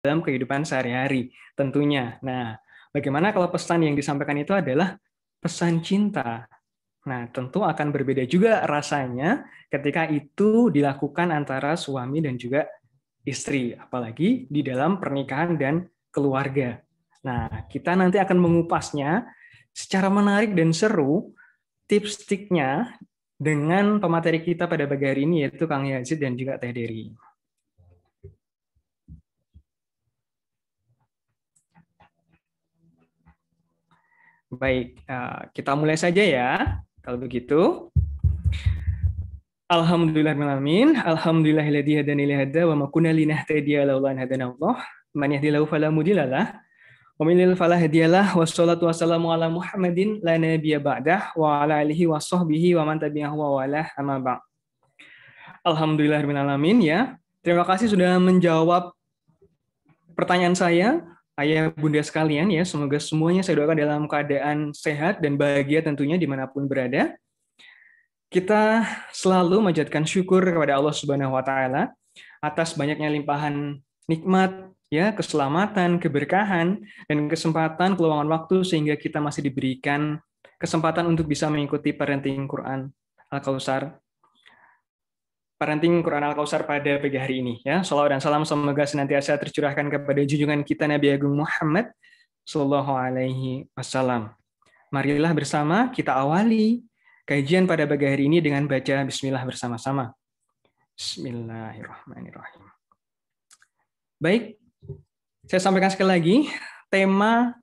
dalam kehidupan sehari-hari tentunya. Nah, bagaimana kalau pesan yang disampaikan itu adalah pesan cinta? Nah, tentu akan berbeda juga rasanya ketika itu dilakukan antara suami dan juga istri, apalagi di dalam pernikahan dan keluarga. Nah, kita nanti akan mengupasnya secara menarik dan seru, tips-tipsnya dengan pemateri kita pada pagi hari ini, yaitu Kang Yazid dan juga Teh Dery. Baik, kita mulai saja ya. Kalau begitu, Alhamdulillahirrahmanirrahim. Alhamdulillahilladzi hadani li hadza wa ma kunna linahtadiya laula an hadana Allah. Man yahdihillahu fala mudhillalah wa man yudlil fala hadiyalah. Wassalatu wassalamu ala Muhammadin la nabiyya ba'dah wa ala alihi wa sahbihi wa man tabi'ahu wa walah amma ba'd. Alhamdulillahirrahmanirrahim ya. Terima kasih sudah menjawab pertanyaan saya, ayah bunda sekalian ya. Semoga semuanya saya doakan dalam keadaan sehat dan bahagia tentunya dimanapun berada. Kita selalu menjadikan syukur kepada Allah Subhanahu wa taala atas banyaknya limpahan nikmat, ya, keselamatan, keberkahan dan kesempatan keluangan waktu sehingga kita masih diberikan kesempatan untuk bisa mengikuti parenting Quran Al-Kautsar. Parenting Quran Al-Kautsar pada pagi hari ini ya. Shalawat dan salam semoga senantiasa tercurahkan kepada junjungan kita Nabi Agung Muhammad sallallahu alaihi wasallam. Marilah bersama kita awali kajian pada pagi hari ini dengan baca bismillah bersama-sama. Bismillahirrahmanirrahim. Baik, saya sampaikan sekali lagi, tema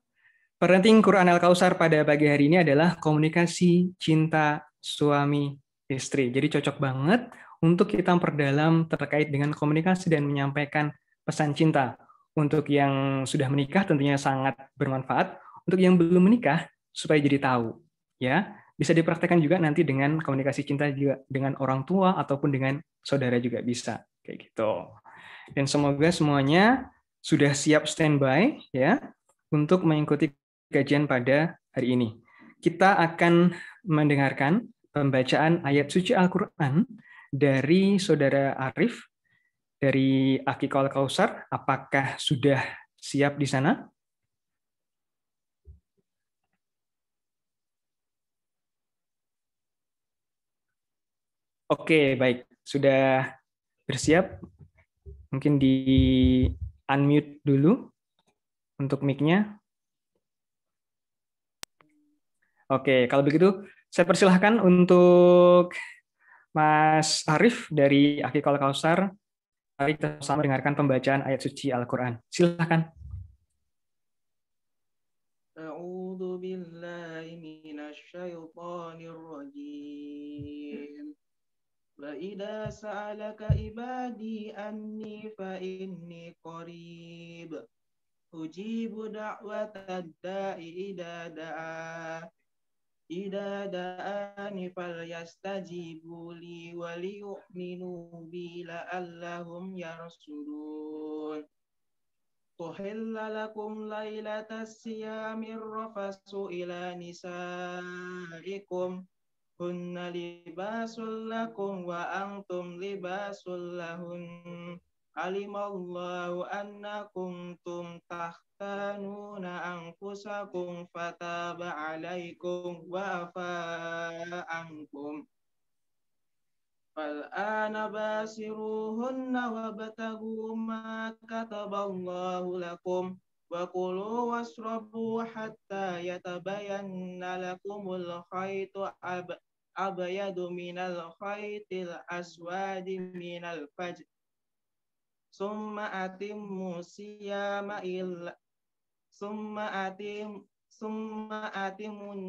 parenting Quran Al-Kautsar pada pagi hari ini adalah komunikasi cinta suami istri. Jadi cocok banget untuk kita memperdalam terkait dengan komunikasi dan menyampaikan pesan cinta. Untuk yang sudah menikah tentunya sangat bermanfaat. Untuk yang belum menikah supaya jadi tahu, ya. Bisa dipraktekkan juga nanti dengan komunikasi cinta juga dengan orang tua ataupun dengan saudara juga bisa kayak gitu. Dan semoga semuanya sudah siap standby ya untuk mengikuti kajian pada hari ini. Kita akan mendengarkan pembacaan ayat suci Al-Qur'an dari Saudara Arif dari Akikul Kautsar. Apakah sudah siap di sana? Oke, baik. Sudah bersiap? Mungkin di unmute dulu untuk mic-nya. Oke, kalau begitu saya persilahkan untuk Mas Arif dari Akikul Kautsar. Mari kita sama dengarkan pembacaan ayat suci Al-Quran. Silakan. A'udzu billahi minasyaitonir rajim. Wa idza sa'alaka ibadi anni fa inni qarib. Ujibu da'watad da'i idza da'ani falyastajibu li wa liyu'minu bi la'allahum yarshudun. Uhilla lakum laylatas siyamir rafasu ila nisaikum hunna libasul lakum wa antum libasul lahun. Alimallahu annakum tahtanuna anfusakum fataba alaikum wa afa ankum. Fal'ana basiruhunna wabtaghu ma kataballahu lakum wa kulu wasrabu hatta yatabayanna lakumul khaytu abyadu minal khaytil aswadi minal fajr. Summa atimmu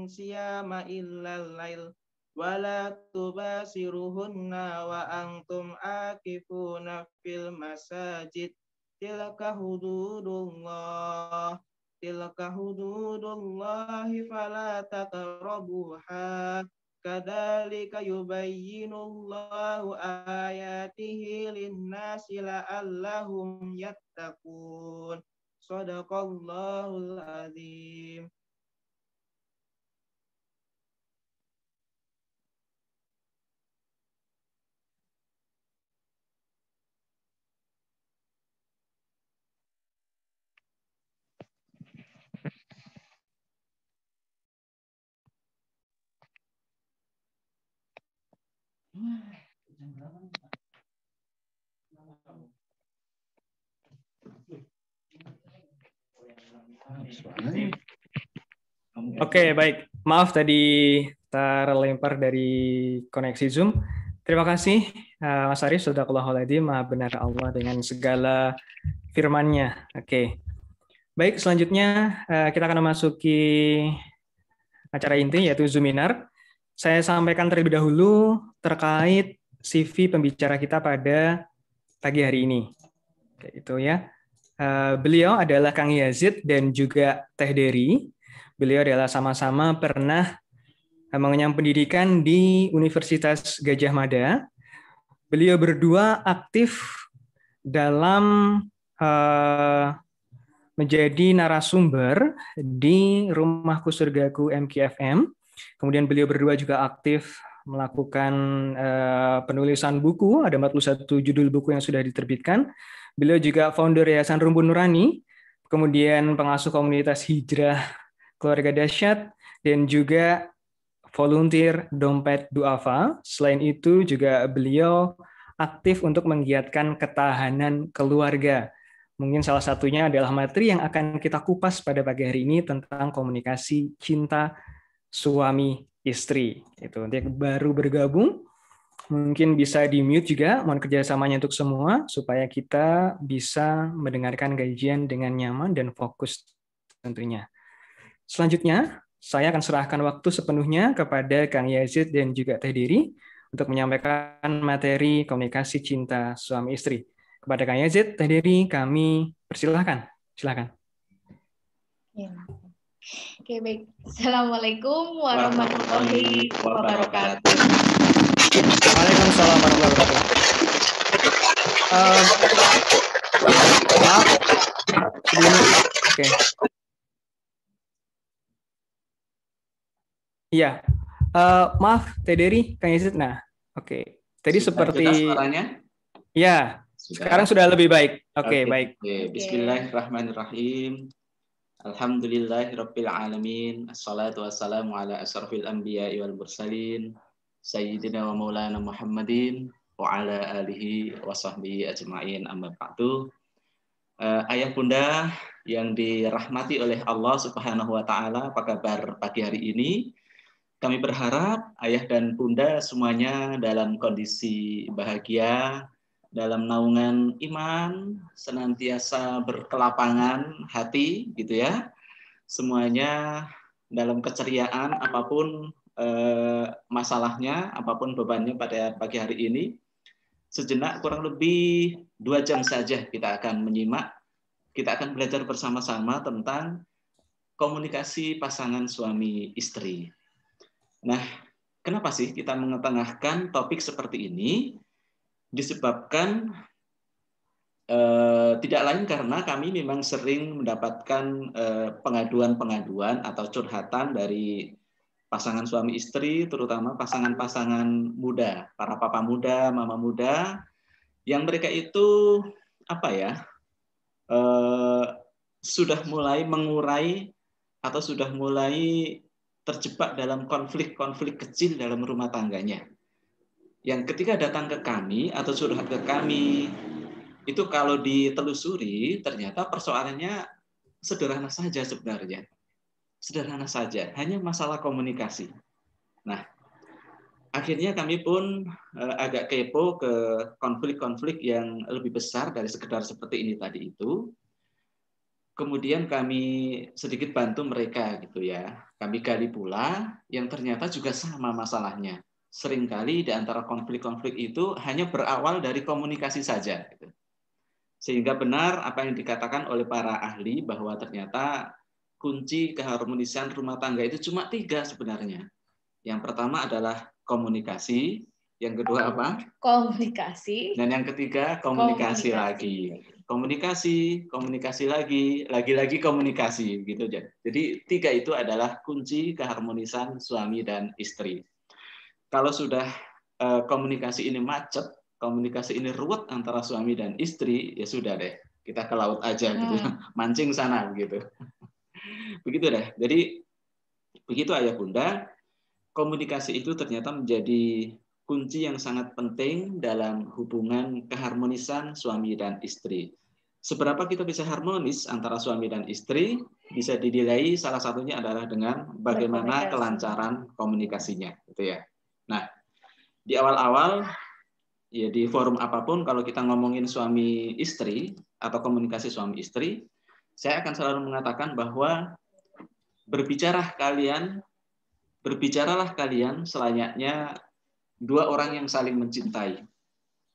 siyama illa lail wala tubasiruhunna wa antum akifuna fil masajid tilka hududullahi fala taqrabuha kadzalika yubayyinullahu ayatihi linnasi la'allahum yattaqun. Shadaqallahul azim. Oke, baik. Maaf tadi terlempar dari koneksi Zoom. Terima kasih Mas Arif, Sadaqallahul Maha benar Allah dengan segala firman-Nya. Oke. Baik, selanjutnya kita akan memasuki acara inti yaitu Zoominar. Saya sampaikan terlebih dahulu terkait CV pembicara kita pada pagi hari ini. Oke, itu ya. Beliau adalah Kang Yazid dan juga Teh Dery. Beliau adalah sama-sama pernah mengenyam pendidikan di Universitas Gajah Mada. Beliau berdua aktif dalam menjadi narasumber di Rumahku Surgaku MKFM. Kemudian beliau berdua juga aktif melakukan penulisan buku, ada 41 judul buku yang sudah diterbitkan. Beliau juga founder Yayasan Rumpun Nurani, kemudian pengasuh komunitas Hijrah Keluarga Dahsyat, dan juga volunteer Dompet Duafa. Selain itu juga beliau aktif untuk menggiatkan ketahanan keluarga. Mungkin salah satunya adalah materi yang akan kita kupas pada pagi hari ini tentang komunikasi cinta suami istri. Itu untuk baru bergabung, mungkin bisa di-mute juga, mohon kerjasamanya untuk semua, supaya kita bisa mendengarkan kajian dengan nyaman dan fokus tentunya. Selanjutnya, saya akan serahkan waktu sepenuhnya kepada Kang Yazid dan juga Teh Dery untuk menyampaikan materi komunikasi cinta suami istri. Kepada Kang Yazid, Teh Dery, kami persilahkan. Silakan. Ya. Oke, baik. Assalamualaikum warahmatullahi wabarakatuh. Waalaikumsalam warahmatullahi wabarakatuh. Maaf. Oke. Iya. Maaf, Teh Dery, Kang Yazid. Nah, oke. Tadi seperti suaranya? Ya. Sekarang sudah lebih baik. Oke, baik. Bismillahirrahmanirrahim. Alhamdulillahirabbil alamin. Assalatu wassalamu ala asrofil anbiya'i wal mursalin. Sayyidina wa maulana Muhammadin wa ala alihi wa sahbihi ajma'in, amma ba'du. Ayah bunda yang dirahmati oleh Allah Subhanahu wa taala, apa kabar pagi hari ini? Kami berharap ayah dan bunda semuanya dalam kondisi bahagia, dalam naungan iman, senantiasa berkelapangan hati, gitu ya. Semuanya dalam keceriaan, apapun masalahnya, apapun bebannya pada pagi hari ini. Sejenak, kurang lebih 2 jam saja kita akan menyimak, kita akan belajar bersama-sama tentang komunikasi pasangan suami istri. Nah, kenapa sih kita mengetengahkan topik seperti ini? Disebabkan tidak lain karena kami memang sering mendapatkan pengaduan-pengaduan atau curhatan dari pasangan suami istri, terutama pasangan-pasangan muda, para papa muda, mama muda, yang mereka itu sudah mulai mengurai atau sudah mulai terjebak dalam konflik-konflik kecil dalam rumah tangganya. Yang ketika datang ke kami atau curhat ke kami, itu kalau ditelusuri ternyata persoalannya sederhana saja sebenarnya. Sederhana saja, hanya masalah komunikasi. Nah, akhirnya kami pun agak kepo ke konflik-konflik yang lebih besar dari sekedar seperti ini tadi itu. Kemudian kami sedikit bantu mereka gitu ya. Kami gali pula yang ternyata juga sama masalahnya. Seringkali di antara konflik-konflik itu hanya berawal dari komunikasi saja. Sehingga benar apa yang dikatakan oleh para ahli bahwa ternyata kunci keharmonisan rumah tangga itu cuma 3 sebenarnya. Yang pertama adalah komunikasi, yang kedua apa? Komunikasi. Dan yang ketiga komunikasi lagi. Komunikasi lagi komunikasi gitu aja. Jadi 3 itu adalah kunci keharmonisan suami dan istri. Kalau sudah komunikasi ini macet, komunikasi ini ruwet antara suami dan istri, ya sudah deh, kita ke laut aja gitu, mancing sana gitu. Begitu deh. Jadi begitu ayah bunda, komunikasi itu ternyata menjadi kunci yang sangat penting dalam hubungan keharmonisan suami dan istri. Seberapa kita bisa harmonis antara suami dan istri bisa dinilai salah satunya adalah dengan bagaimana kelancaran komunikasinya, gitu ya. Nah, di awal-awal ya di forum apapun kalau kita ngomongin suami istri atau komunikasi suami istri, saya akan selalu mengatakan bahwa berbicaralah kalian selayaknya dua orang yang saling mencintai.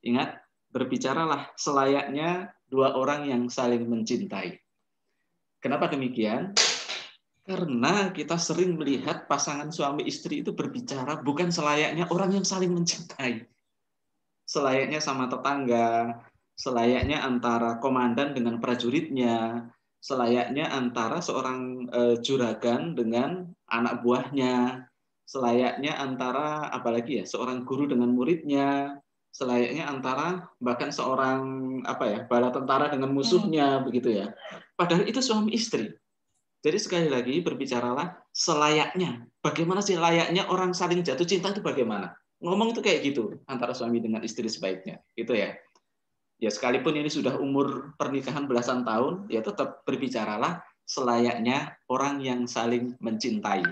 Ingat, berbicaralah selayaknya dua orang yang saling mencintai. Kenapa demikian? Karena kita sering melihat pasangan suami istri itu berbicara bukan selayaknya orang yang saling mencintai. Selayaknya sama tetangga, selayaknya antara komandan dengan prajuritnya, selayaknya antara seorang juragan dengan anak buahnya, selayaknya antara apalagi ya seorang guru dengan muridnya, selayaknya antara bahkan seorang bala tentara dengan musuhnya, begitu ya. Padahal itu suami istri. Jadi sekali lagi berbicaralah selayaknya. Bagaimana sih layaknya orang saling jatuh cinta itu bagaimana? Ngomong itu kayak gitu antara suami dengan istri sebaiknya, gitu ya. Ya sekalipun ini sudah umur pernikahan belasan tahun, ya tetap berbicaralah selayaknya orang yang saling mencintai.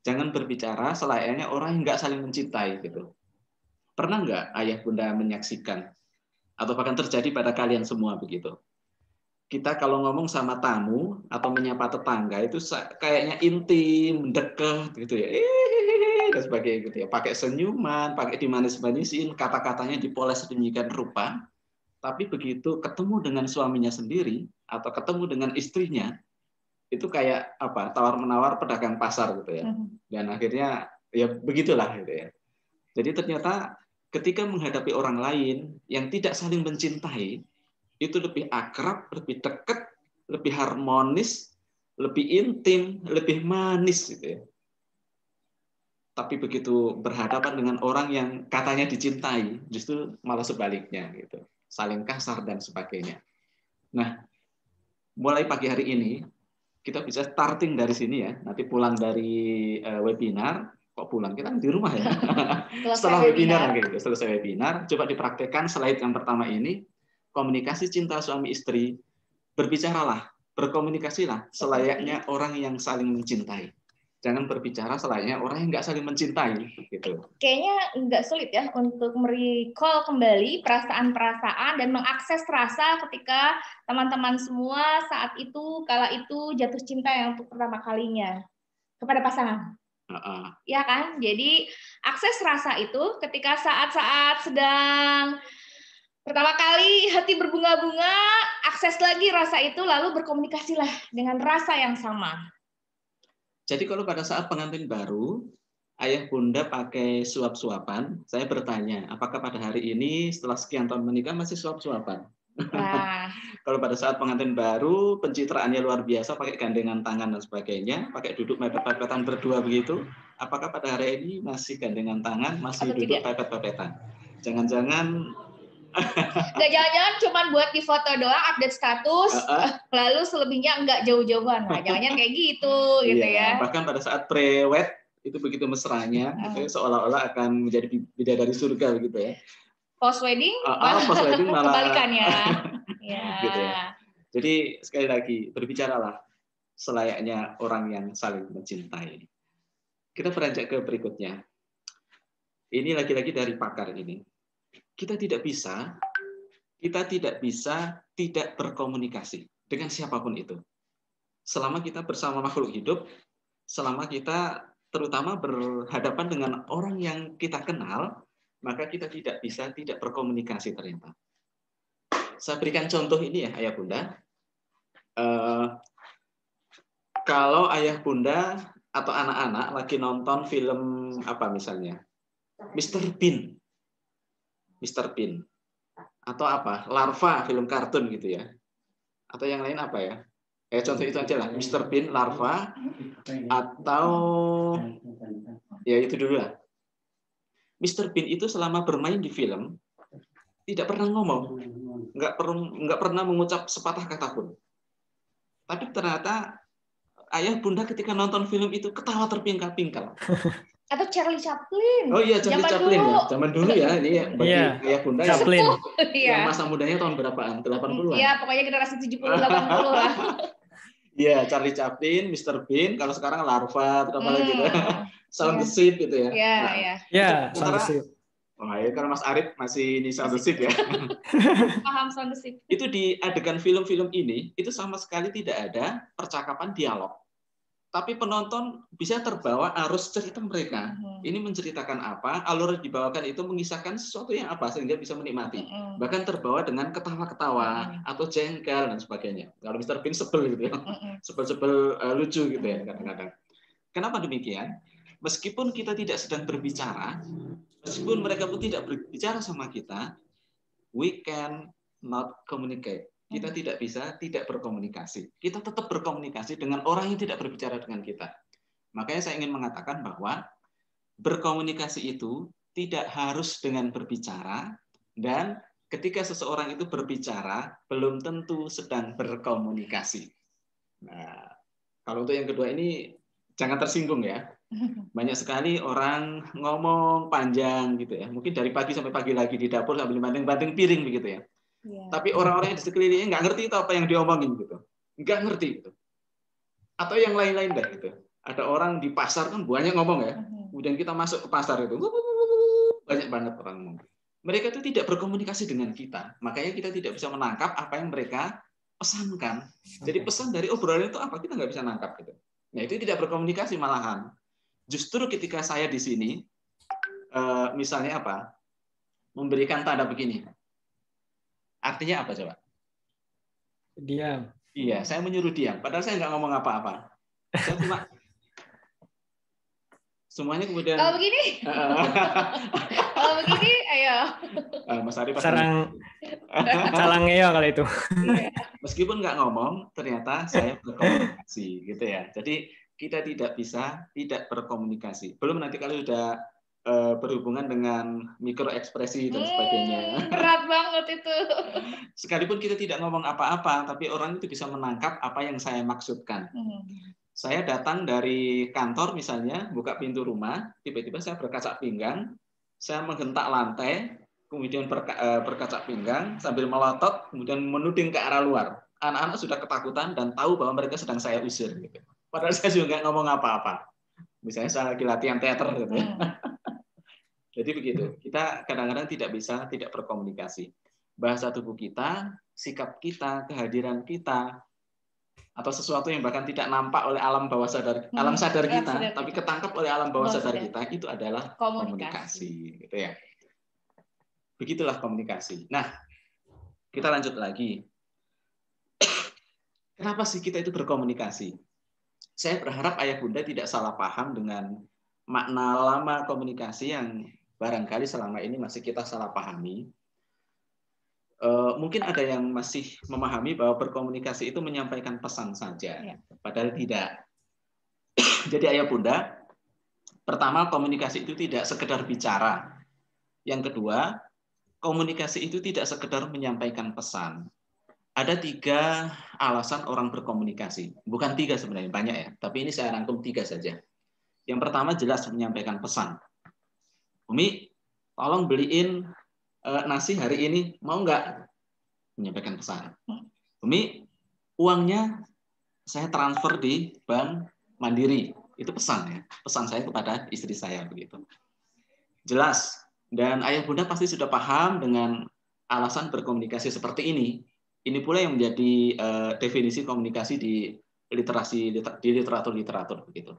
Jangan berbicara selayaknya orang yang nggak saling mencintai, gitu. Pernah nggak ayah bunda menyaksikan atau bahkan terjadi pada kalian semua begitu? Kita kalau ngomong sama tamu atau menyapa tetangga itu kayaknya intim, deket gitu ya, dan sebagainya gitu ya. Pakai senyuman, pakai dimanis-manisin, kata-katanya dipoles sedemikian rupa. Tapi begitu ketemu dengan suaminya sendiri atau ketemu dengan istrinya, itu kayak tawar-menawar pedagang pasar gitu ya. Dan akhirnya ya begitulah gitu ya. Jadi ternyata ketika menghadapi orang lain yang tidak saling mencintai, itu lebih akrab, lebih dekat, lebih harmonis, lebih intim, lebih manis gitu ya. Tapi begitu berhadapan dengan orang yang katanya dicintai, justru malah sebaliknya gitu. Saling kasar dan sebagainya. Nah, mulai pagi hari ini kita bisa starting dari sini ya. Nanti pulang dari webinar, kok pulang? Kita di rumah ya. Setelah webinar gitu, selesai webinar, coba dipraktekkan slide yang pertama ini. Komunikasi cinta suami istri, berbicaralah, berkomunikasilah selayaknya orang yang saling mencintai. Jangan berbicara selayaknya orang yang nggak saling mencintai. Gitu. Kayaknya nggak sulit ya untuk merecall kembali perasaan-perasaan dan mengakses rasa ketika teman-teman semua saat itu, kala itu jatuh cinta yang untuk pertama kalinya kepada pasangan. Ya kan? Jadi akses rasa itu ketika saat-saat sedang pertama kali hati berbunga-bunga, akses lagi rasa itu, lalu berkomunikasilah dengan rasa yang sama. Jadi kalau pada saat pengantin baru, ayah bunda pakai suap-suapan, saya bertanya, apakah pada hari ini setelah sekian tahun menikah masih suap-suapan? Nah. Kalau pada saat pengantin baru, pencitraannya luar biasa, pakai gandengan tangan dan sebagainya, pakai duduk mepet-pepetan berdua begitu, apakah pada hari ini masih gandengan tangan, masih duduk pepet-pepetan? Jangan-jangan nggak, jangan-jangan cuma buat di foto doang, update status, lalu selebihnya nggak jauh-jauhan. Nah, jangan kayak gitu, gitu ya. Bahkan pada saat pre-wed itu begitu mesranya, gitu ya, seolah-olah akan menjadi bidadari surga begitu ya. Post wedding, post wedding malah kebalikannya. Ya. Gitu ya. Jadi sekali lagi berbicaralah selayaknya orang yang saling mencintai. Kita beranjak ke berikutnya. Ini lagi-lagi dari pakar ini. Kita tidak bisa tidak berkomunikasi dengan siapapun itu. Selama kita bersama makhluk hidup, selama kita terutama berhadapan dengan orang yang kita kenal, maka kita tidak bisa tidak berkomunikasi ternyata. Saya berikan contoh ini ya, ayah bunda. Kalau ayah bunda atau anak-anak lagi nonton film apa misalnya, Mr. Bean, atau apa, Larva, film kartun gitu ya, atau yang lain apa ya? Contoh itu aja lah, Mr. Bean, Larva, atau ya itu dulu lah. Mr. Bean itu selama bermain di film tidak pernah ngomong, nggak pernah mengucap sepatah kata pun. Tapi ternyata ayah bunda ketika nonton film itu ketawa terpingkal-pingkal. Atau Charlie Chaplin. Oh iya, Charlie Zaman Chaplin dulu. ya. Zaman dulu ya, ini bagi Iya, ayah bunda Chaplin. yang Iya. masa mudanya tahun berapaan? 80-an. Iya, pokoknya generasi 70 80 lah. Iya, Charlie Chaplin, Mr. Bean, kalau sekarang Larva atau apa lagi gitu. Sound the Sheep gitu ya. Iya, Nah, iya. Ya, itu Sound the antara- Sheep. Wah, ya kalau Mas Arif masih di Sound the Sheep ya. Paham Sound the Sheep. Itu di adegan film-film ini, itu sama sekali tidak ada percakapan dialog. Tapi penonton bisa terbawa arus cerita mereka. Ini menceritakan apa, alur yang dibawakan itu mengisahkan sesuatu yang apa, sehingga bisa menikmati. Bahkan terbawa dengan ketawa-ketawa, atau jengkel, dan sebagainya. Kalau Mr. Bean sebel gitu ya. Sebel-sebel lucu gitu ya kadang-kadang. Kenapa demikian? Meskipun kita tidak sedang berbicara, meskipun mereka pun tidak berbicara sama kita, we can not communicate. Kita tidak bisa tidak berkomunikasi. Kita tetap berkomunikasi dengan orang yang tidak berbicara dengan kita. Makanya saya ingin mengatakan bahwa berkomunikasi itu tidak harus dengan berbicara, dan ketika seseorang itu berbicara, belum tentu sedang berkomunikasi. Nah, kalau untuk yang kedua ini, jangan tersinggung ya. Banyak sekali orang ngomong panjang gitu ya. Mungkin dari pagi sampai pagi lagi di dapur sambil banting-banting piring begitu ya. Tapi orang-orang yang di sekelilingnya nggak ngerti itu apa yang diomongin gitu, nggak ngerti gitu. Atau yang lain-lain deh gitu. Ada orang di pasar kan banyak ngomong ya. Kemudian kita masuk ke pasar itu banyak banget orang ngomong. Mereka itu tidak berkomunikasi dengan kita, makanya kita tidak bisa menangkap apa yang mereka pesankan. Jadi pesan dari obrolan itu apa kita nggak bisa nangkap gitu. Nah itu tidak berkomunikasi malahan. Justru ketika saya di sini, misalnya apa, memberikan tanda begini. Artinya apa coba? Diam. Iya, saya menyuruh diam. Padahal saya nggak ngomong apa-apa. Saya cuma semuanya kemudian. Kalau begini, kalau begini, ayo. Mas Ari Calang ngeo kalau itu. Meskipun nggak ngomong, ternyata saya berkomunikasi, gitu ya. Jadi kita tidak bisa tidak berkomunikasi. Belum nanti kalau sudah berhubungan dengan mikroekspresi dan sebagainya. Berat banget itu. Sekalipun kita tidak ngomong apa-apa, tapi orang itu bisa menangkap apa yang saya maksudkan. Saya datang dari kantor misalnya, buka pintu rumah, tiba-tiba saya berkacak pinggang, saya menghentak lantai, kemudian berkacak pinggang, sambil melotot, kemudian menuding ke arah luar. Anak-anak sudah ketakutan dan tahu bahwa mereka sedang saya usir. Gitu. Padahal saya juga nggak ngomong apa-apa. Misalnya saya lagi latihan teater. Gitu. Jadi begitu, kita kadang-kadang tidak bisa tidak berkomunikasi. Bahasa tubuh kita, sikap kita, kehadiran kita, atau sesuatu yang bahkan tidak nampak oleh alam bawah sadar, alam sadar kita, tapi ketangkap oleh alam bawah sadar kita, itu adalah komunikasi. Gitu ya. Begitulah komunikasi. Nah, kita lanjut lagi. Kenapa sih kita itu berkomunikasi? Saya berharap ayah bunda tidak salah paham dengan makna lama komunikasi yang barangkali selama ini masih kita salah pahami. Mungkin ada yang masih memahami bahwa berkomunikasi itu menyampaikan pesan saja, padahal tidak. Jadi ayah bunda, pertama komunikasi itu tidak sekedar bicara. Yang kedua, komunikasi itu tidak sekedar menyampaikan pesan. Ada 3 alasan orang berkomunikasi. Bukan 3 sebenarnya, banyak ya. Tapi ini saya rangkum 3 saja. Yang pertama jelas menyampaikan pesan. Umi, tolong beliin nasi hari ini, mau nggak? Menyampaikan pesan. Umi, uangnya saya transfer di Bank Mandiri. Itu pesan ya. Pesan saya kepada istri saya begitu. Jelas. Dan ayah bunda pasti sudah paham dengan alasan berkomunikasi seperti ini. Ini pula yang menjadi definisi komunikasi di literatur begitu.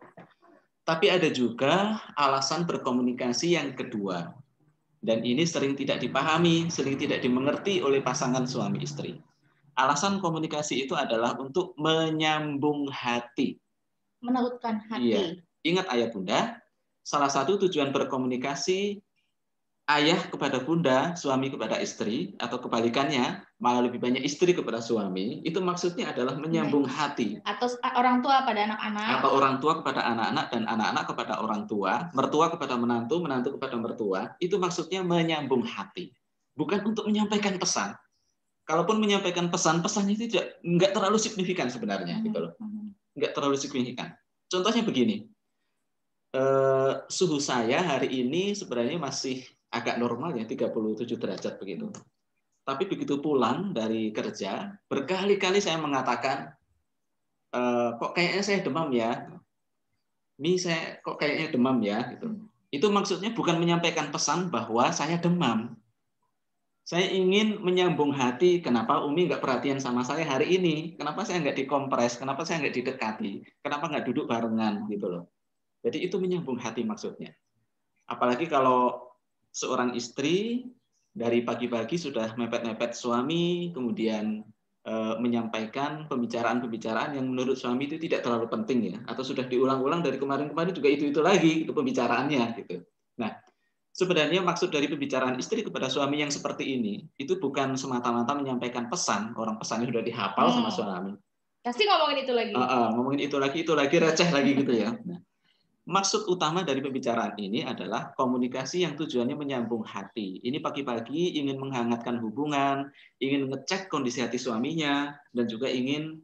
Tapi ada juga alasan berkomunikasi yang kedua. Dan ini sering tidak dipahami, sering tidak dimengerti oleh pasangan suami istri. Alasan komunikasi itu adalah untuk menyambung hati. Menautkan hati. Iya. Ingat ayah bunda, salah satu tujuan berkomunikasi ayah kepada bunda, suami kepada istri, atau kebalikannya, malah lebih banyak istri kepada suami, itu maksudnya adalah menyambung hati. Atau orang tua pada anak-anak. Atau orang tua kepada anak-anak, dan anak-anak kepada orang tua, mertua kepada menantu, menantu kepada mertua, itu maksudnya menyambung hati. Bukan untuk menyampaikan pesan. Kalaupun menyampaikan pesan, pesannya itu nggak terlalu signifikan sebenarnya. Gitu loh. Nggak terlalu signifikan. Contohnya begini. suhu saya hari ini sebenarnya masih agak normal ya, 37 derajat begitu. Tapi begitu pulang dari kerja, berkali-kali saya mengatakan, kok kayaknya saya demam ya. Ini saya kok kayaknya demam ya. Gitu. Itu maksudnya bukan menyampaikan pesan bahwa saya demam. Saya ingin menyambung hati, kenapa Umi nggak perhatian sama saya hari ini? Kenapa saya nggak dikompres? Kenapa saya nggak didekati? Kenapa nggak duduk barengan? Gitu loh. Jadi itu menyambung hati maksudnya. Apalagi kalau seorang istri dari pagi-pagi sudah mepet-mepet suami, kemudian menyampaikan pembicaraan-pembicaraan yang menurut suami itu tidak terlalu penting ya, atau sudah diulang-ulang dari kemarin-kemarin juga itu lagi itu pembicaraannya gitu. Nah, sebenarnya maksud dari pembicaraan istri kepada suami yang seperti ini itu bukan semata-mata menyampaikan pesan, orang pesannya sudah dihafal sama suami. Pasti ngomongin itu lagi. Ngomongin itu lagi, receh lagi gitu ya. Nah, maksud utama dari pembicaraan ini adalah komunikasi yang tujuannya menyambung hati. Ini pagi-pagi ingin menghangatkan hubungan, ingin ngecek kondisi hati suaminya, dan juga ingin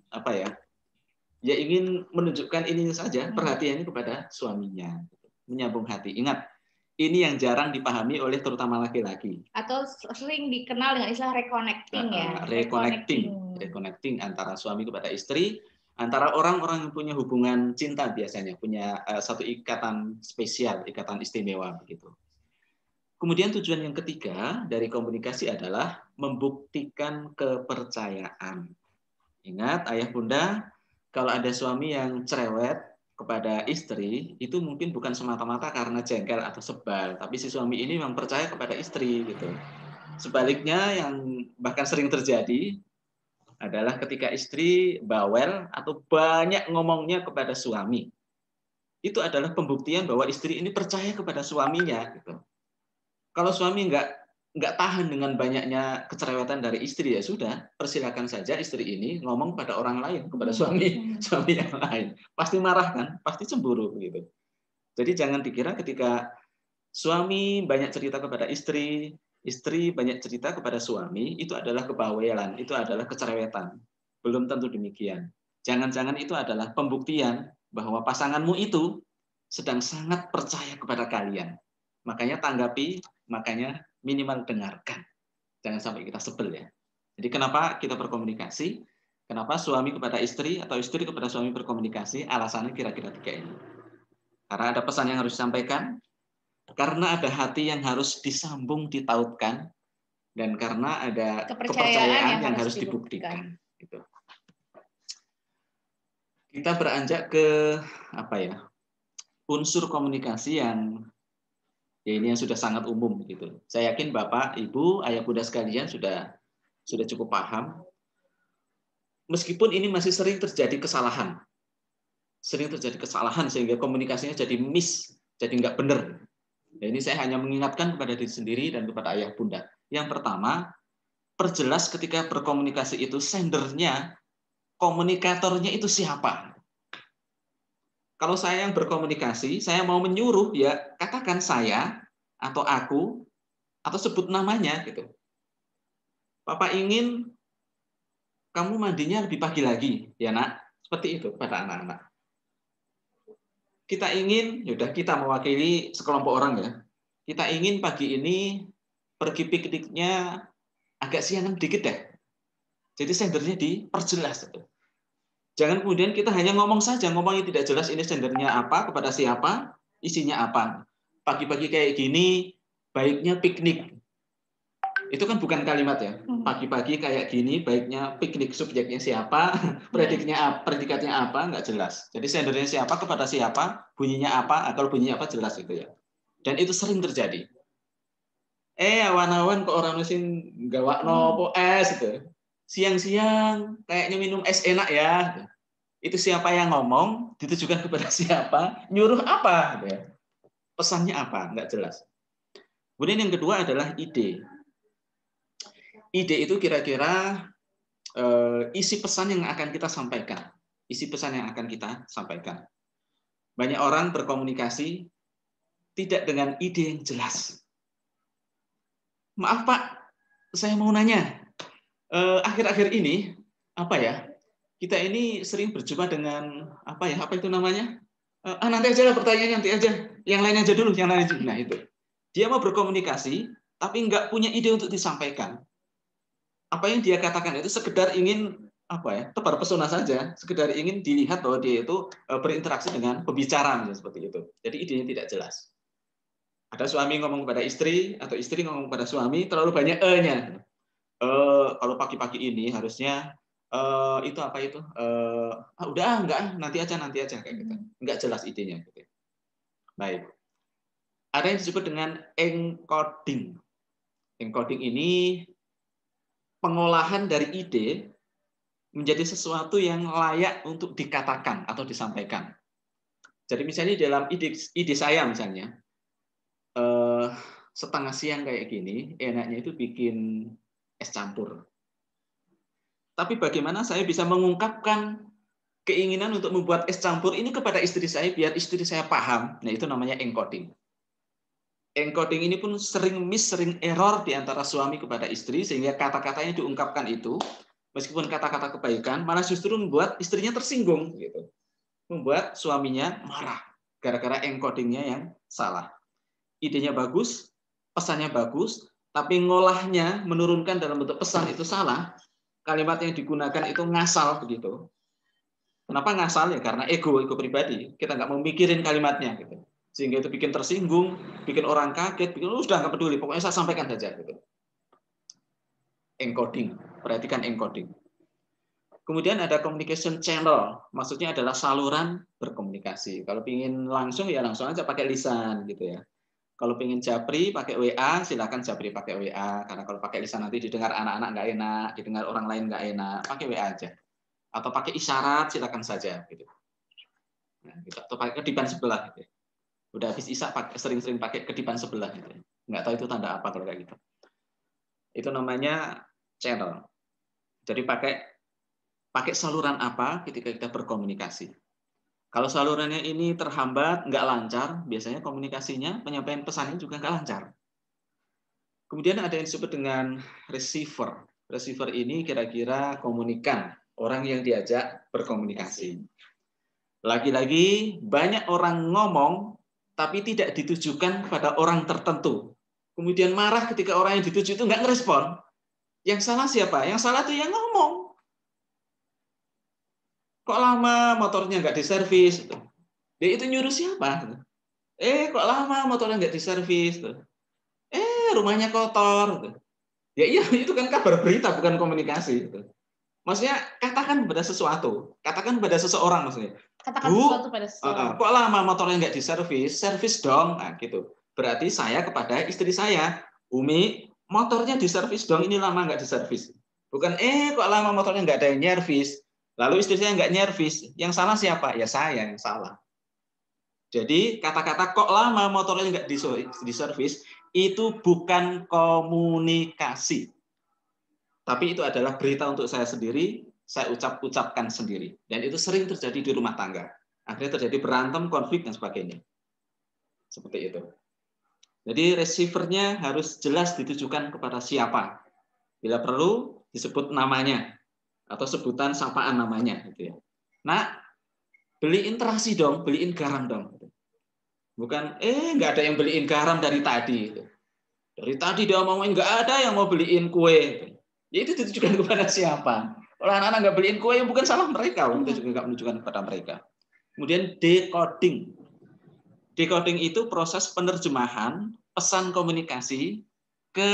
ya ingin menunjukkan ini saja perhatiannya kepada suaminya, menyambung hati. Ingat, ini yang jarang dipahami oleh terutama laki-laki. Atau sering dikenal dengan istilah reconnecting ya. Reconnecting antara suami kepada istri. Antara orang-orang yang punya hubungan cinta biasanya, punya satu ikatan spesial, ikatan istimewa begitu. Kemudian tujuan yang ketiga dari komunikasi adalah membuktikan kepercayaan. Ingat ayah bunda, kalau ada suami yang cerewet kepada istri, itu mungkin bukan semata-mata karena jengkel atau sebal, tapi si suami ini memang percaya kepada istri gitu. Sebaliknya yang bahkan sering terjadi adalah ketika istri bawel atau banyak ngomongnya kepada suami. Itu adalah pembuktian bahwa istri ini percaya kepada suaminya. Gitu. Kalau suami nggak tahan dengan banyaknya kecerewetan dari istri, ya sudah, persilakan saja istri ini ngomong pada orang lain, kepada suami yang lain. Pasti marah kan, pasti cemburu begitu. Jadi jangan dikira ketika suami banyak cerita kepada istri banyak cerita kepada suami, itu adalah kebawelan, itu adalah kecerewetan. Belum tentu demikian. Jangan-jangan itu adalah pembuktian bahwa pasanganmu itu sedang sangat percaya kepada kalian. Makanya tanggapi, makanya minimal dengarkan. Jangan sampai kita sebel ya. Jadi kenapa kita berkomunikasi? Kenapa suami kepada istri atau istri kepada suami berkomunikasi? Alasannya kira-kira 3 ini. Karena ada pesan yang harus disampaikan, karena ada hati yang harus disambung, ditautkan, dan karena ada kepercayaan yang harus dibuktikan. Gitu. Kita beranjak ke unsur komunikasi yang ini yang sudah sangat umum gitu. Saya yakin Bapak, Ibu, Ayah Bunda sekalian sudah cukup paham. Meskipun ini masih sering terjadi kesalahan. Sering terjadi kesalahan sehingga komunikasinya jadi miss, jadi nggak benar. Nah, ini saya hanya mengingatkan kepada diri sendiri dan kepada ayah bunda. Yang pertama, perjelas ketika berkomunikasi itu sendernya, komunikatornya itu siapa. Kalau saya yang berkomunikasi, saya mau menyuruh, ya katakan saya, atau aku, atau sebut namanya. Gitu. Papa ingin kamu mandinya lebih pagi lagi, ya nak. Seperti itu pada anak-anak. Kita ingin, yaudah kita mewakili sekelompok orang ya. Kita ingin pagi ini pergi pikniknya agak siangan dikit deh. Jadi sendernya diperjelas. Jangan kemudian kita hanya ngomong saja, ngomongnya tidak jelas ini sendernya apa, kepada siapa, isinya apa. Pagi-pagi kayak gini, baiknya piknik. Itu kan bukan kalimat ya. Pagi-pagi kayak gini, baiknya piknik, subjeknya siapa, predikatnya apa, nggak jelas. Jadi sendernya siapa, kepada siapa, bunyinya apa, kalau bunyinya apa jelas gitu ya. Dan itu sering terjadi. Awan-awan kok orang mesin gawak nopo es gitu. Siang-siang kayaknya minum es enak ya. Itu siapa yang ngomong, ditujukan kepada siapa, nyuruh apa, gitu ya. Pesannya apa, nggak jelas. Kemudian yang kedua adalah ide. Ide itu kira-kira isi pesan yang akan kita sampaikan. Isi pesan yang akan kita sampaikan. Banyak orang berkomunikasi tidak dengan ide yang jelas. Maaf Pak, saya mau nanya. Akhir-akhir ini, kita ini sering berjumpa dengan, apa itu namanya? Nanti aja lah pertanyaannya, nanti aja. Yang lain aja dulu, yang lain aja. Nah itu. Dia mau berkomunikasi, tapi nggak punya ide untuk disampaikan. Apa yang dia katakan itu sekedar ingin apa ya, tebar pesona saja, sekedar ingin dilihat bahwa dia itu berinteraksi dengan pembicara seperti itu. Jadi idenya tidak jelas. Ada suami ngomong kepada istri atau istri ngomong kepada suami terlalu banyak e-nya. Kalau pagi-pagi ini harusnya itu apa itu? Udah enggak, nanti aja kayak gitu. Enggak jelas idenya gitu. Baik. Ada yang disebut dengan encoding. Encoding ini pengolahan dari ide menjadi sesuatu yang layak untuk dikatakan atau disampaikan. Jadi misalnya dalam ide saya misalnya, setengah siang kayak gini, enaknya itu bikin es campur. Tapi bagaimana saya bisa mengungkapkan keinginan untuk membuat es campur ini kepada istri saya biar istri saya paham? Nah, itu namanya encoding. Encoding ini pun sering miss, sering error di antara suami kepada istri sehingga kata-katanya diungkapkan itu meskipun kata-kata kebaikan malah justru membuat istrinya tersinggung gitu. Membuat suaminya marah gara-gara encodingnya yang salah. Idenya bagus, pesannya bagus, tapi ngolahnya menurunkan dalam bentuk pesan itu salah. Kalimat yang digunakan itu ngasal begitu. Kenapa ngasal ya? Karena ego pribadi. Kita nggak mau mikirin kalimatnya gitu. Sehingga itu bikin tersinggung, bikin orang kaget, bikin sudah nggak peduli. Pokoknya saya sampaikan saja gitu. Encoding, perhatikan encoding. Kemudian ada communication channel, maksudnya adalah saluran berkomunikasi. Kalau ingin langsung ya langsung aja pakai lisan gitu ya. Kalau pengen japri pakai WA, silakan japri pakai WA. Karena kalau pakai lisan nanti didengar anak-anak nggak enak, didengar orang lain nggak enak, pakai WA aja. Atau pakai isyarat, silakan saja. Gitu. Nah, gitu. Atau pakai kedipan sebelah. Gitu. Udah habis isak sering-sering pakai kedipan sebelah. Gitu. Nggak tahu itu tanda apa kalau kayak gitu. Itu namanya channel. Jadi pakai saluran apa ketika kita berkomunikasi. Kalau salurannya ini terhambat, nggak lancar, biasanya komunikasinya, penyampaian pesannya juga nggak lancar. Kemudian ada yang disebut dengan receiver. Receiver ini kira-kira komunikan, orang yang diajak berkomunikasi. Lagi-lagi banyak orang ngomong, tapi tidak ditujukan pada orang tertentu. Kemudian marah ketika orang yang dituju itu nggak ngerespon. Yang salah siapa? Yang salah itu yang ngomong. Kok lama motornya nggak diservis? Dia itu nyuruh siapa? Kok lama motornya nggak diservis? Rumahnya kotor. Ya iya, itu kan kabar berita, bukan komunikasi. Maksudnya katakan pada sesuatu, katakan pada seseorang maksudnya. Katakan sesuatu pada seseorang. Kok lama motornya nggak diservis? Servis dong. Nah, gitu. Berarti saya kepada istri saya, Umi, motornya diservis dong. Ini lama nggak diservis. Bukan, kok lama motornya nggak ada yang nyervis. Lalu istri saya nggak nyervis. Yang salah siapa? Ya saya yang salah. Jadi kata-kata kok lama motornya nggak diservis itu bukan komunikasi. Tapi itu adalah berita untuk saya sendiri, saya ucapkan sendiri. Dan itu sering terjadi di rumah tangga. Akhirnya terjadi berantem, konflik, dan sebagainya. Seperti itu. Jadi receiver-nya harus jelas ditujukan kepada siapa. Bila perlu disebut namanya atau sebutan sapaan namanya gitu ya. Nah, beliin terasi dong, beliin garam dong. Bukan nggak ada yang beliin garam dari tadi. Dari tadi dia ngomongin nggak ada yang mau beliin kue. Ya itu ditujukan kepada siapa? Kalau anak-anak nggak beliin kue, yang bukan salah mereka, itu juga nggak menunjukkan kepada mereka. Kemudian decoding. Decoding itu proses penerjemahan pesan komunikasi ke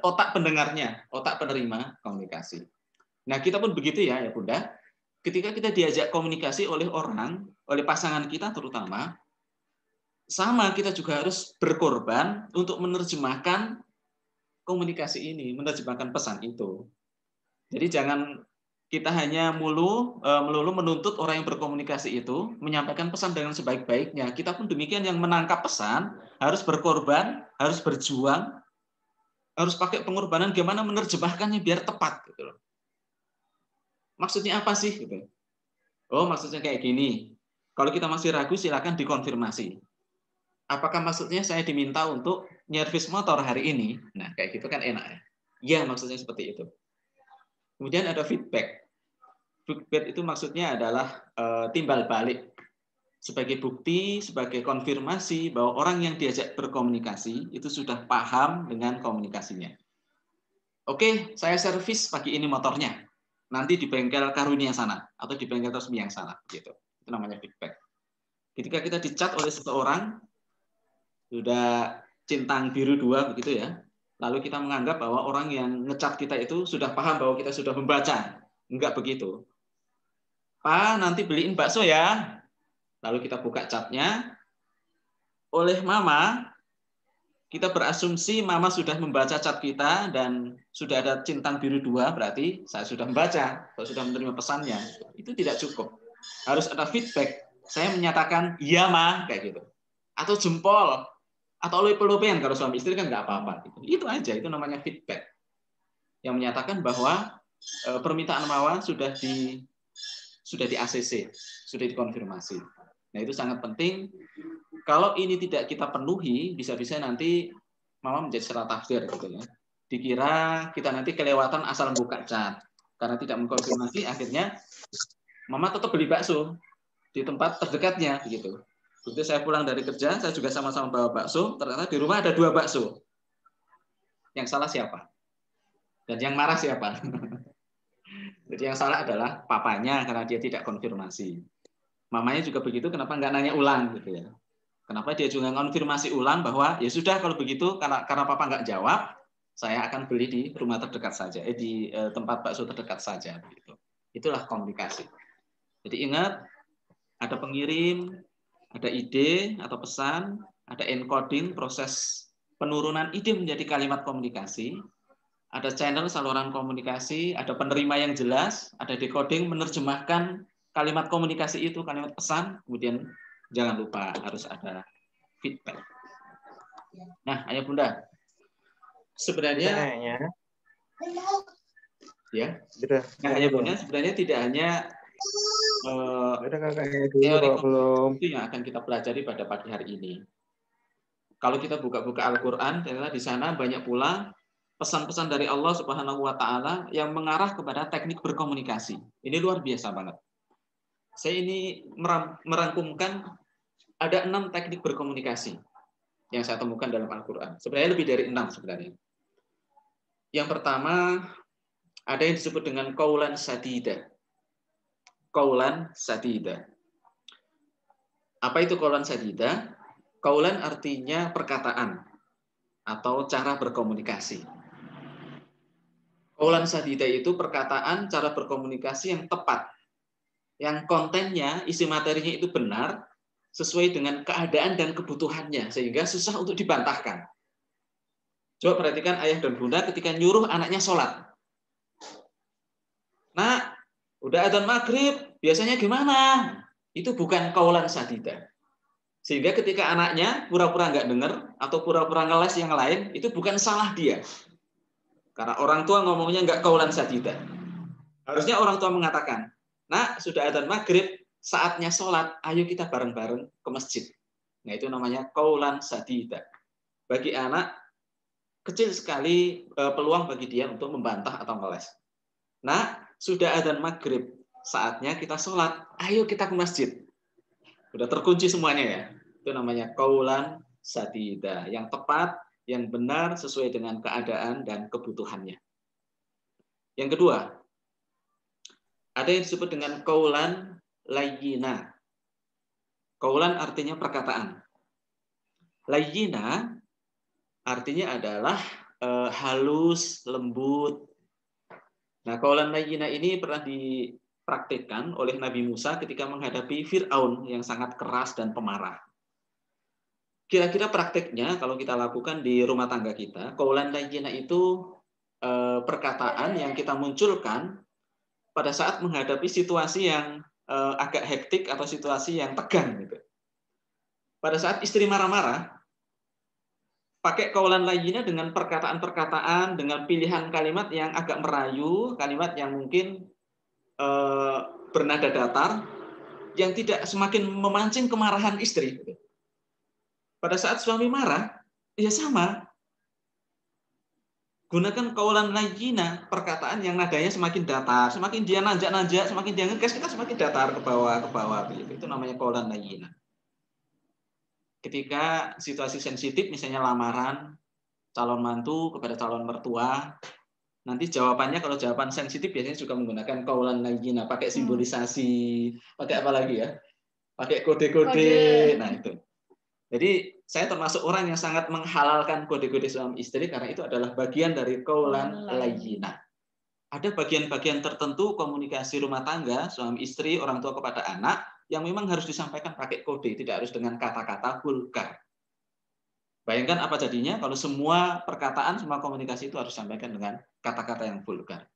otak pendengarnya, otak penerima komunikasi. Nah, kita pun begitu ya Bunda. Ketika kita diajak komunikasi oleh orang, oleh pasangan kita terutama, sama kita juga harus berkorban untuk menerjemahkan komunikasi ini, menerjemahkan pesan itu. Jadi jangan kita hanya melulu menuntut orang yang berkomunikasi itu menyampaikan pesan dengan sebaik-baiknya. Kita pun demikian, yang menangkap pesan harus berkorban, harus berjuang, harus pakai pengorbanan gimana menerjemahkannya biar tepat gitu loh. Maksudnya apa sih gitu? Oh, maksudnya kayak gini. Kalau kita masih ragu silakan dikonfirmasi. Apakah maksudnya saya diminta untuk nyervis motor hari ini? Nah, kayak gitu kan enak ya. Ya, maksudnya seperti itu. Kemudian ada feedback. Feedback itu maksudnya adalah timbal balik. sebagai bukti, sebagai konfirmasi bahwa orang yang diajak berkomunikasi itu sudah paham dengan komunikasinya. Oke, saya servis pagi ini motornya. Nanti di bengkel Karunia sana atau di bengkel resmi yang sana, gitu. Itu namanya feedback. Ketika kita dicat oleh seseorang sudah centang biru 2 begitu ya. Lalu kita menganggap bahwa orang yang ngecat kita itu sudah paham bahwa kita sudah membaca. Enggak begitu. Pak, nanti beliin bakso ya. Lalu kita buka catnya, oleh mama, kita berasumsi mama sudah membaca cat kita dan sudah ada centang biru 2, berarti saya sudah membaca, saya sudah menerima pesannya. Itu tidak cukup. Harus ada feedback. Saya menyatakan, iya ma, kayak gitu. Atau jempol, atau lope-lopean, kalau suami istri kan nggak apa-apa. Itu aja, itu namanya feedback. Yang menyatakan bahwa permintaan mama sudah di ACC, sudah dikonfirmasi. Nah, itu sangat penting. Kalau ini tidak kita penuhi, bisa-bisa nanti mama menjadi salah tafsir gitu ya. Dikira kita nanti kelewatan asal buka cat. Karena tidak mengkonfirmasi, akhirnya mama tetap beli bakso di tempat terdekatnya begitu. Begitu saya pulang dari kerja, saya juga sama-sama bawa bakso, ternyata di rumah ada 2 bakso. Yang salah siapa? Dan yang marah siapa? Jadi yang salah adalah papanya karena dia tidak konfirmasi. Mamanya juga begitu, kenapa nggak nanya ulang gitu ya? Kenapa dia juga konfirmasi ulang bahwa ya sudah kalau begitu karena papa nggak jawab, saya akan beli di rumah terdekat saja, di tempat bakso terdekat saja. Gitu. Itulah komunikasi. Jadi ingat, ada pengirim, ada ide atau pesan, ada encoding, proses penurunan ide menjadi kalimat komunikasi, ada channel saluran komunikasi, ada penerima yang jelas, ada decoding menerjemahkan kalimat komunikasi itu, kalimat pesan, kemudian jangan lupa harus ada feedback. Nah, Ayah Bunda, sebenarnya ya, nah, Ayah Bunda sebenarnya tidak hanya teori itu yang akan kita pelajari pada pagi hari ini. Kalau kita buka-buka Al-Quran, ternyata di sana banyak pula pesan-pesan dari Allah Subhanahu wa Ta'ala yang mengarah kepada teknik berkomunikasi. Ini luar biasa banget. Saya ini merangkumkan ada 6 teknik berkomunikasi yang saya temukan dalam Al-Quran. Sebenarnya lebih dari 6 sebenarnya. Yang pertama, ada yang disebut dengan qaulan sadida. Qaulan sadida. Apa itu qaulan sadida? Qaulan artinya perkataan atau cara berkomunikasi. Qaulan sadida itu perkataan, cara berkomunikasi yang tepat. Yang kontennya, isi materinya itu benar, sesuai dengan keadaan dan kebutuhannya, sehingga susah untuk dibantahkan. Coba perhatikan ayah dan bunda ketika nyuruh anaknya sholat. Nah, udah adzan maghrib, biasanya gimana? Itu bukan qaulan sadida. Sehingga ketika anaknya pura-pura nggak dengar, atau pura-pura ngeles yang lain, itu bukan salah dia. Karena orang tua ngomongnya nggak qaulan sadida. Harusnya orang tua mengatakan, nah, sudah adzan maghrib, saatnya sholat, ayo kita bareng-bareng ke masjid. Nah, itu namanya qaulan sadida. Bagi anak, kecil sekali peluang bagi dia untuk membantah atau ngeles. Nah, sudah adzan maghrib, saatnya kita sholat, ayo kita ke masjid. Sudah terkunci semuanya ya. Itu namanya qaulan sadida. Yang tepat, yang benar, sesuai dengan keadaan dan kebutuhannya. Yang kedua, ada yang disebut dengan qaulan layyina. Qaulan artinya perkataan. Layyina artinya adalah halus, lembut. Nah, qaulan layyina ini pernah dipraktikkan oleh Nabi Musa ketika menghadapi Fir'aun yang sangat keras dan pemarah. Kira-kira prakteknya kalau kita lakukan di rumah tangga kita, qaulan layyina itu perkataan yang kita munculkan pada saat menghadapi situasi yang agak hektik atau situasi yang tegang gitu. Pada saat istri marah-marah, pakai qaulan layyina dengan perkataan-perkataan, dengan pilihan kalimat yang agak merayu, kalimat yang mungkin bernada datar, yang tidak semakin memancing kemarahan istri. Pada saat suami marah, ya sama. Gunakan qaulan layyina, perkataan yang nadanya semakin datar, semakin dia nanjak-nanjak, semakin dia ngegas, kita semakin datar ke bawah begitu. Itu namanya qaulan layyina. Ketika situasi sensitif, misalnya lamaran calon mantu kepada calon mertua, nanti jawabannya kalau jawaban sensitif biasanya juga menggunakan qaulan layyina, pakai simbolisasi, pakai apa lagi ya? Pakai kode-kode. Nah, itu. Jadi saya termasuk orang yang sangat menghalalkan kode-kode suami istri karena itu adalah bagian dari qaulan layyina. Ada bagian-bagian tertentu komunikasi rumah tangga, suami istri, orang tua kepada anak yang memang harus disampaikan pakai kode, tidak harus dengan kata-kata vulgar. Bayangkan apa jadinya kalau semua perkataan, semua komunikasi itu harus disampaikan dengan kata-kata yang vulgar.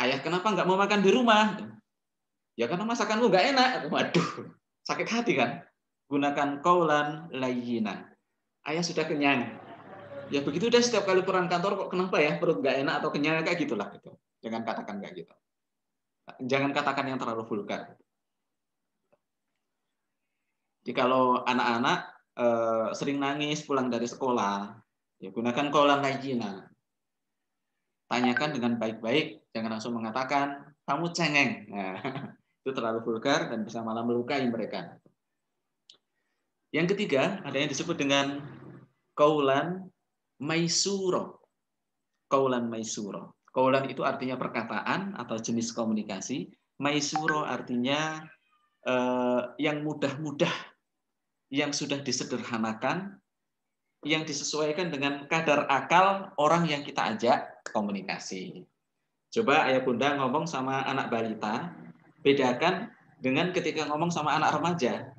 Ayah, kenapa nggak mau makan di rumah? Ya karena masakanmu nggak enak. Waduh, sakit hati kan? Gunakan qaulan layyina. Ayah sudah kenyang. Ya begitu deh, setiap kali pulang kantor kok kenapa ya perut nggak enak atau kenyang kayak gitulah gitu. Jangan katakan kayak gitu. Jangan katakan yang terlalu vulgar. Jadi kalau anak-anak sering nangis pulang dari sekolah, ya gunakan qaulan layyina. Tanyakan dengan baik-baik, jangan langsung mengatakan kamu cengeng. Nah, itu terlalu vulgar dan bisa malah melukai mereka. Yang ketiga, ada yang disebut dengan qaulan maisuro. Qaulan maisuro. Qaulan itu artinya perkataan atau jenis komunikasi. Maisuro artinya yang mudah-mudah, yang sudah disederhanakan, yang disesuaikan dengan kadar akal orang yang kita ajak komunikasi. Coba ayah bunda ngomong sama anak balita, bedakan dengan ketika ngomong sama anak remaja.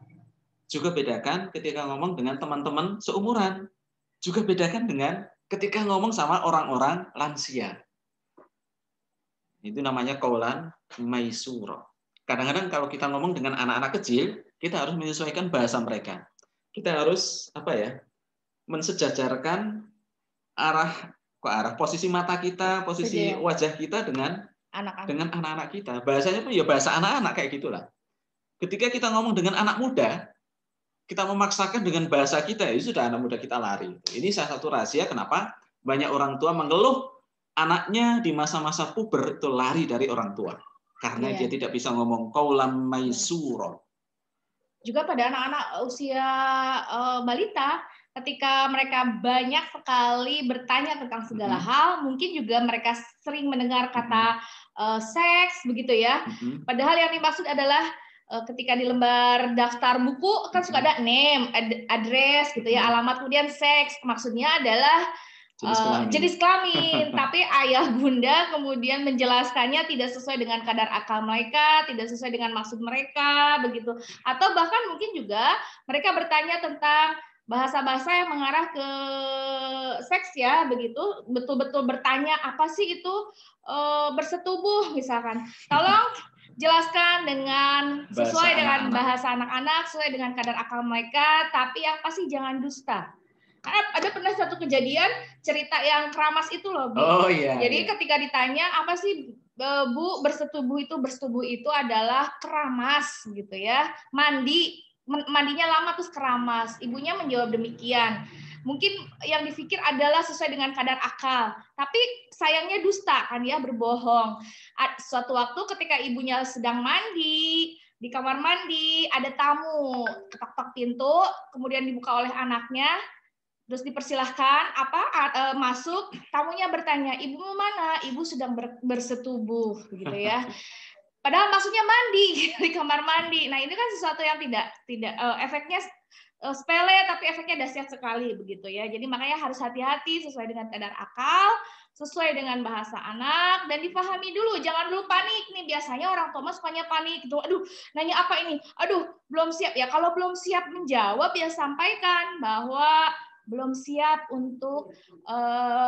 Juga bedakan ketika ngomong dengan teman-teman seumuran. Juga bedakan dengan ketika ngomong sama orang-orang lansia. Itu namanya qaulan maisuro. Kadang-kadang kalau kita ngomong dengan anak-anak kecil, kita harus menyesuaikan bahasa mereka. Kita harus mensejajarkan arah posisi mata kita, posisi wajah kita dengan anak-anak kita. Bahasanya pun ya bahasa anak-anak kayak gitulah. Ketika kita ngomong dengan anak muda, kita memaksakan dengan bahasa kita, ya sudah anak muda kita lari. Ini salah satu rahasia kenapa banyak orang tua mengeluh anaknya di masa-masa puber itu lari dari orang tua. Karena dia tidak bisa ngomong qaulan maisuro. Juga pada anak-anak usia balita, ketika mereka banyak sekali bertanya tentang segala hal, mungkin juga mereka sering mendengar kata seks, begitu ya. Padahal yang dimaksud adalah ketika di lembar daftar buku kan suka ada name, address, gitu ya, alamat, kemudian seks. Maksudnya adalah jenis kelamin, tapi ayah bunda kemudian menjelaskannya tidak sesuai dengan kadar akal mereka, tidak sesuai dengan maksud mereka, begitu. Atau bahkan mungkin juga mereka bertanya tentang bahasa-bahasa yang mengarah ke seks ya, begitu. Betul-betul bertanya apa sih itu bersetubuh misalkan. Tolong jelaskan dengan sesuai dengan bahasa anak-anak, sesuai dengan kadar akal mereka, tapi yang pasti jangan dusta. Karena ada pernah satu kejadian cerita yang keramas itu loh, Bu. Oh iya. Jadi ketika ditanya apa sih Bu bersetubuh itu adalah keramas gitu ya. Mandinya lama terus keramas. Ibunya menjawab demikian. Mungkin yang dipikir adalah sesuai dengan kadar akal, tapi sayangnya dusta kan ya, berbohong. Suatu waktu ketika ibunya sedang mandi di kamar mandi, ada tamu, ketok-ketok pintu, kemudian dibuka oleh anaknya. Terus dipersilahkan masuk, tamunya bertanya, ibumu mana? Ibu sedang bersetubuh, gitu ya. Padahal maksudnya mandi di kamar mandi. Nah ini kan sesuatu yang tidak efeknya sepele, tapi efeknya dahsyat sekali, begitu ya. Jadi makanya harus hati-hati sesuai dengan kadar akal, sesuai dengan bahasa anak, dan dipahami dulu. Jangan dulu panik nih. Biasanya orang tua sukanya panik gitu. Aduh, nanya apa ini? Aduh, belum siap ya. Kalau belum siap menjawab ya sampaikan bahwa belum siap untuk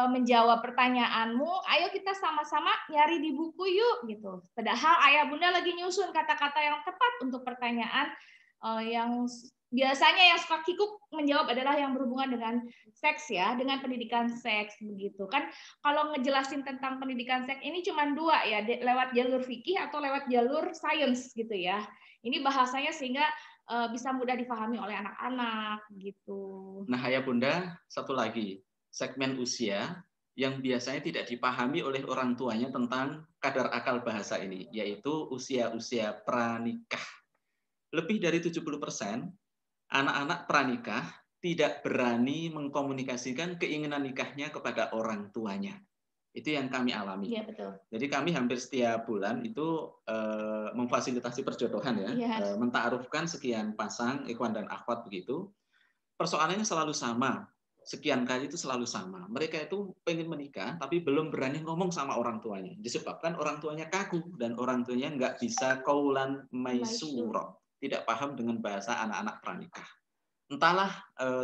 menjawab pertanyaanmu, ayo kita sama-sama nyari di buku yuk gitu. Padahal ayah bunda lagi nyusun kata-kata yang tepat untuk pertanyaan yang biasanya yang suka kikuk menjawab adalah yang berhubungan dengan seks ya, dengan pendidikan seks begitu kan. Kalau ngejelasin tentang pendidikan seks ini cuma dua ya, lewat jalur fikih atau lewat jalur sains gitu ya. Ini bahasanya sehingga bisa mudah dipahami oleh anak-anak gitu. Nah, ayah bunda, satu lagi segmen usia yang biasanya tidak dipahami oleh orang tuanya tentang kadar akal bahasa ini, yaitu usia-usia pranikah. Lebih dari 70% anak-anak pranikah tidak berani mengkomunikasikan keinginan nikahnya kepada orang tuanya. Itu yang kami alami. Iya, betul. Jadi kami hampir setiap bulan itu memfasilitasi perjodohan ya, menta'arufkan sekian pasang, ikhwan dan akhwat begitu. Persoalannya selalu sama, sekian kali itu selalu sama. Mereka itu pengen menikah, tapi belum berani ngomong sama orang tuanya. Disebabkan orang tuanya kaku dan orang tuanya nggak bisa qaulan maisura, tidak paham dengan bahasa anak-anak pranikah. Entahlah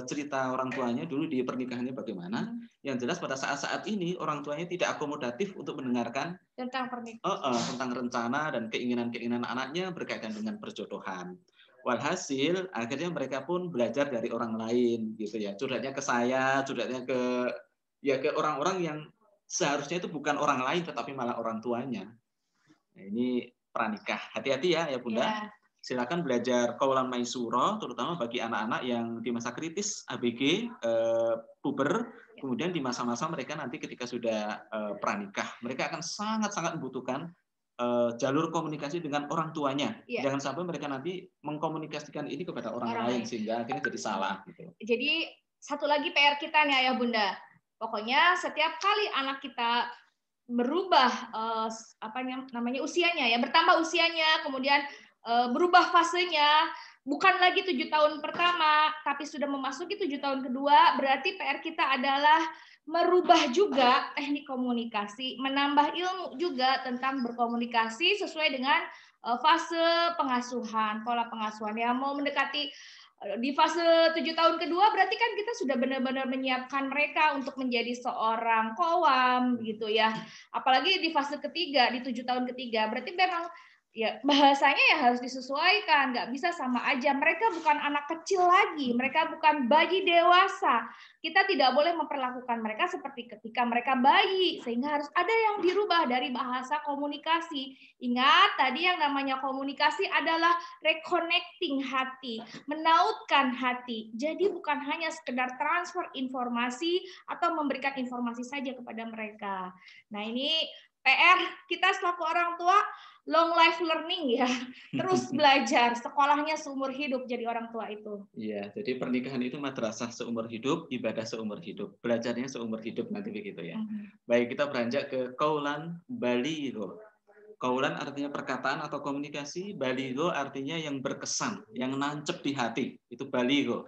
cerita orang tuanya dulu di pernikahannya bagaimana. Yang jelas pada saat-saat ini orang tuanya tidak akomodatif untuk mendengarkan tentang pernikahan, tentang rencana dan keinginan-keinginan anaknya berkaitan dengan perjodohan. Walhasil akhirnya mereka pun belajar dari orang lain gitu ya. Curhatnya ke saya, curhatnya ke orang-orang yang seharusnya itu bukan orang lain tetapi malah orang tuanya. Nah, ini pranikah. Hati-hati ya Bunda. Yeah. Silakan belajar qaulan maisura, terutama bagi anak-anak yang di masa kritis ABG, puber, kemudian di masa-masa mereka nanti ketika sudah pranikah, mereka akan sangat-sangat membutuhkan jalur komunikasi dengan orang tuanya. Yeah. Jangan sampai mereka nanti mengkomunikasikan ini kepada orang lain sehingga akhirnya jadi salah. Gitu. Jadi satu lagi PR kita nih Ayah Bunda, pokoknya setiap kali anak kita berubah usianya ya, bertambah usianya, kemudian berubah fasenya, bukan lagi 7 tahun pertama, tapi sudah memasuki 7 tahun kedua, berarti PR kita adalah merubah juga teknik komunikasi, menambah ilmu juga tentang berkomunikasi sesuai dengan fase pengasuhan, pola pengasuhan. Yang mau mendekati di fase 7 tahun kedua, berarti kan kita sudah benar-benar menyiapkan mereka untuk menjadi seorang qawam, gitu ya. Apalagi di fase ketiga, di 7 tahun ketiga, berarti memang ya bahasanya ya harus disesuaikan, nggak bisa sama aja. Mereka bukan anak kecil lagi, mereka bukan bayi dewasa. Kita tidak boleh memperlakukan mereka seperti ketika mereka bayi, sehingga harus ada yang dirubah dari bahasa komunikasi. Ingat, tadi yang namanya komunikasi adalah reconnecting hati, menautkan hati. Jadi bukan hanya sekedar transfer informasi atau memberikan informasi saja kepada mereka. Nah, ini PR kita selaku orang tua, long life learning ya, terus belajar, sekolahnya seumur hidup jadi orang tua itu. Iya, jadi pernikahan itu madrasah seumur hidup, ibadah seumur hidup, belajarnya seumur hidup nanti begitu ya. Baik, kita beranjak ke qaulan baligho. Qaulan artinya perkataan atau komunikasi, baligho artinya yang berkesan, yang nancep di hati, itu baligho.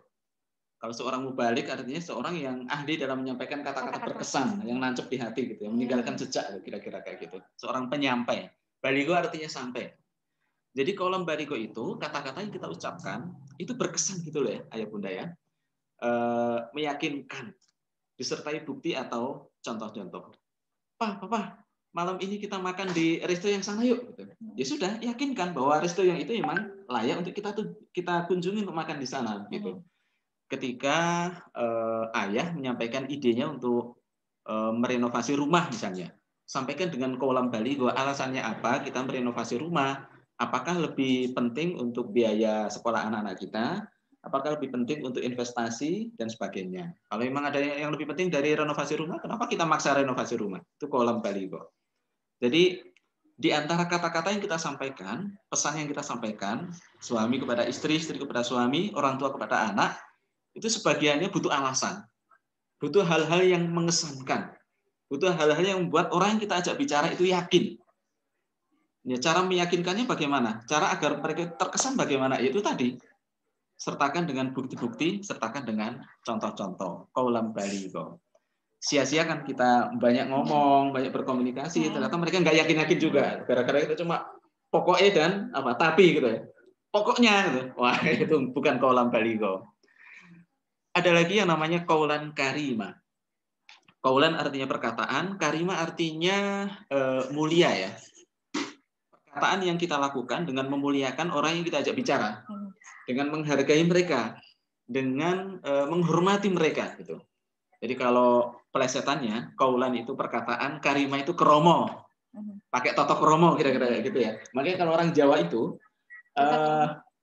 Kalau seorang mubalik artinya seorang yang ahli dalam menyampaikan kata-kata berkesan, yang nancep di hati gitu, yang meninggalkan jejak kira-kira kayak gitu. Seorang penyampai. Baligho artinya sampai. Jadi qaulan baligho itu kata-kata yang kita ucapkan itu berkesan gitu loh ya, Ayah Bunda ya. Meyakinkan, disertai bukti atau contoh-contoh. Papa, malam ini kita makan di resto yang sana yuk. Gitu. Ya sudah, yakinkan bahwa resto yang itu memang layak untuk kita kunjungi untuk makan di sana. Gitu. Ketika ayah menyampaikan idenya untuk merenovasi rumah misalnya, sampaikan dengan qaulan baligho, alasannya apa kita merenovasi rumah, apakah lebih penting untuk biaya sekolah anak-anak kita, apakah lebih penting untuk investasi dan sebagainya. Kalau memang ada yang lebih penting dari renovasi rumah, kenapa kita maksa renovasi rumah? Itu qaulan baligho. Jadi di antara kata-kata yang kita sampaikan, pesan yang kita sampaikan, suami kepada istri, istri kepada suami, orang tua kepada anak, itu sebagiannya butuh alasan, butuh hal-hal yang mengesankan, butuh hal-hal yang membuat orang yang kita ajak bicara itu yakin. Ya, cara meyakinkannya bagaimana? Cara agar mereka terkesan bagaimana? Itu tadi, sertakan dengan bukti-bukti, sertakan dengan contoh-contoh. Qaulan baligho. Sia-sia kan kita banyak ngomong, banyak berkomunikasi, ternyata mereka nggak yakin-yakin juga. Gara-gara itu cuma pokoknya dan tapi gitu ya. Pokoknya gitu. Wah, itu bukan qaulan baligho. Ada lagi yang namanya qaulan karima. Qaulan artinya perkataan, karima artinya mulia ya. Perkataan yang kita lakukan dengan memuliakan orang yang kita ajak bicara, dengan menghargai mereka, dengan menghormati mereka gitu. Jadi kalau plesetannya, qaulan itu perkataan, karima itu kromo. Pakai totok kromo kira-kira gitu ya. Makanya kalau orang Jawa itu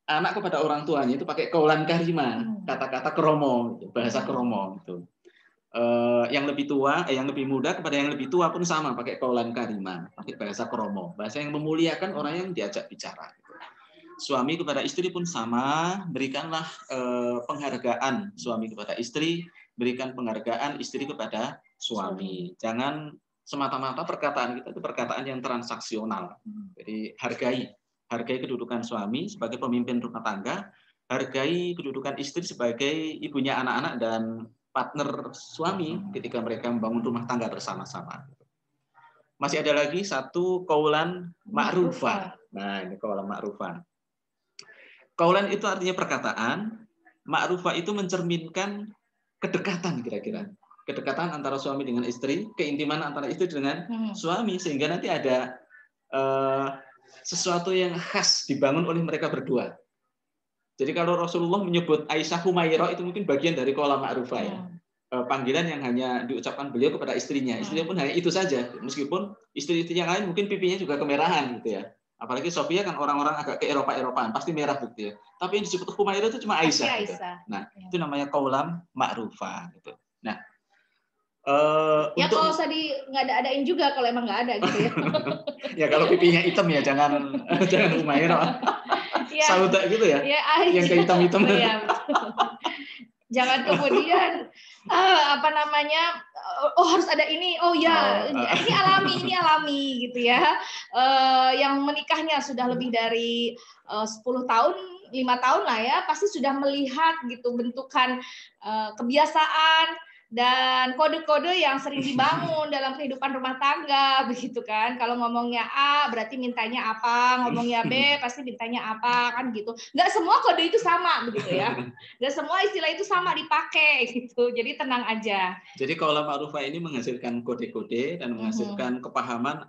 anak kepada orang tuanya itu pakai qaulan karima, kata-kata kromo, bahasa kromo gitu. yang lebih tua, yang lebih muda kepada yang lebih tua pun sama, pakai qaulan kariman, pakai bahasa kromo, bahasa yang memuliakan orang yang diajak bicara. Suami kepada istri pun sama, berikanlah penghargaan suami kepada istri, berikan penghargaan istri kepada suami. Jangan semata-mata perkataan kita itu perkataan yang transaksional. Jadi hargai kedudukan suami sebagai pemimpin rumah tangga, hargai kedudukan istri sebagai ibunya anak-anak dan partner suami ketika mereka membangun rumah tangga bersama-sama. Masih ada lagi satu qaulan ma'rufah. Nah, ini qaulan ma'rufah. Qaulan itu artinya perkataan, ma'rufah itu mencerminkan kedekatan kira-kira. Kedekatan antara suami dengan istri, keintiman antara istri dengan suami, sehingga nanti ada sesuatu yang khas dibangun oleh mereka berdua. Jadi kalau Rasulullah menyebut Aisyah Humairah itu mungkin bagian dari qaulan ma'rufah ya. Panggilan yang hanya diucapkan beliau kepada istrinya. Istrinya pun hanya itu saja. Meskipun istri-istri yang lain mungkin pipinya juga kemerahan gitu ya. Apalagi Sofia kan orang-orang agak ke Eropa-Eropaan, pasti merah gitu ya. Tapi yang disebut Humairah itu cuma Aisyah. Gitu. Nah, itu namanya qaulan ma'rufah gitu. Nah, ya untuk... kalau usah nggak ada-adain juga kalau emang nggak ada gitu ya. Ya kalau pipinya hitam ya jangan Humairah. Ya, Sauda gitu ya. Ya, yang ke hitam-hitam. Ya, jangan kemudian harus ada ini, ini alami gitu ya. Yang menikahnya sudah lebih dari 10 tahun, 5 tahun lah ya, pasti sudah melihat gitu bentukan kebiasaan dan kode-kode yang sering dibangun dalam kehidupan rumah tangga begitu kan. Kalau ngomongnya A berarti mintanya apa, ngomongnya B pasti mintanya apa kan gitu. Nggak semua kode itu sama begitu ya. Nggak semua istilah itu sama dipakai gitu. Jadi tenang aja. Jadi qaulan ma'rufah ini menghasilkan kode-kode dan menghasilkan kepahaman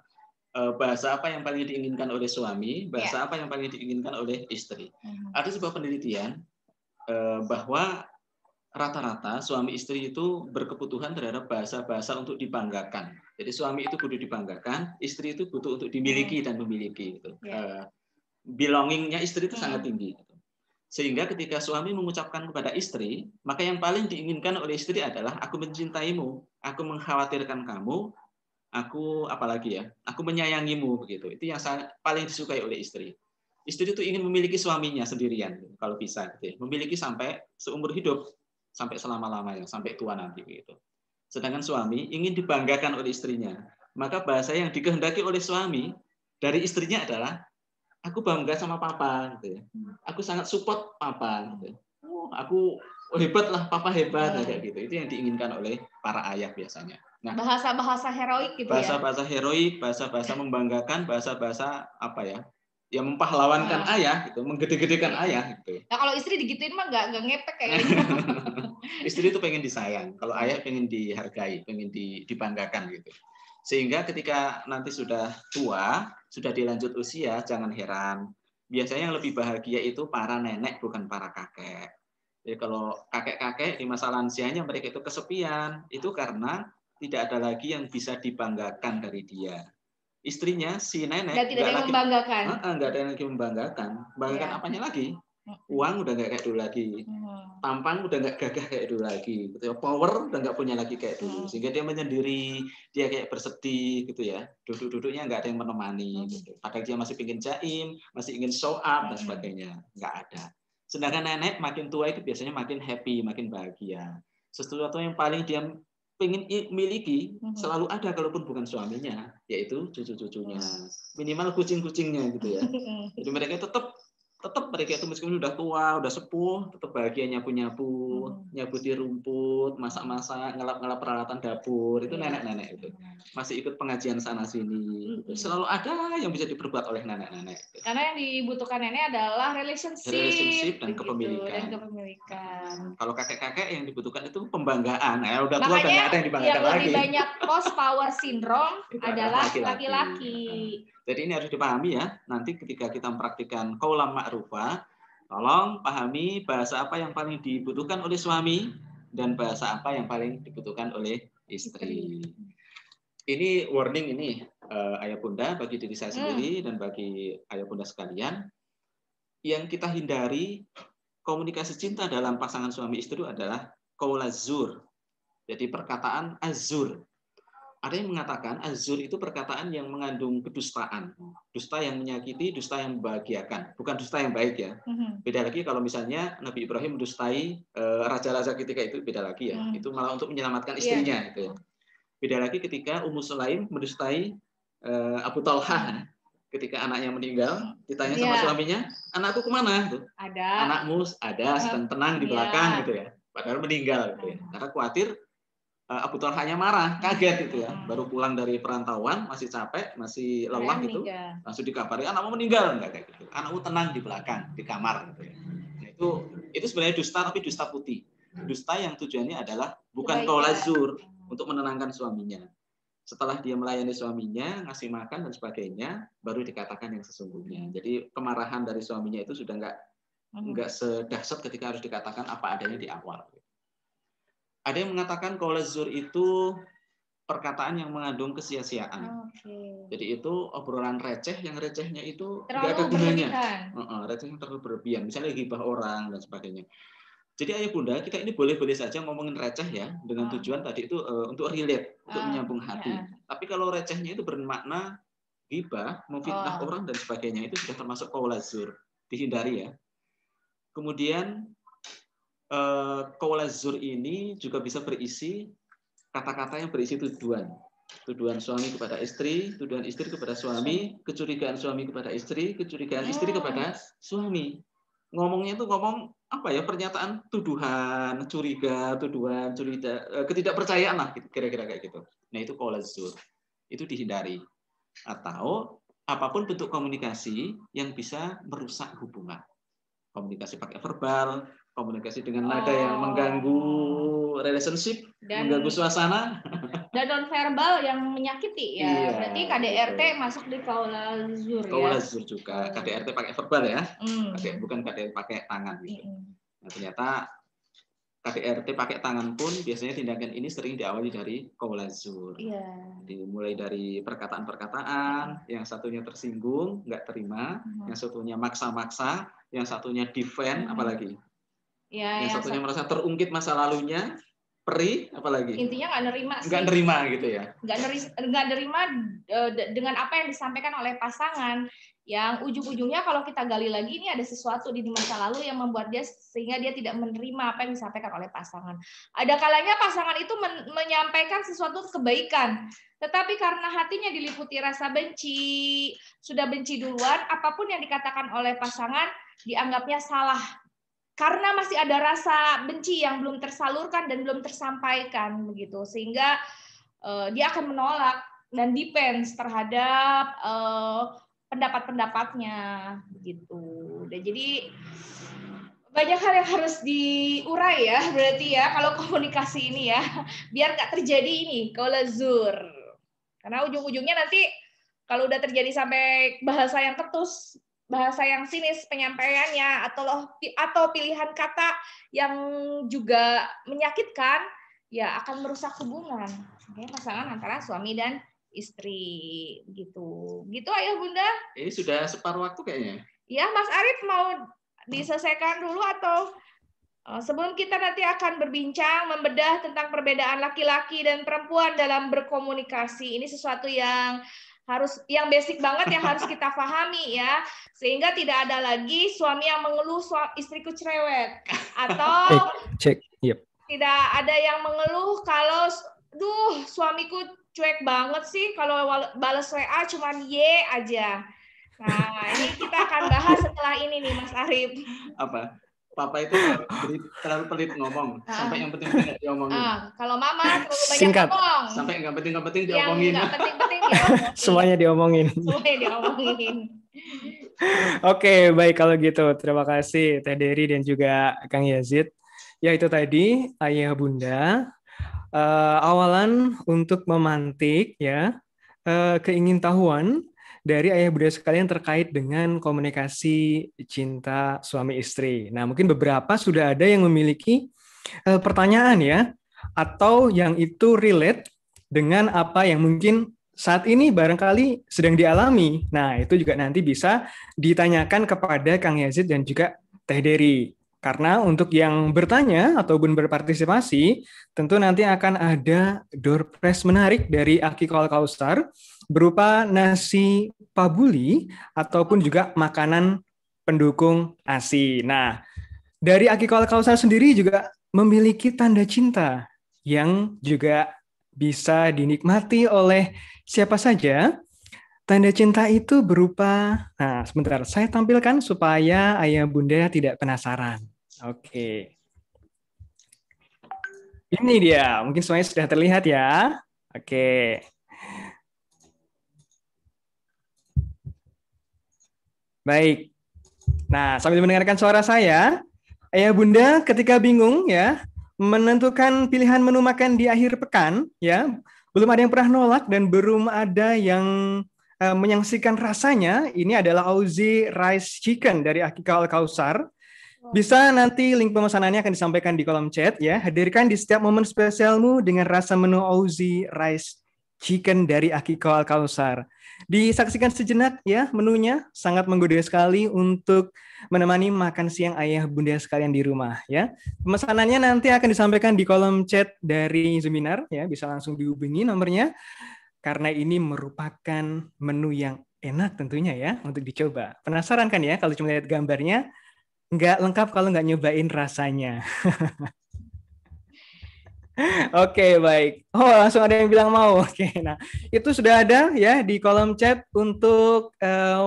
bahasa apa yang paling diinginkan oleh suami, bahasa apa yang paling diinginkan oleh istri. Ada sebuah penelitian bahwa rata-rata suami istri itu berkebutuhan terhadap bahasa-bahasa untuk dibanggakan. Jadi suami itu butuh dibanggakan, istri itu butuh untuk dimiliki dan memiliki. Gitu. Belongingnya istri itu sangat tinggi. Gitu. Sehingga ketika suami mengucapkan kepada istri, maka yang paling diinginkan oleh istri adalah aku mencintaimu, aku mengkhawatirkan kamu, aku apalagi ya, aku menyayangimu begitu. Itu yang paling disukai oleh istri. Istri itu ingin memiliki suaminya sendirian, kalau bisa, gitu ya. Memiliki sampai seumur hidup. Sampai selama-lamanya, sampai tua nanti begitu. Sedangkan suami ingin dibanggakan oleh istrinya. Maka bahasa yang dikehendaki oleh suami dari istrinya adalah aku bangga sama papa gitu ya. Aku sangat support papa gitu. Aku hebat lah, papa hebat kayak gitu. Itu yang diinginkan oleh para ayah biasanya. Nah, bahasa-bahasa heroik gitu bahasa-bahasa heroik, bahasa-bahasa membanggakan, bahasa-bahasa apa ya? Yang mempahlawankan ayah gitu, menggede-gedekan ayah gitu. Nah, kalau istri digituin mah nggak ngepek kayaknya. Istri itu pengen disayang, kalau ayah pengen dihargai, pengen dibanggakan gitu. Sehingga ketika nanti sudah tua, sudah dilanjut usia, jangan heran. Biasanya yang lebih bahagia itu para nenek bukan para kakek. Jadi kalau kakek-kakek di masa lansianya mereka itu kesepian, itu karena tidak ada lagi yang bisa dibanggakan dari dia. Istrinya si nenek nggak ada yang membanggakan. Nggak ada yang lagi membanggakan. Membanggakan apanya lagi? Uang udah nggak kayak dulu lagi. Tampang udah nggak gagah kayak dulu lagi. Power udah nggak punya lagi kayak dulu. Sehingga dia menyendiri, dia kayak bersedih gitu ya. Duduk-duduknya nggak ada yang menemani. Gitu. Padahal dia masih ingin jaim, masih ingin show up dan sebagainya. Nggak ada. Sedangkan nenek makin tua itu biasanya makin happy, makin bahagia. Sesuatu yang paling dia pengen miliki selalu ada kalaupun bukan suaminya, yaitu cucu-cucunya, minimal kucing-kucingnya gitu ya. Jadi mereka tetap mereka itu meskipun udah tua, udah sepuh, tetap bahagia nyapu-nyapu, nyabuti rumput, masak-masak, ngelap-ngelap peralatan dapur, itu nenek-nenek itu. Masih ikut pengajian sana sini. Selalu ada yang bisa diperbuat oleh nenek-nenek. Karena yang dibutuhkan nenek adalah relationship dan kepemilikan. Kalau kakek-kakek yang dibutuhkan itu pembanggaan. Udah tua udah nggak ada yang dibanggakan lagi. Yang lebih banyak post power syndrome adalah laki-laki. Jadi ini harus dipahami ya. Nanti ketika kita mempraktikkan qaulan ma'rufah, tolong pahami bahasa apa yang paling dibutuhkan oleh suami dan bahasa apa yang paling dibutuhkan oleh istri. Ini warning ini ayah bunda bagi diri saya sendiri dan bagi ayah bunda sekalian. Yang kita hindari komunikasi cinta dalam pasangan suami istri adalah qaulaz zur. Jadi perkataan azur. Ada yang mengatakan azur itu perkataan yang mengandung kedustaan. Dusta yang menyakiti, dusta yang membahagiakan. Bukan dusta yang baik ya. Beda lagi kalau misalnya Nabi Ibrahim mendustai raja-raja ketika itu, beda lagi ya. Itu malah untuk menyelamatkan istrinya. Gitu ya. Beda lagi ketika Ummu Sulaim mendustai Abu Talha. Ketika anaknya meninggal, ditanya sama suaminya, anakku kemana? Tuh. Ada. Anakmu ada, sedang tenang di belakang gitu ya. Padahal meninggal gitu ya. Karena khawatir Abu Talhanya marah, kaget gitu ya. Baru pulang dari perantauan, masih capek, masih lelah gitu. Langsung dikabari, anakmu meninggal. Enggak kayak gitu. Anakmu tenang di belakang, di kamar gitu ya. Nah, itu sebenarnya dusta, tapi dusta putih. Dusta yang tujuannya adalah bukan qaul zur, untuk menenangkan suaminya. Setelah dia melayani suaminya, ngasih makan dan sebagainya, baru dikatakan yang sesungguhnya. Jadi kemarahan dari suaminya itu sudah enggak sedahsyat ketika harus dikatakan apa adanya di awal. Ada yang mengatakan qaul zur itu perkataan yang mengandung kesia-siaan. Jadi itu obrolan receh, yang recehnya itu tidak ada gunanya. Receh yang terlalu berlebihan. Misalnya ghibah orang dan sebagainya. Jadi ayah bunda, kita ini boleh-boleh saja ngomongin receh ya, dengan tujuan tadi itu untuk relate, untuk menyambung hati. Tapi kalau recehnya itu bermakna ghibah, memfitnah orang dan sebagainya, itu sudah termasuk qaul zur. Dihindari ya. Kemudian qaul zur ini juga bisa berisi kata-kata yang berisi tuduhan. Tuduhan suami kepada istri, tuduhan istri kepada suami, kecurigaan suami kepada istri, kecurigaan istri kepada suami. Ngomongnya itu ngomong apa ya, pernyataan tuduhan, curiga, ketidakpercayaan lah, kira-kira kayak gitu. Nah itu qaul zur. Itu dihindari. Atau apapun bentuk komunikasi yang bisa merusak hubungan. Komunikasi pakai verbal, komunikasi dengan nada yang mengganggu relationship, mengganggu suasana, dan non-verbal yang menyakiti ya. Iya, berarti KDRT gitu. Masuk di qaul zur ya. Qaul zur juga. KDRT pakai verbal ya, bukan KDRT pakai tangan gitu. Nah, ternyata KDRT pakai tangan pun biasanya tindakan ini sering diawali dari qaul zur. Dimulai dari perkataan-perkataan, yang satunya tersinggung, nggak terima, yang satunya maksa-maksa, yang satunya defend, apalagi. Yang satunya merasa terungkit masa lalunya, perih, apalagi. Intinya nggak nerima sih. Nggak nerima gitu ya. Nggak nerima dengan apa yang disampaikan oleh pasangan. Yang ujung-ujungnya kalau kita gali lagi, ini ada sesuatu di masa lalu yang membuat dia, sehingga dia tidak menerima apa yang disampaikan oleh pasangan. Ada kalanya pasangan itu menyampaikan sesuatu kebaikan, tetapi karena hatinya diliputi rasa benci, sudah benci duluan, apapun yang dikatakan oleh pasangan dianggapnya salah. Karena masih ada rasa benci yang belum tersalurkan dan belum tersampaikan begitu, sehingga dia akan menolak dan defense terhadap pendapat-pendapatnya begitu. Dan jadi banyak hal yang harus diurai ya, berarti ya kalau komunikasi ini ya, biar nggak terjadi ini qaul zur. Karena ujung-ujungnya nanti kalau udah terjadi sampai bahasa yang ketus, bahasa yang sinis penyampaiannya, atau pilihan kata yang juga menyakitkan, ya akan merusak hubungan pasangan antara suami dan istri gitu. Gitu ayah bunda. Ini sudah separuh waktu kayaknya. Ya Mas Arif mau diselesaikan dulu atau sebelum kita nanti akan berbincang membedah tentang perbedaan laki-laki dan perempuan dalam berkomunikasi. Ini sesuatu yang basic banget yang harus kita pahami ya, sehingga tidak ada lagi suami yang mengeluh istriku cerewet, atau tidak ada yang mengeluh kalau suamiku cuek banget sih, kalau balas WA cuman ye aja. Nah ini kita akan bahas setelah ini nih Mas Arif. Apa? Papa itu terlalu pelit ngomong, sampai yang penting-penting nggak diomongin. Kalau mama terlalu banyak ngomong, sampai nggak penting-penting diomongin. Yang nggak penting-penting diomongin. Semuanya diomongin. Oke, baik kalau gitu. Terima kasih Teh Dery dan juga Kang Yazid. Ya itu tadi ayah bunda. Awalan untuk memantik ya keingintahuan dari ayah bunda sekalian terkait dengan komunikasi cinta suami istri. Nah, mungkin beberapa sudah ada yang memiliki pertanyaan ya, atau yang itu relate dengan apa yang mungkin saat ini barangkali sedang dialami. Nah, itu juga nanti bisa ditanyakan kepada Kang Yazid dan juga Teh Dery. Karena untuk yang bertanya ataupun berpartisipasi, tentu nanti akan ada door prize menarik dari Akiko Al-Kausar berupa nasi pabuli ataupun juga makanan pendukung ASI. Nah, dari Akiko Al-Kausar sendiri juga memiliki tanda cinta yang juga bisa dinikmati oleh siapa saja. Tanda cinta itu berupa, nah sebentar, saya tampilkan supaya ayah bunda tidak penasaran. Oke, ini dia, mungkin semuanya sudah terlihat ya. Oke, baik. Nah, sambil mendengarkan suara saya, ayah bunda ketika bingung ya, menentukan pilihan menu makan di akhir pekan, ya, belum ada yang pernah nolak dan belum ada yang menyaksikan rasanya. Ini adalah Auzi Rice Chicken dari Akiko Al-Kausar. Bisa nanti link pemesanannya akan disampaikan di kolom chat ya. Hadirkan di setiap momen spesialmu dengan rasa menu Auzi Rice Chicken dari Akiko Al-Kausar. Disaksikan sejenak ya menunya, sangat menggoda sekali untuk menemani makan siang ayah bunda sekalian di rumah ya. Pemesanannya nanti akan disampaikan di kolom chat dari Zeminar ya, bisa langsung dihubungi nomornya karena ini merupakan menu yang enak tentunya ya untuk dicoba. Penasaran kan ya kalau cuma lihat gambarnya? Nggak lengkap kalau nggak nyobain rasanya. Oke, baik. Oh, langsung ada yang bilang mau. Oke, nah itu sudah ada ya di kolom chat untuk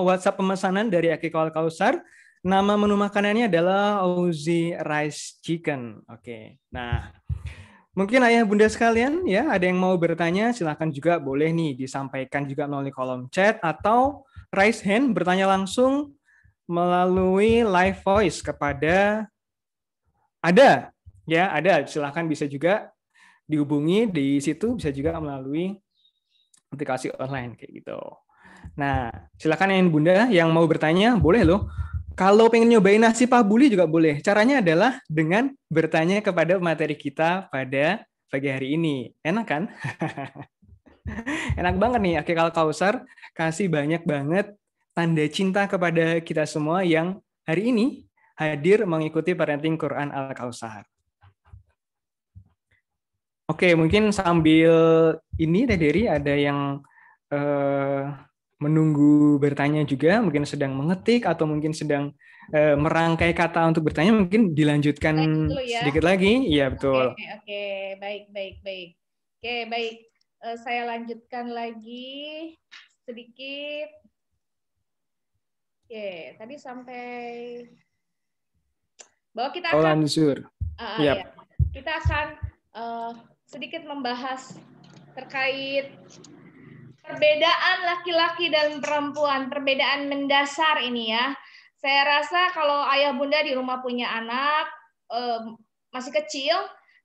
WhatsApp pemesanan dari Akiko Al-Kausar. Nama menu makanannya adalah Auzi Rice Chicken. Oke, nah mungkin ayah bunda sekalian ya ada yang mau bertanya silahkan juga boleh nih disampaikan juga melalui kolom chat atau raise hand bertanya langsung melalui live voice kepada ada silahkan bisa juga dihubungi di situ bisa juga melalui aplikasi online kayak gitu. Nah silahkan yang bunda yang mau bertanya boleh loh. Kalau pengen nyobain nasi pabuli juga boleh. Caranya adalah dengan bertanya kepada materi kita pada pagi hari ini. Enak kan? Enak banget nih Akiko Al-Kausar kasih banyak banget tanda cinta kepada kita semua yang hari ini hadir mengikuti parenting Quran Al-Kausar. Oke, mungkin sambil ini Teh Dery ada yang menunggu bertanya juga, mungkin sedang mengetik atau mungkin sedang merangkai kata untuk bertanya, mungkin dilanjutkan ya. sedikit lagi. Iya, betul. Oke, baik. Oke, baik. Saya lanjutkan lagi sedikit. Oke, tadi sampai bahwa kita akan ya, kita akan sedikit membahas terkait perbedaan laki-laki dan perempuan, perbedaan mendasar ini ya. Saya rasa kalau ayah bunda di rumah punya anak masih kecil,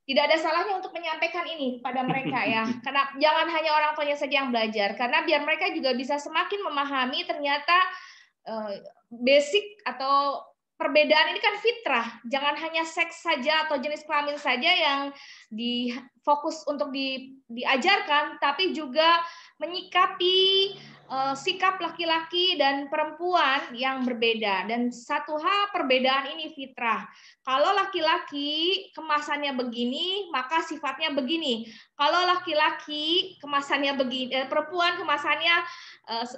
tidak ada salahnya untuk menyampaikan ini pada mereka ya. Karena jangan hanya orang tuanya saja yang belajar, karena biar mereka juga bisa semakin memahami ternyata basic atau perbedaan ini kan fitrah. Jangan hanya seks saja atau jenis kelamin saja yang difokus untuk diajarkan, tapi juga menyikapi sikap laki-laki dan perempuan yang berbeda. Dan satu hal, perbedaan ini fitrah. Kalau laki-laki kemasannya begini, maka sifatnya begini. Kalau laki-laki kemasannya begini, perempuan kemasannya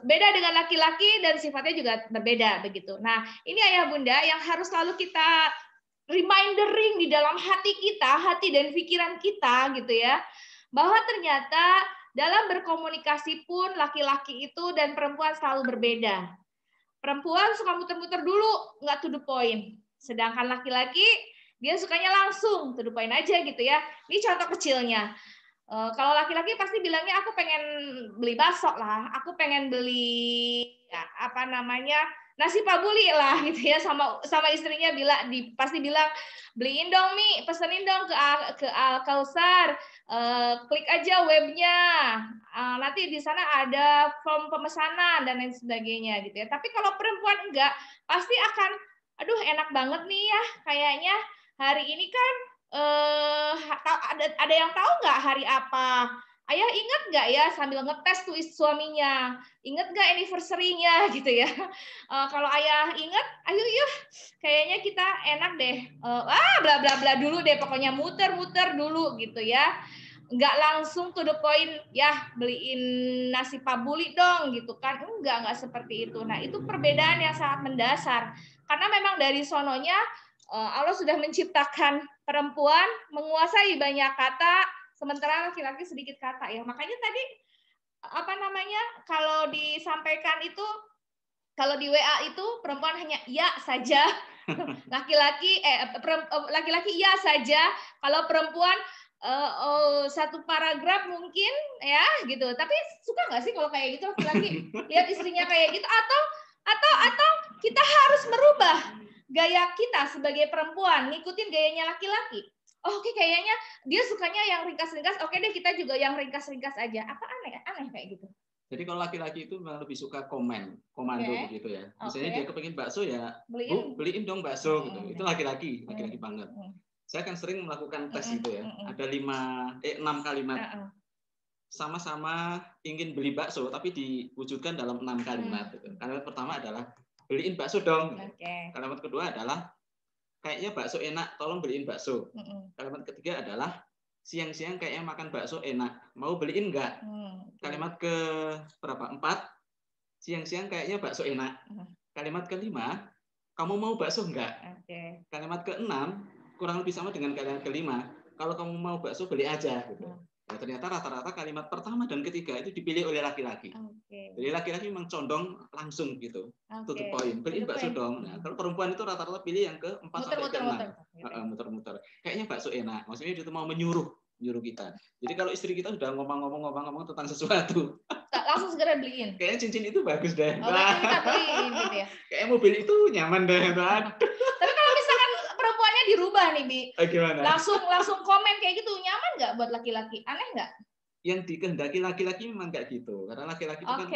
beda dengan laki-laki dan sifatnya juga berbeda begitu. Nah, ini ayah bunda yang harus selalu kita remindering di dalam hati kita, hati dan pikiran kita gitu ya, bahwa ternyata dalam berkomunikasi pun laki-laki itu dan perempuan selalu berbeda. Perempuan suka muter-muter dulu, nggak to the point. Sedangkan laki-laki dia sukanya langsung to the point aja gitu ya. Ini contoh kecilnya. Kalau laki-laki pasti bilangnya aku pengen beli bakso lah, aku pengen beli apa namanya nasi pabuli lah gitu ya, sama istrinya pasti bilang beliin dong Mi, pesenin dong ke Al-Kausar, klik aja webnya, nanti di sana ada form pemesanan dan lain sebagainya gitu ya. Tapi kalau perempuan enggak, pasti akan aduh enak banget nih ya kayaknya hari ini kan ada yang tahu nggak hari apa? ayah ingat nggak ya, sambil ngetes tuh suaminya, ingat nggak anniversary-nya gitu ya. Kalau ayah ingat, ayo yuk, kayaknya kita enak deh, bla bla bla dulu deh, pokoknya muter-muter dulu gitu ya. Nggak langsung to the point, ya beliin nasi pabuli dong gitu kan, nggak seperti itu. Nah itu perbedaan yang sangat mendasar, karena memang dari sononya Allah sudah menciptakan perempuan menguasai banyak kata, sementara laki-laki sedikit kata ya. Makanya tadi kalau disampaikan itu, kalau di WA itu perempuan hanya iya saja, laki-laki iya saja, kalau perempuan satu paragraf mungkin ya gitu. Tapi suka nggak sih kalau kayak gitu laki-laki lihat istrinya kayak gitu, atau kita harus merubah gaya kita sebagai perempuan, ngikutin gayanya laki-laki. Oke, kayaknya dia sukanya yang ringkas-ringkas. Oke deh, kita juga yang ringkas-ringkas aja. Apa aneh kayak gitu? Jadi kalau laki-laki itu memang lebih suka komando begitu ya. Misalnya dia kepengin bakso ya, beliin dong bakso gitu. Itu laki-laki banget. Saya kan sering melakukan tes itu ya. Ada 6 kalimat. Sama-sama ingin beli bakso, tapi diwujudkan dalam 6 kalimat. Kalimat pertama adalah beliin bakso dong. Kalimat kedua adalah kayaknya bakso enak, tolong beliin bakso. Kalimat ketiga adalah siang-siang kayaknya makan bakso enak, mau beliin enggak? Kalimat ke berapa? 4, siang-siang kayaknya bakso enak. Kalimat kelima, kamu mau bakso enggak? Kalimat ke-6, kurang lebih sama dengan kalimat kelima, kalau kamu mau bakso beli aja. Gitu. Nah, ternyata rata-rata kalimat pertama dan ketiga itu dipilih oleh laki-laki. Jadi laki-laki memang condong langsung gitu, to the point, beliin bakso dong. Nah, kalau perempuan itu rata-rata pilih yang ke-4 sampai ke-6. Muter-muter. Kayaknya bakso enak. Maksudnya dia itu mau menyuruh kita. Jadi kalau istri kita sudah ngomong tentang sesuatu, langsung segera beliin. Kayaknya cincin itu bagus deh. Kita beliin gitu ya. Kayak mobil itu nyaman deh. Tapi kalau misalkan perempuannya dirubah nih, Bi. Gimana? Langsung komen kayak gitu, nyaman nggak buat laki-laki? Aneh nggak? Yang dikehendaki laki-laki memang nggak gitu, karena laki-laki itu kan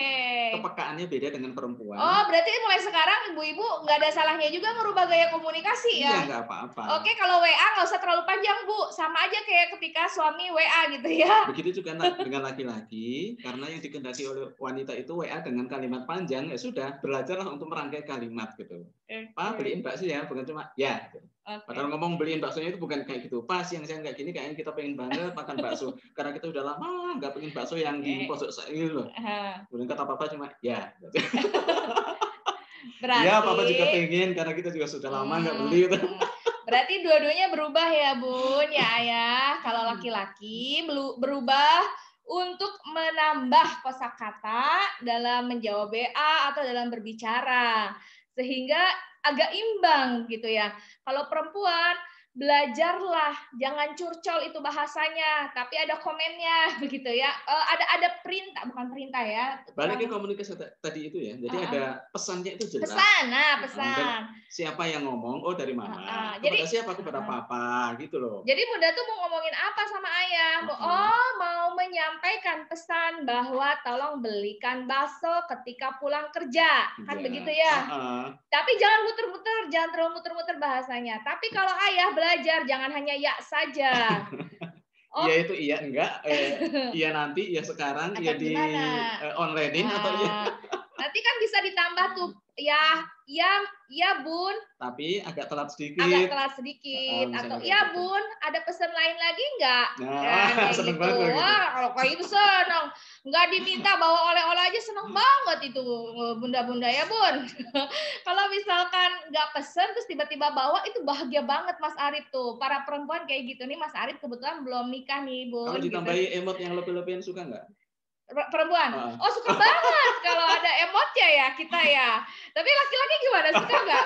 kepekaannya beda dengan perempuan. Oh, berarti mulai sekarang ibu-ibu nggak ada salahnya juga ngerubah gaya komunikasi ya? Iya, nggak apa-apa. Oke, kalau WA nggak usah terlalu panjang, Bu, sama aja kayak ketika suami WA gitu ya. Begitu juga dengan laki-laki, karena yang dikehendaki oleh wanita itu WA dengan kalimat panjang, ya sudah, belajarlah untuk merangkai kalimat gitu. Pak, beliin bakso ya, bukan cuma ya. Gitu. Padahal ngomong beliin baksonya itu bukan kayak gitu. Pas yang saya kayak gini, kayaknya kita pengen banget makan bakso. Karena kita udah lama nggak pengen bakso yang di pojok ini loh. Kemudian kata papa cuma ya. Berarti, ya papa juga pengen, karena kita juga sudah lama nggak beli. Berarti dua-duanya berubah ya Bun, ya Ayah. Kalau laki-laki berubah untuk menambah kosakata dalam menjawab WA atau dalam berbicara. Sehingga agak imbang gitu ya. Kalau perempuan, belajarlah, jangan curcol itu bahasanya, tapi ada komennya begitu ya. Ada perintah, bukan perintah ya. Balik ke komunikasi tadi itu ya. Jadi ada pesannya itu jelas. Pesan. Siapa yang ngomong? Oh, dari mama. Kepada siapa? Kepada papa gitu loh. Jadi Bunda tuh mau ngomongin apa sama ayah? Mau menyampaikan pesan bahwa tolong belikan bakso ketika pulang kerja. Kan begitu ya. Tapi jangan muter-muter, jangan terlalu muter-muter bahasanya. Tapi kalau ayah belajar, jangan hanya ya saja. Iya itu iya enggak, iya nanti, iya sekarang, iya di online-in atau iya. Nanti kan bisa ditambah tuh ya Bun. Tapi agak telat sedikit. Atau ya Bun, ada pesan lain lagi enggak? Seneng gitu. banget. Wah, kalau kayak itu seneng. Enggak diminta bawa oleh-oleh aja seneng banget itu bunda-bunda ya Bun. Kalau misalkan enggak pesen terus tiba-tiba bawa, itu bahagia banget Mas Arif tuh. Para perempuan kayak gitu nih, Mas Arif kebetulan belum nikah nih Bun. Kalau ditambahi emot yang lebih-lebihan suka enggak? Perempuan? Oh suka banget kalau ada emotnya ya kita ya. Tapi laki-laki gimana, suka nggak?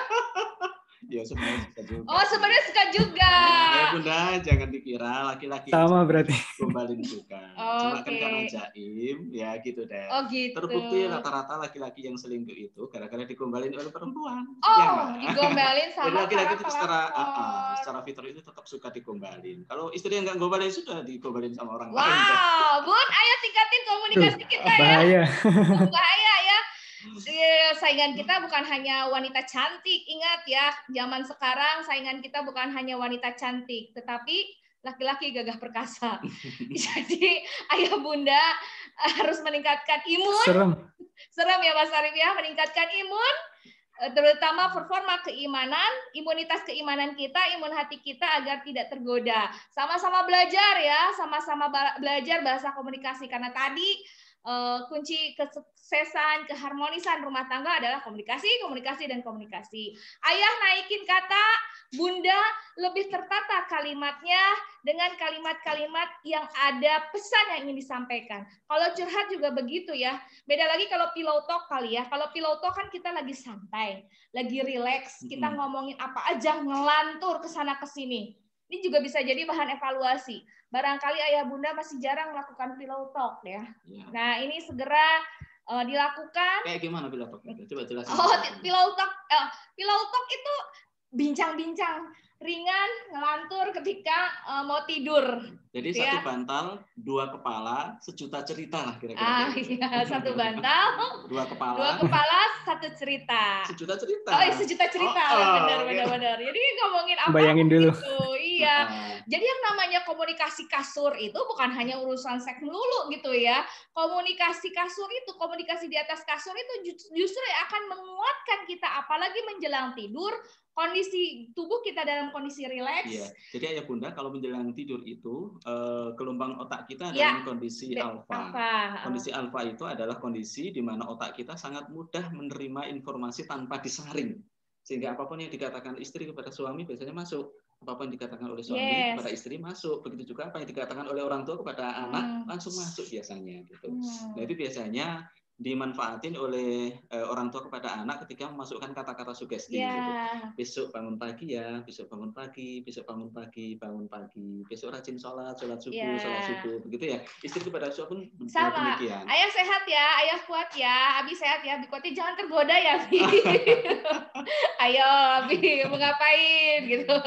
Ya sebenarnya suka juga. Oh sebenarnya suka juga. Ya Bunda, jangan dikira laki-laki sama berarti gombalin suka. Cuma kan karena jaim, ya gitu deh. Oh gitu. Terbukti rata-rata laki-laki yang selingkuh itu gara-gara digombalin oleh perempuan. Oh, digombalin sama. Jadi laki-laki itu secara fitrah itu tetap suka digombalin. Kalau istri yang nggak gombalin sudah digombalin sama orang lain. Wow, Bun, ayo tingkatin komunikasi kita bahaya. ya. Bahaya ya. Saingan kita bukan hanya wanita cantik, ingat ya, zaman sekarang saingan kita bukan hanya wanita cantik, tetapi laki-laki gagah perkasa. Jadi ayah bunda harus meningkatkan imun. Serem ya Mas Arif ya, meningkatkan imun, terutama performa keimanan, imunitas keimanan kita, imun hati kita agar tidak tergoda. Sama-sama belajar ya, sama-sama belajar bahasa komunikasi, karena tadi kunci kesuksesan, keharmonisan rumah tangga adalah komunikasi, komunikasi, dan komunikasi. Ayah naikin kata, bunda lebih tertata kalimatnya dengan kalimat-kalimat yang ada pesan yang ingin disampaikan. Kalau curhat juga begitu ya. Beda lagi kalau pillow talk kali ya. Kalau pillow talk kan kita lagi santai, lagi rileks, kita ngomongin apa aja, ngelantur ke sana ke sini. Ini juga bisa jadi bahan evaluasi. Barangkali ayah bunda masih jarang melakukan pillow talk ya. Nah, ini segera dilakukan. Kayak gimana pillow talk? Coba jelasin. Pillow talk itu bincang-bincang ringan, ngelantur ketika mau tidur. Jadi satu bantal, dua kepala, sejuta cerita lah kira-kira. Iya, satu bantal, dua kepala, satu cerita. Sejuta cerita. Oh, sejuta cerita. Benar. Jadi ngomongin apa? Bayangin dulu. Gitu. Iya. Jadi yang namanya komunikasi kasur itu bukan hanya urusan seks melulu gitu ya. Komunikasi kasur itu, komunikasi di atas kasur itu justru akan menguatkan kita, apalagi menjelang tidur. Kondisi tubuh kita dalam kondisi rileks. Iya. Jadi ayah bunda kalau menjelang tidur itu gelombang otak kita dalam kondisi alfa. Kondisi alfa itu adalah kondisi di mana otak kita sangat mudah menerima informasi tanpa disaring. Sehingga apapun yang dikatakan istri kepada suami biasanya masuk. Apapun yang dikatakan oleh suami kepada istri masuk. Begitu juga apa yang dikatakan oleh orang tua kepada anak langsung masuk biasanya. Gitu. Nah itu biasanya dimanfaatin oleh orang tua kepada anak ketika memasukkan kata-kata sugesti. Gitu. Besok bangun pagi ya, besok bangun pagi, besok bangun pagi, bangun pagi, besok rajin sholat subuh, begitu ya. Istri kepada suami pun sama. Demikian. Ayah sehat ya, ayah kuat ya, Abi sehat ya, Abi kuatnya jangan tergoda ya, Abi. Ayo, Abi mau ngapain gitu.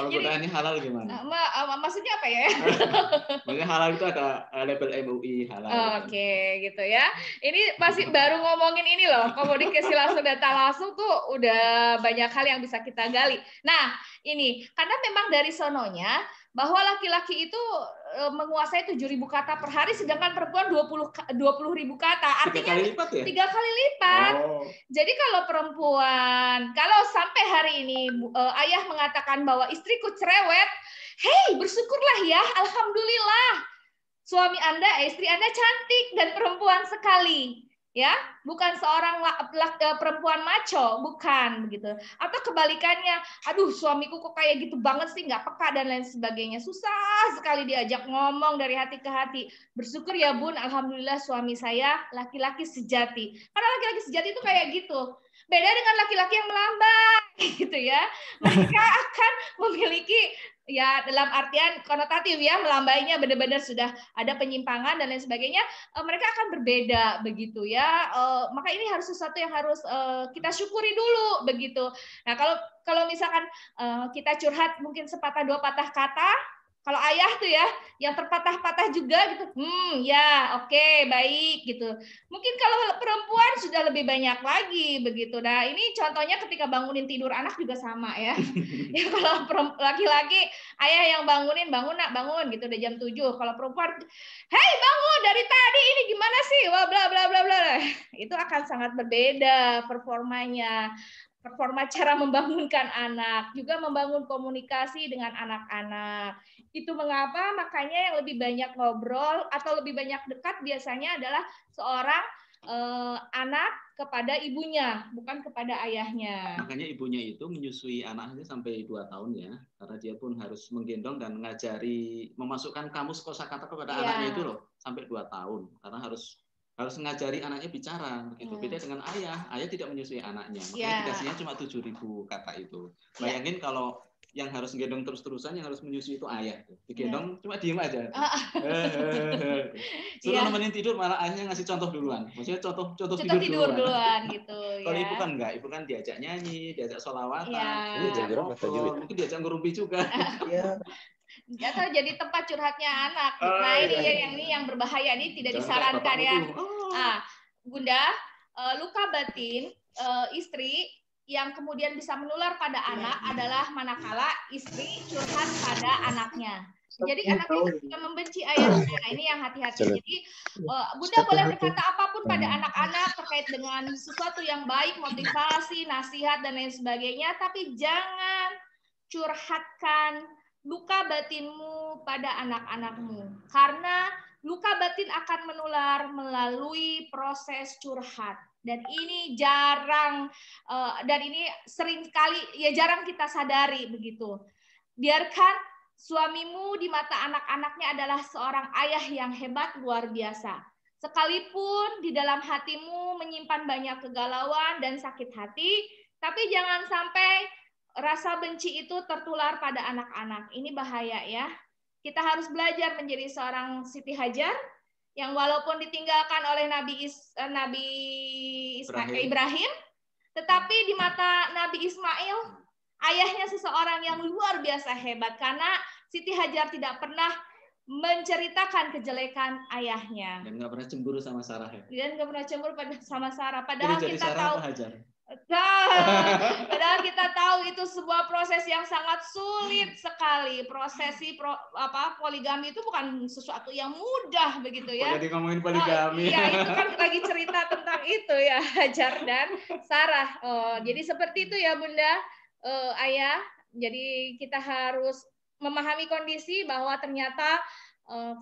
Kalau godaannya halal gimana? Maksudnya apa ya? Maksudnya halal itu ada label MUI halal. Oke, gitu ya. Ini masih baru ngomongin ini loh, komunikasi langsung dan tak langsung tuh udah banyak hal yang bisa kita gali. Nah, ini karena memang dari sononya bahwa laki-laki itu menguasai 7.000 kata per hari, sedangkan perempuan 20.000 kata. Artinya 3 kali lipat ya? 3 kali lipat. Oh. Jadi kalau perempuan, kalau sampai hari ini ayah mengatakan bahwa istriku cerewet, hey bersyukurlah ya, alhamdulillah. Suami Anda, istri Anda cantik dan perempuan sekali, ya, bukan seorang perempuan maco, bukan begitu. Atau kebalikannya, aduh suamiku kok kayak gitu banget sih, nggak peka dan lain sebagainya. Susah sekali diajak ngomong dari hati ke hati. Bersyukur ya Bun, alhamdulillah suami saya laki-laki sejati. Karena laki-laki sejati itu kayak gitu. Beda dengan laki-laki yang melambai, gitu ya. Mereka akan memiliki ya dalam artian konotatif ya, melambainya benar-benar sudah ada penyimpangan dan lain sebagainya, mereka akan berbeda begitu ya. Maka ini harus sesuatu yang harus kita syukuri dulu begitu. Nah kalau misalkan kita curhat mungkin sepatah dua patah kata, kalau ayah tuh ya yang terpatah-patah juga gitu, ya oke, baik gitu. Mungkin kalau perempuan sudah lebih banyak lagi begitu. Nah ini contohnya ketika bangunin tidur anak juga sama ya. Ya kalau laki-laki ayah yang bangunin, bangun nak, bangun gitu udah jam 7. Kalau perempuan, hey bangun dari tadi ini gimana sih? Wah bla bla bla bla. Itu akan sangat berbeda performanya. Performa cara membangunkan anak, juga membangun komunikasi dengan anak-anak. Itu mengapa makanya yang lebih banyak ngobrol atau lebih banyak dekat biasanya adalah seorang anak kepada ibunya, bukan kepada ayahnya. Makanya ibunya itu menyusui anaknya sampai 2 tahun ya, karena dia pun harus menggendong dan mengajari, memasukkan kamus kosakata kepada anaknya itu loh, sampai 2 tahun, karena harus mengajari anaknya bicara begitu. Beda dengan ayah tidak menyusui anaknya, makanya dikasihnya cuma 7.000 kata itu. Bayangin kalau yang harus gendong terus-terusan, yang harus menyusui itu ayah, digendong cuma diem aja. Suruh nemenin tidur malah ayahnya ngasih contoh duluan, maksudnya contoh tidur duluan gitu. Kalau ibu kan enggak, ibu kan diajak nyanyi, diajak sholawatan, mungkin diajak ngerumpi juga. Atau jadi tempat curhatnya anak. Nah ini yang berbahaya, ini tidak disarankan ya. Bunda, luka batin istri yang kemudian bisa menular pada anak adalah manakala istri curhat pada anaknya. Jadi anaknya juga membenci ayahnya. Ini yang hati-hati. Jadi Bunda boleh berkata apapun pada anak-anak terkait dengan sesuatu yang baik, motivasi, nasihat dan lain sebagainya, tapi jangan curhatkan luka batinmu pada anak-anakmu. Karena luka batin akan menular melalui proses curhat. Dan ini jarang, dan ini sering sekali, ya jarang kita sadari begitu. Biarkan suamimu di mata anak-anaknya adalah seorang ayah yang hebat, luar biasa. Sekalipun di dalam hatimu menyimpan banyak kegalauan dan sakit hati, tapi jangan sampai rasa benci itu tertular pada anak-anak. Ini bahaya ya. Kita harus belajar menjadi seorang Siti Hajar yang walaupun ditinggalkan oleh Nabi Ibrahim, tetapi di mata Nabi Ismail, ayahnya seseorang yang luar biasa hebat karena Siti Hajar tidak pernah menceritakan kejelekan ayahnya. Dan nggak pernah cemburu sama Sarah ya. Dan nggak pernah cemburu sama Sarah. Padahal jadi kita Sarah tahu. Hajar. Padahal kita tahu itu sebuah proses yang sangat sulit sekali. Poligami itu bukan sesuatu yang mudah begitu ya. Jadi ngomongin poligami. Iya, itu kan lagi cerita tentang itu ya, Hajar dan Sarah. Jadi seperti itu ya Bunda. Ayah, jadi kita harus memahami kondisi bahwa ternyata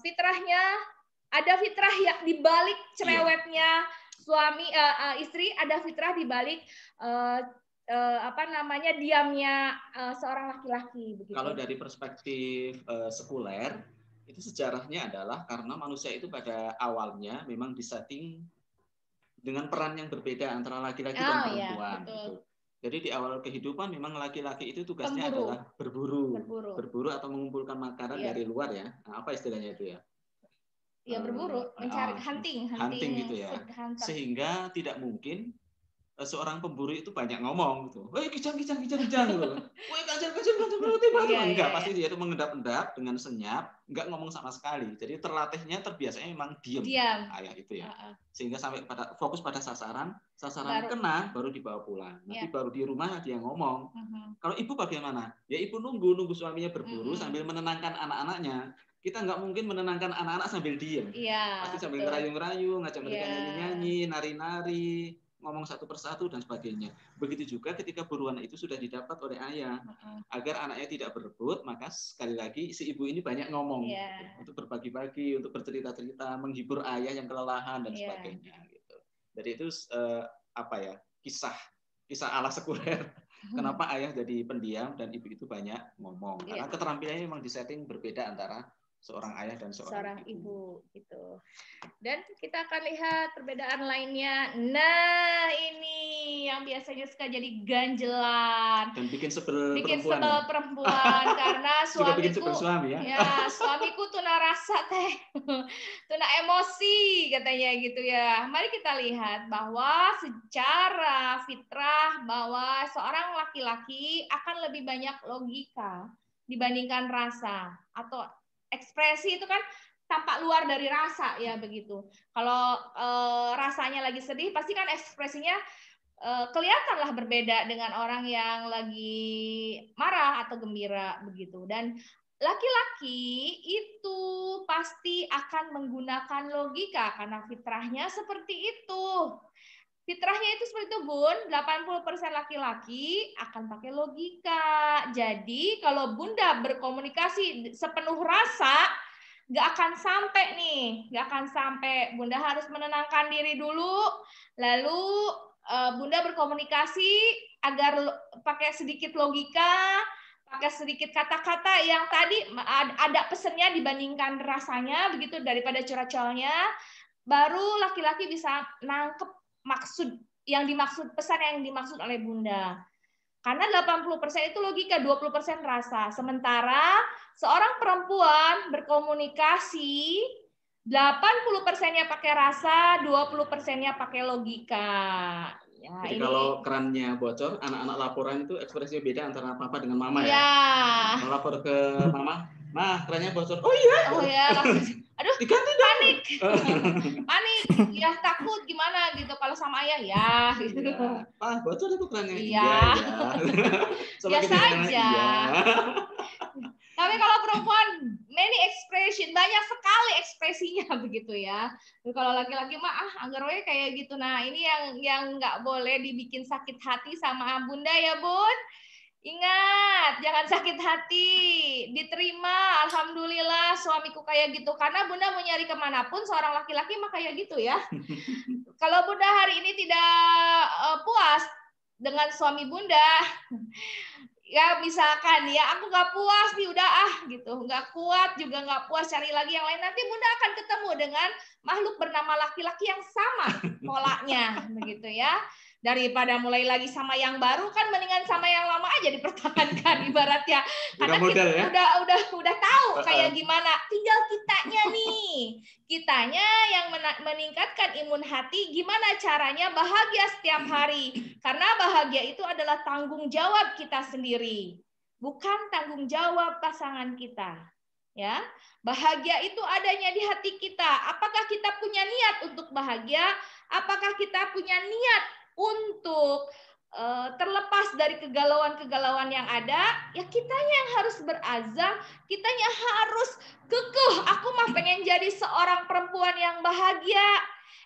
fitrahnya ada fitrah yang dibalik cerewetnya suami istri, ada fitrah dibalik diamnya seorang laki-laki. Kalau dari perspektif sekuler, itu sejarahnya adalah karena manusia itu pada awalnya memang disetting dengan peran yang berbeda antara laki-laki dan perempuan. Gitu. Jadi di awal kehidupan memang laki-laki itu tugasnya adalah berburu atau mengumpulkan makanan dari luar ya. Nah, apa istilahnya itu ya? Ya berburu, mencari hunting gitu ya. Sehingga tidak mungkin seorang pemburu itu banyak ngomong gitu. Woi kijang gitu. Woi kajar enggak, pasti dia itu mengendap-endap dengan senyap, enggak ngomong sama sekali. Jadi terbiasanya memang diam. Ayah itu ya. Sehingga sampai fokus pada sasaran kena baru dibawa pulang. Nanti baru di rumah dia ngomong. Kalau ibu bagaimana? Ya ibu nunggu suaminya berburu sambil menenangkan anak-anaknya. Kita nggak mungkin menenangkan anak-anak sambil diam. Pasti sambil ngerayu-ngerayu, ngajak mereka nyanyi-nyanyi, nari-nari, ngomong satu persatu dan sebagainya. Begitu juga ketika buruan itu sudah didapat oleh ayah. Agar anaknya tidak berebut, maka sekali lagi si ibu ini banyak ngomong untuk berbagi-bagi, untuk bercerita-cerita, menghibur ayah yang kelelahan dan sebagainya. Gitu. Jadi itu kisah ala sekuler. Kenapa ayah jadi pendiam dan ibu itu banyak ngomong? Karena keterampilannya memang disetting berbeda antara seorang ayah dan seorang ibu gitu. Dan kita akan lihat perbedaan lainnya. Nah, ini yang biasanya suka jadi ganjelan dan bikin sebel perempuan karena suamiku suami, suamiku tuna rasa tuna emosi katanya gitu ya. Mari kita lihat bahwa secara fitrah bahwa seorang laki-laki akan lebih banyak logika dibandingkan rasa atau ekspresi itu kan tampak luar dari rasa ya begitu. Kalau rasanya lagi sedih pasti kan ekspresinya kelihatanlah berbeda dengan orang yang lagi marah atau gembira begitu. Dan laki-laki itu pasti akan menggunakan logika karena fitrahnya seperti itu. Fitrahnya itu seperti itu, Bun. 80% laki-laki akan pakai logika. Jadi, kalau Bunda berkomunikasi sepenuh rasa, nggak akan sampai nih. Nggak akan sampai. Bunda harus menenangkan diri dulu, lalu Bunda berkomunikasi agar pakai sedikit logika, pakai sedikit kata-kata yang tadi ada pesannya dibandingkan rasanya, begitu daripada curhat-curhatnya, baru laki-laki bisa nangkep pesan yang dimaksud oleh Bunda. Karena 80% itu logika, 20% rasa. Sementara seorang perempuan berkomunikasi 80%-nya pakai rasa, 20%-nya pakai logika. Ya, jadi kalau kerannya bocor, anak-anak laporan itu ekspresinya beda antara papa dengan mama ya. Kalau lapor ke mama, "Ma, kerannya bocor." Oh iya. Aduh, diganti panik. Panik. Ya takut gimana gitu. Kalau sama ayah ya gitu. Ya. "Pak, bocor itu kerannya." Iya. Biasa aja. Tapi kalau perempuan many expression, banyak sekali ekspresinya begitu ya. Kalau laki-laki mah agarnya kayak gitu. Nah, ini yang nggak boleh dibikin sakit hati sama Bunda ya, Bun. Ingat, jangan sakit hati, diterima. Alhamdulillah suamiku kayak gitu. Karena Bunda mau nyari kemanapun seorang laki-laki mah kayak gitu ya. Kalau Bunda hari ini tidak puas dengan suami Bunda, ya misalkan ya aku nggak puas nih udah gitu, nggak kuat juga nggak puas, cari lagi yang lain, nanti Bunda akan ketemu dengan makhluk bernama laki-laki yang sama polanya begitu ya. Daripada mulai lagi sama yang baru, kan mendingan sama yang lama aja dipertahankan ibaratnya. Karena kita udah tahu kayak gimana. Tinggal kitanya yang meningkatkan imun hati, gimana caranya bahagia setiap hari. Karena bahagia itu adalah tanggung jawab kita sendiri, bukan tanggung jawab pasangan kita. Ya, bahagia itu adanya di hati kita. Apakah kita punya niat untuk bahagia? Apakah kita punya niat untuk terlepas dari kegalauan-kegalauan yang ada? Ya kitanya yang harus berazam, kitanya harus kekeh. Aku mah pengen jadi seorang perempuan yang bahagia.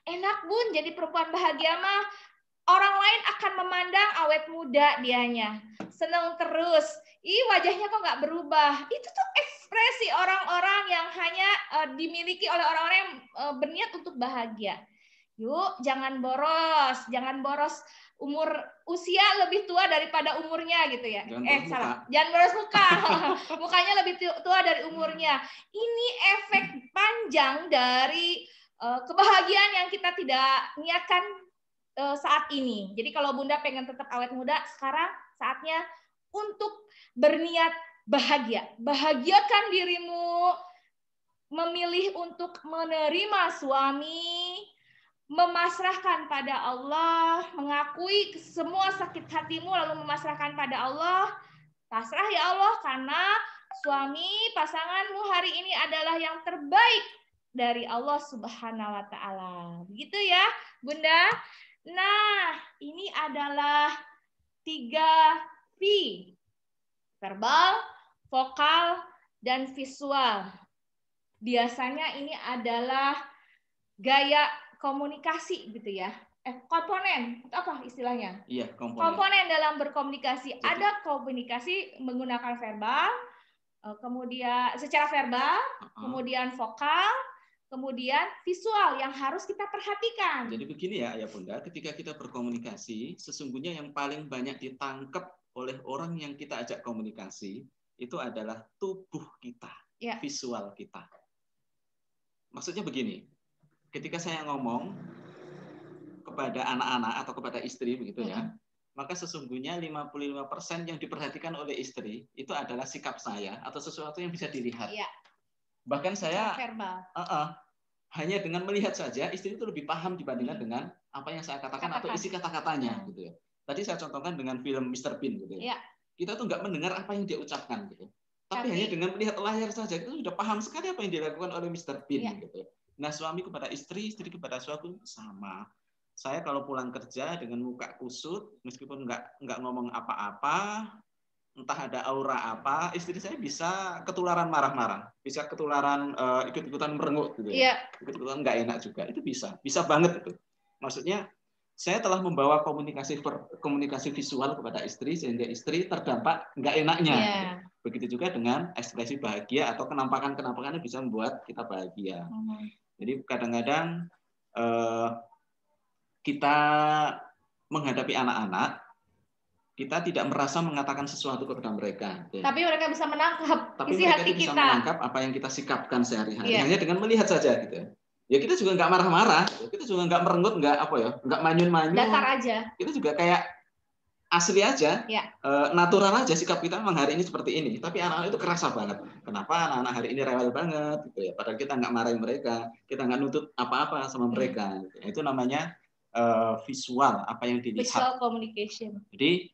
Enak Bun, jadi perempuan bahagia mah orang lain akan memandang awet muda dianya, seneng terus. Wajahnya kok nggak berubah. Itu tuh ekspresi orang-orang yang hanya dimiliki oleh orang-orang yang berniat untuk bahagia. Yuk, jangan boros usia lebih tua daripada umurnya gitu ya. Jangan boros muka. Mukanya lebih tua dari umurnya. Ini efek panjang dari kebahagiaan yang kita tidak niatkan saat ini. Jadi kalau Bunda pengen tetap awet muda, sekarang saatnya untuk berniat bahagia. Bahagiakan dirimu, memilih untuk menerima suami, memasrahkan pada Allah, mengakui semua sakit hatimu lalu memasrahkan pada Allah. Pasrah ya Allah, karena suami pasanganmu hari ini adalah yang terbaik dari Allah Subhanahu wa taala. Begitu ya, Bunda. Nah, ini adalah 3V. Verbal, vokal, dan visual. Biasanya ini adalah gaya komunikasi gitu ya. Komponen, apa istilahnya? Iya, komponen dalam berkomunikasi. Jadi, ada komunikasi menggunakan verbal, kemudian secara verbal, kemudian vokal, kemudian visual yang harus kita perhatikan. Jadi begini ya Bunda, ketika kita berkomunikasi, sesungguhnya yang paling banyak ditangkap oleh orang yang kita ajak komunikasi itu adalah tubuh kita, ya, visual kita. Maksudnya begini, ketika saya ngomong kepada anak-anak atau kepada istri begitu ya, maka sesungguhnya 55% yang diperhatikan oleh istri itu adalah sikap saya atau sesuatu yang bisa dilihat. Ya. Bahkan saya hanya dengan melihat saja istri itu lebih paham dibandingkan dengan apa yang saya katakan atau isi kata-katanya gitu ya. Tadi saya contohkan dengan film Mr. Bean gitu ya. Kita tuh nggak mendengar apa yang dia ucapkan gitu. Tapi hanya dengan melihat layar saja itu sudah paham sekali apa yang dilakukan oleh Mr. Bean gitu. Nah, suami kepada istri kepada suami sama. Saya kalau pulang kerja dengan muka kusut, meskipun nggak ngomong apa-apa, entah ada aura apa, istri saya bisa ketularan marah-marah, bisa ketularan ikut-ikutan merengut gitu ya. Ikut-ikutan nggak enak juga, itu bisa banget itu. Maksudnya saya telah membawa komunikasi visual kepada istri sehingga istri terdampak nggak enaknya. Begitu juga dengan ekspresi bahagia atau kenampakan-kenampakannya bisa membuat kita bahagia. Jadi kadang-kadang kita menghadapi anak-anak, kita tidak merasa mengatakan sesuatu kepada mereka. Tapi mereka bisa menangkap isi hati kita. Bisa menangkap apa yang kita sikapkan sehari-hari. Hanya dengan melihat saja gitu. Ya kita juga nggak marah-marah, kita juga nggak merenggut, nggak manyun-manyun. Datar aja. Kita juga kayak asli aja, natural aja sikap kita memang hari ini seperti ini. Tapi anak-anak itu kerasa banget. Kenapa anak-anak hari ini rewel banget? Gitu ya. Padahal kita nggak marahin mereka, kita nggak nuntut apa-apa sama mereka. Itu namanya visual, apa yang dilihat. Visual communication. Jadi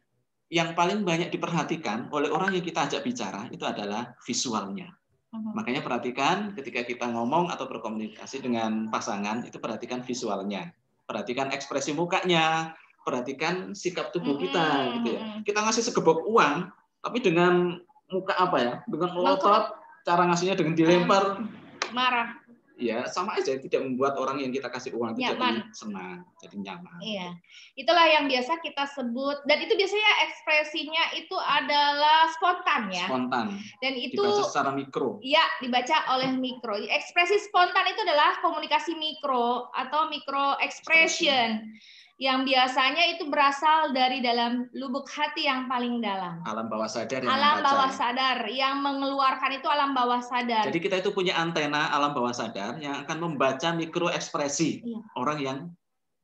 yang paling banyak diperhatikan oleh orang yang kita ajak bicara itu adalah visualnya. Makanya perhatikan ketika kita ngomong atau berkomunikasi dengan pasangan, itu perhatikan visualnya. Perhatikan ekspresi mukanya, perhatikan sikap tubuh kita gitu ya. Kita ngasih segebok uang, tapi dengan muka apa ya? Dengan melotot, cara ngasihnya dengan dilempar, marah. ya sama aja, tidak membuat orang yang kita kasih uang itu Nyaman. jadi senang, jadi nyaman. Iya, itulah yang biasa kita sebut, dan itu biasanya ekspresinya itu adalah spontan ya. Spontan. Dan itu dibaca secara mikro. Iya, dibaca oleh mikro. Ekspresi spontan itu adalah komunikasi mikro atau micro expression yang biasanya itu berasal dari dalam lubuk hati yang paling dalam. Alam bawah sadar yang alam membaca, bawah ya. sadar yang mengeluarkan itu alam bawah sadar. Jadi kita itu punya antena alam bawah sadar yang akan membaca mikro ekspresi orang yang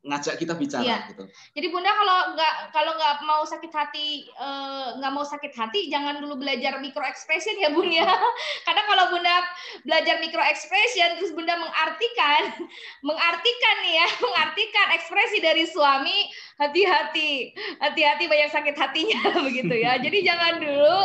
ngajak kita bicara. Gitu. Jadi Bunda kalau nggak mau sakit hati, jangan dulu belajar micro expression ya Bun ya. Karena kalau Bunda belajar micro expression terus Bunda mengartikan ekspresi dari suami, hati-hati banyak sakit hatinya begitu ya. Jadi jangan dulu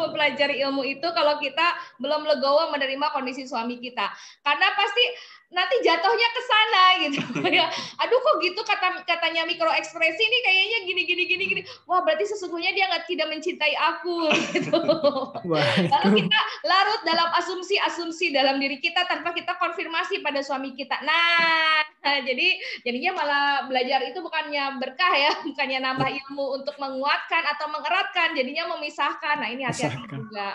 mempelajari ilmu itu kalau kita belum legowo menerima kondisi suami kita. Karena pasti nanti jatuhnya ke sana gitu ya. Aduh kok gitu katanya mikro ekspresi ini kayaknya gini. Wah, berarti sesungguhnya dia tidak mencintai aku gitu. Lalu kita larut dalam asumsi dalam diri kita tanpa kita konfirmasi pada suami kita. Nah, jadinya malah belajar itu bukannya berkah ya, bukannya nambah ilmu untuk menguatkan atau mengeratkan, jadinya memisahkan. Nah, ini hati-hati juga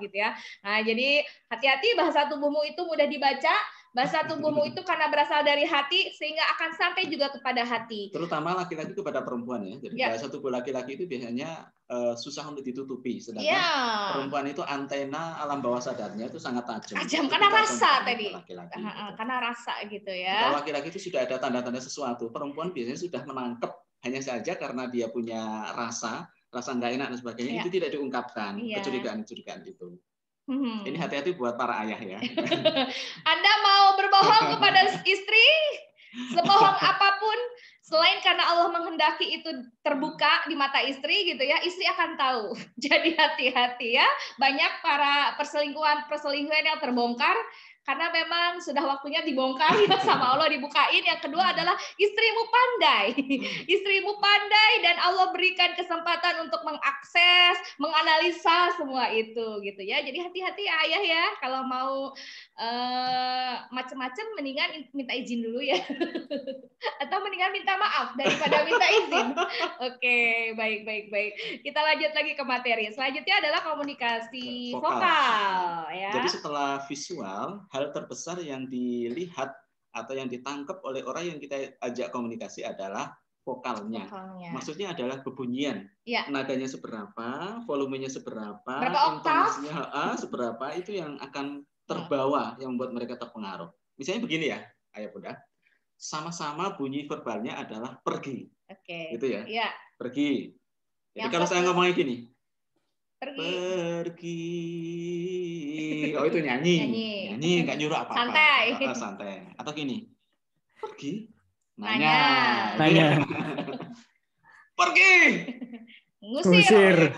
gitu ya. Nah, jadi hati-hati, bahasa tubuhmu itu mudah dibaca. Bahasa tubuhmu itu karena berasal dari hati sehingga akan sampai juga kepada hati. Terutama laki-laki kepada perempuan ya. Jadi bahasa tubuh laki-laki itu biasanya susah untuk ditutupi. Sedangkan perempuan itu antena alam bawah sadarnya itu sangat tajam. Tajam karena rasa tadi. Laki-laki, karena rasa gitu ya. Kalau laki-laki itu sudah ada tanda-tanda sesuatu. Perempuan biasanya sudah menangkap, hanya saja karena dia punya rasa nggak enak dan sebagainya, itu tidak diungkapkan. Kecurigaan itu. Ini hati-hati buat para ayah ya. Anda mau berbohong kepada istri, sebohong apapun, selain karena Allah menghendaki itu terbuka di mata istri gitu ya, istri akan tahu. Jadi hati-hati ya, banyak para perselingkuhan yang terbongkar karena memang sudah waktunya dibongkar ya, sama Allah dibukain. Yang kedua adalah istrimu pandai dan Allah berikan kesempatan untuk mengakses, menganalisa semua itu gitu ya. Jadi hati-hati ayah ya, kalau mau macam-macam mendingan minta izin dulu ya. Atau mendingan minta maaf daripada minta izin. Oke, baik. Kita lanjut lagi ke materi. Selanjutnya adalah komunikasi vokal ya. Jadi setelah visual, hal terbesar yang dilihat atau yang ditangkap oleh orang yang kita ajak komunikasi adalah vokalnya. Maksudnya adalah bebunyian. Nadanya seberapa, volumenya seberapa, intonasinya seberapa, itu yang akan terbawa, yang membuat mereka terpengaruh. Misalnya begini ya, ayah bunda, sama-sama bunyi verbalnya adalah pergi. Gitu ya. Pergi. Jadi kalau saya ngomongnya gini, pergi. Oh itu nyanyi, nggak nyuruh apa-apa. Santai. Atau gini, pergi. Nanya. Pergi. Ngusir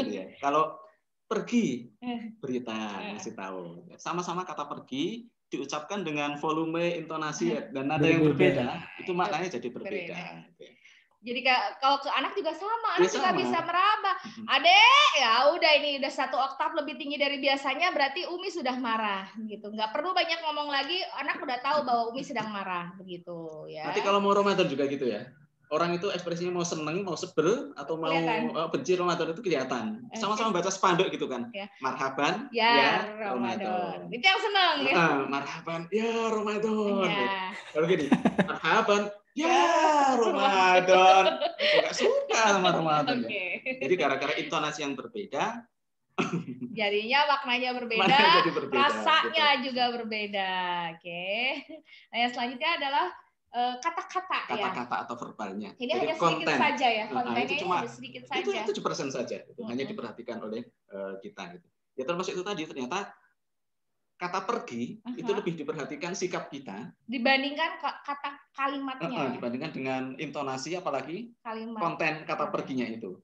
ya. Kalau pergi, berita, ngasih tahu. Sama-sama kata pergi diucapkan dengan volume, intonasi dan nada yang berbeda, itu maknanya jadi berbeda. Jadi kalau ke anak juga sama, anak juga bisa meraba. Adek, ya udah ini udah 1 oktav lebih tinggi dari biasanya, berarti Umi sudah marah gitu. Nggak perlu banyak ngomong lagi, anak udah tahu bahwa Umi sedang marah begitu ya. Nanti kalau mau Ramadan juga gitu ya. Orang itu ekspresinya mau seneng, mau sebel, atau mau benci Ramadan itu kelihatan. Sama-sama baca spanduk gitu kan. Marhaban ya Ramadan. Itu yang seneng ya. Marhaban ya Ramadan. Kalau gini, marhaban ya Ramadan. Enggak suka sama Ramadan ya. Jadi gara-gara intonasi yang berbeda, jadinya maknanya berbeda, rasanya juga berbeda. Nah, yang selanjutnya adalah kata-kata atau verbalnya. Ini hanya sedikit saja ya, kontennya cuma sedikit saja. Itu 7% saja, itu hanya diperhatikan oleh kita. Gitu. Ya termasuk itu tadi, ternyata kata pergi itu lebih diperhatikan sikap kita dibandingkan kata kalimatnya. Dibandingkan dengan intonasi, apalagi konten kata perginya itu.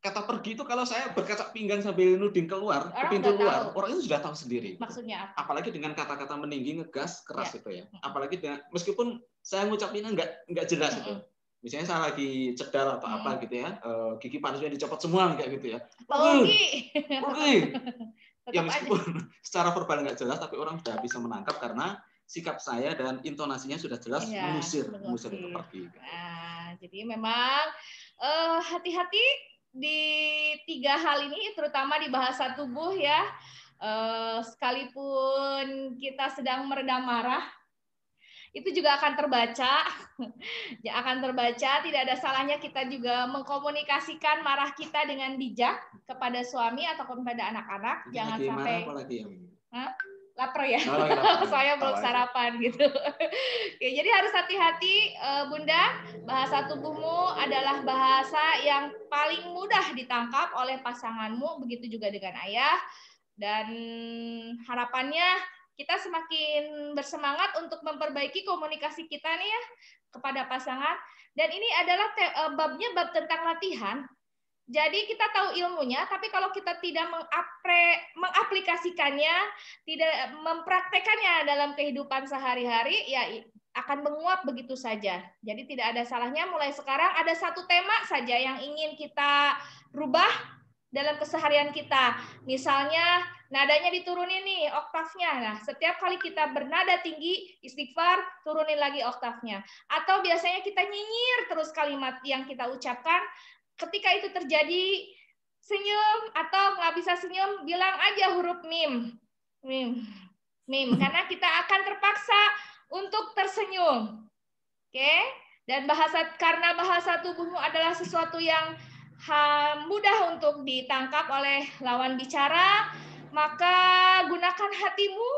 Kata pergi itu kalau saya berkacak pinggang sambil nuding keluar, ke pintu luar, orang itu sudah tahu sendiri. Maksudnya apa? Apalagi dengan kata-kata meninggi, ngegas, keras itu ya. Apalagi dengan, meskipun saya ngucapinnya nggak jelas itu. Misalnya saya lagi cedal atau apa gitu ya, gigi panasnya dicopot semua kayak gitu ya. Pergi. Ya meskipun secara verbal nggak jelas, tapi orang sudah bisa menangkap karena sikap saya dan intonasinya sudah jelas mengusir itu pergi. Nah, jadi memang hati-hati di 3 hal ini, terutama di bahasa tubuh ya. Sekalipun kita sedang meredam marah, itu juga akan terbaca. Ya, akan terbaca. Tidak ada salahnya kita juga mengkomunikasikan marah kita dengan bijak kepada suami atau kepada anak-anak. Jangan lagi sampai marah apalagi ya? Lapar ya. Saya belum sarapan gitu. Oke, jadi harus hati-hati Bunda. Bahasa tubuhmu adalah bahasa yang paling mudah ditangkap oleh pasanganmu, begitu juga dengan ayah. Dan harapannya kita semakin bersemangat untuk memperbaiki komunikasi kita nih ya kepada pasangan. Dan ini adalah babnya bab tentang latihan. Jadi kita tahu ilmunya, tapi kalau kita tidak mengaplikasikannya, tidak mempraktekannya dalam kehidupan sehari-hari, ya akan menguap begitu saja. Jadi tidak ada salahnya mulai sekarang ada satu tema saja yang ingin kita rubah dalam keseharian kita. Misalnya nadanya diturunin nih, oktavnya. Nah, setiap kali kita bernada tinggi, istighfar, turunin lagi oktavnya. Atau biasanya kita nyinyir terus kalimat yang kita ucapkan. Ketika itu terjadi, senyum atau nggak bisa senyum, bilang aja huruf mim. Mim. Karena kita akan terpaksa untuk tersenyum. Oke? Dan karena bahasa tubuhmu adalah sesuatu yang mudah untuk ditangkap oleh lawan bicara, maka gunakan hatimu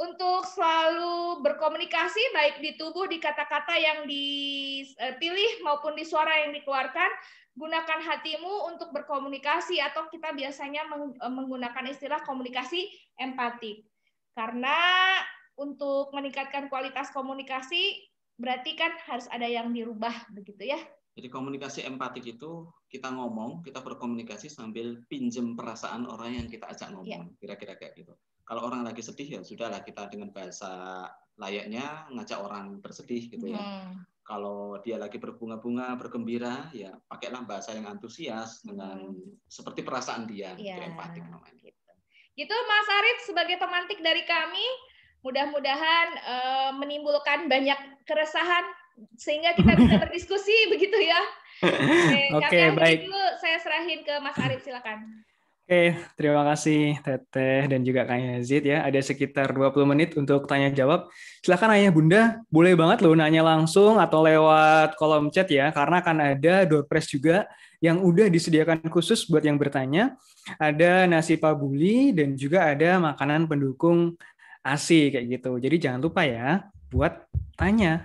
untuk selalu berkomunikasi, baik di tubuh, di kata-kata yang dipilih maupun di suara yang dikeluarkan. Gunakan hatimu untuk berkomunikasi, atau kita biasanya menggunakan istilah komunikasi empatik. Karena untuk meningkatkan kualitas komunikasi, berarti kan harus ada yang dirubah, begitu ya. Jadi komunikasi empatik itu kita ngomong, kita berkomunikasi sambil pinjem perasaan orang yang kita ajak ngomong. Kira-kira kayak gitu. Kalau orang lagi sedih ya sudahlah, kita dengan bahasa layaknya ngajak orang bersedih gitu ya. Kalau dia lagi berbunga-bunga, bergembira, ya pakailah bahasa yang antusias dengan seperti perasaan dia, itu empatik namanya. Gitu Mas Arif, sebagai pemantik dari kami, mudah-mudahan menimbulkan banyak keresahan sehingga kita bisa berdiskusi begitu ya. Oke, baik. Dulu saya serahin ke Mas Arif, silakan. Oke, terima kasih Teteh dan juga Kak Yazid ya. Ada sekitar 20 menit untuk tanya jawab. Silakan Ayah Bunda, boleh banget loh nanya langsung atau lewat kolom chat ya, karena akan ada door prize juga yang udah disediakan khusus buat yang bertanya. Ada nasi pabuli dan juga ada makanan pendukung ASI kayak gitu. Jadi jangan lupa ya buat tanya.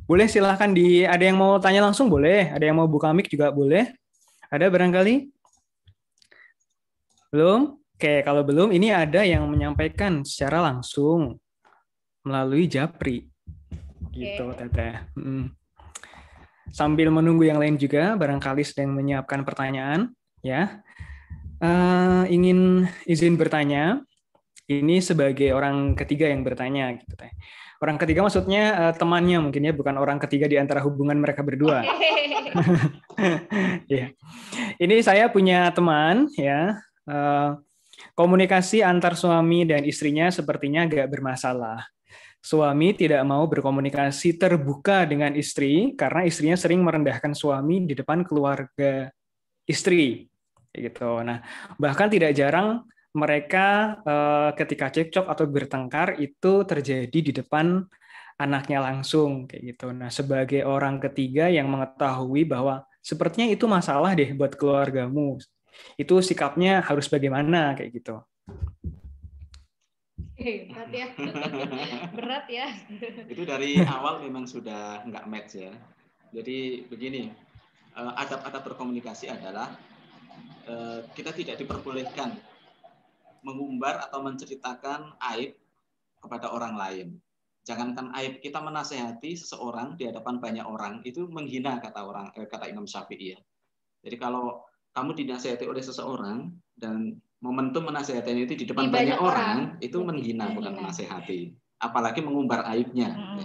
Boleh silahkan ada yang mau tanya langsung boleh, ada yang mau buka mic juga boleh. Ada barangkali? Belum? Oke, kalau belum, ini ada yang menyampaikan secara langsung melalui Japri. Gitu, Teteh. Sambil menunggu yang lain juga, barangkali sedang menyiapkan pertanyaan, ya. Ingin izin bertanya, ini sebagai orang ketiga yang bertanya, gitu, Teh. Orang ketiga maksudnya temannya mungkin ya, bukan orang ketiga di antara hubungan mereka berdua. Ya. Ini saya punya teman, ya. Komunikasi antar suami dan istrinya sepertinya agak bermasalah. Suami tidak mau berkomunikasi terbuka dengan istri karena istrinya sering merendahkan suami di depan keluarga istri. Gitu. Nah, bahkan tidak jarang mereka ketika cekcok atau bertengkar itu terjadi di depan anaknya langsung kayak gitu. Nah, sebagai orang ketiga yang mengetahui bahwa sepertinya itu masalah deh buat keluargamu, itu sikapnya harus bagaimana kayak gitu. Berat ya. Berat ya. Itu dari awal memang sudah nggak match ya. Jadi begini, adab-adab berkomunikasi adalah kita tidak diperbolehkan mengumbar atau menceritakan aib kepada orang lain. Jangankan aib, kita menasehati seseorang di hadapan banyak orang itu menghina, kata Imam Syafi'i ya. Jadi kalau kamu dinasihati oleh seseorang dan momentum menasihati itu di depan banyak orang, itu menghina, bukan menasihati. Apalagi mengumbar aibnya.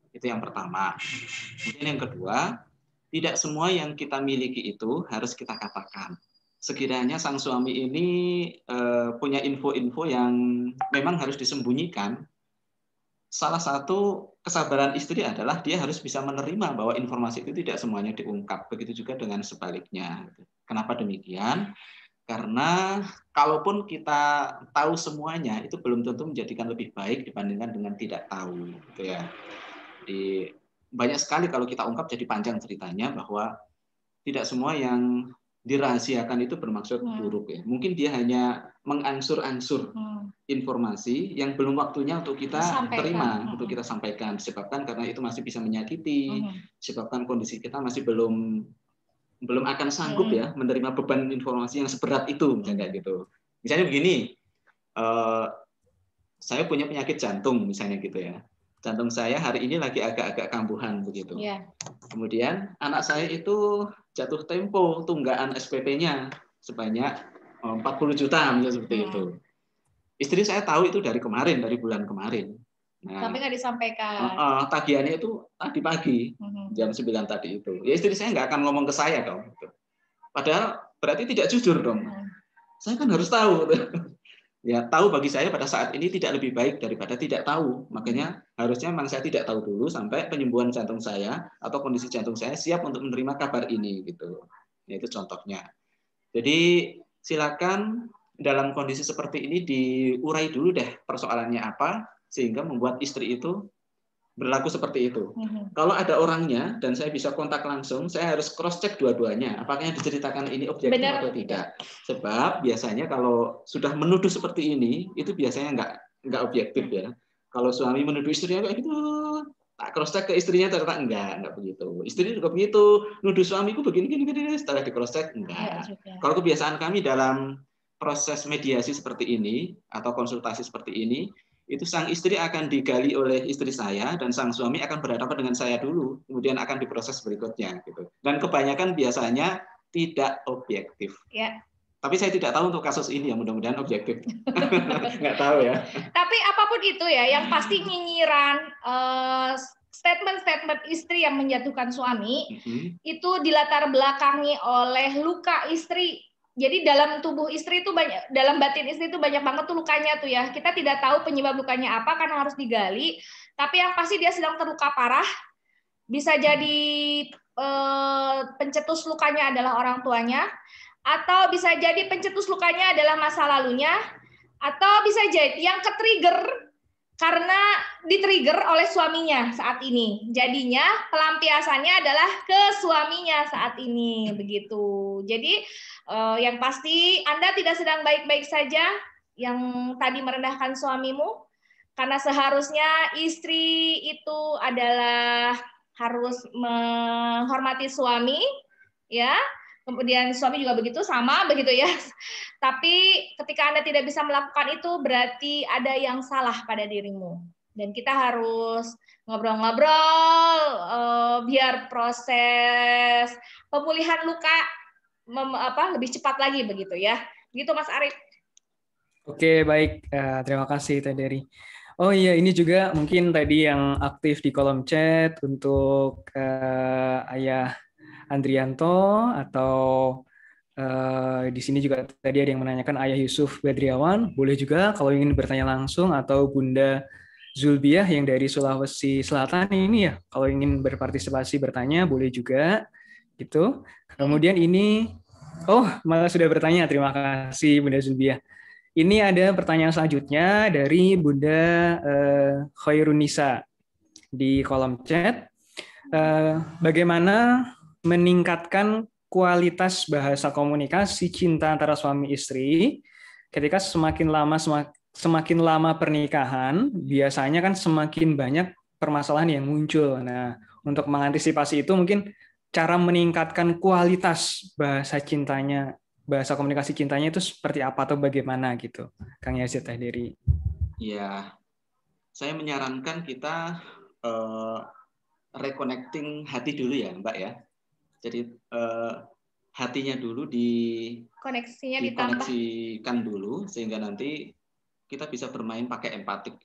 Itu yang pertama. Kemudian yang kedua, tidak semua yang kita miliki itu harus kita katakan. sekiranya sang suami ini punya info-info yang memang harus disembunyikan, salah satu kesabaran istri adalah dia harus bisa menerima bahwa informasi itu tidak semuanya diungkap. Begitu juga dengan sebaliknya. Kenapa demikian? Karena kalaupun kita tahu semuanya, itu belum tentu menjadikan lebih baik dibandingkan dengan tidak tahu. Gitu ya. Jadi, banyak sekali kalau kita ungkap jadi panjang ceritanya bahwa tidak semua yang dirahasiakan itu bermaksud buruk ya. Mungkin dia hanya mengangsur-angsur informasi yang belum waktunya untuk kita terima, untuk kita sampaikan. Disebabkan karena itu masih bisa menyakiti, disebabkan kondisi kita masih belum akan sanggup ya menerima beban informasi yang seberat itu, misalnya kayak gitu. Misalnya begini, saya punya penyakit jantung misalnya gitu ya. Jantung saya hari ini lagi agak-agak kambuhan begitu. Yeah. Kemudian anak saya itu jatuh tempo tunggaan SPP-nya sebanyak 40 juta misalnya seperti itu. Istri saya tahu itu dari kemarin, dari bulan kemarin. Nah, tapi nggak disampaikan. Tagihannya itu tadi pagi, jam 9 tadi itu. Ya istri saya nggak akan ngomong ke saya dong. Padahal berarti tidak jujur dong. Saya kan harus tahu. Ya, tahu bagi saya pada saat ini tidak lebih baik daripada tidak tahu. Makanya harusnya memang saya tidak tahu dulu sampai penyembuhan jantung saya atau kondisi jantung saya siap untuk menerima kabar ini gitu. Ya, itu contohnya. Jadi silakan dalam kondisi seperti ini diurai dulu deh persoalannya apa sehingga membuat istri itu berlaku seperti itu. Kalau ada orangnya dan saya bisa kontak langsung, saya harus cross check dua-duanya. Apakah yang diceritakan ini objektif atau tidak? Sebab biasanya kalau sudah menuduh seperti ini, itu biasanya nggak objektif ya. Kalau suami menuduh istrinya kayak gitu, tak cross check ke istrinya ternyata enggak begitu. Istri juga begitu, nuduh suamiku begini, setelah di cross check enggak. Kalau kebiasaan kami dalam proses mediasi seperti ini atau konsultasi seperti ini, itu sang istri akan digali oleh istri saya dan sang suami akan berhadapan dengan saya dulu, kemudian akan diproses berikutnya gitu. Dan kebanyakan biasanya tidak objektif. Ya. Tapi saya tidak tahu untuk kasus ini ya, mudah-mudahan objektif. Nggak tahu ya. Tapi apapun itu ya, yang pasti nyinyiran statement-statement istri yang menjatuhkan suami itu dilatar belakangi oleh luka istri. Jadi dalam tubuh istri itu banyak, dalam batin istri itu banyak banget tuh lukanya tuh ya. Kita tidak tahu penyebab lukanya apa karena harus digali. Tapi yang pasti dia sedang terluka parah. Bisa jadi pencetus lukanya adalah orang tuanya, atau bisa jadi pencetus lukanya adalah masa lalunya, atau bisa jadi yang ke-trigger karena di-trigger oleh suaminya saat ini. Jadinya pelampiasannya adalah ke suaminya saat ini begitu. Jadi yang pasti Anda tidak sedang baik-baik saja yang tadi merendahkan suamimu, karena seharusnya istri itu adalah harus menghormati suami, ya. Kemudian suami juga begitu, sama begitu ya. Tapi ketika Anda tidak bisa melakukan itu, berarti ada yang salah pada dirimu. Dan kita harus ngobrol-ngobrol biar proses pemulihan luka lebih cepat lagi begitu ya. Gitu Mas Arif. Oke, baik. Terima kasih Teh Dery. Oh iya, ini juga mungkin tadi yang aktif di kolom chat untuk Ayah Andrianto atau di sini juga tadi ada yang menanyakan Ayah Yusuf Badriawan. Boleh juga kalau ingin bertanya langsung, atau Bunda Zulbiah yang dari Sulawesi Selatan ini ya. Kalau ingin berpartisipasi bertanya boleh juga gitu. Kemudian ini malah sudah bertanya. Terima kasih Bunda Zulbiah. Ini ada pertanyaan selanjutnya dari Bunda Khairunisa di kolom chat. Bagaimana meningkatkan kualitas bahasa komunikasi cinta antara suami istri ketika semakin lama pernikahan, biasanya kan semakin banyak permasalahan yang muncul. Nah, untuk mengantisipasi itu mungkin cara meningkatkan kualitas bahasa cintanya, bahasa komunikasi cintanya itu seperti apa atau bagaimana gitu, Kang Yazid Teh Dery. Ya, saya menyarankan kita reconnecting hati dulu ya, Mbak ya. Jadi hatinya dulu dikoneksikan dulu sehingga nanti kita bisa bermain pakai empatik,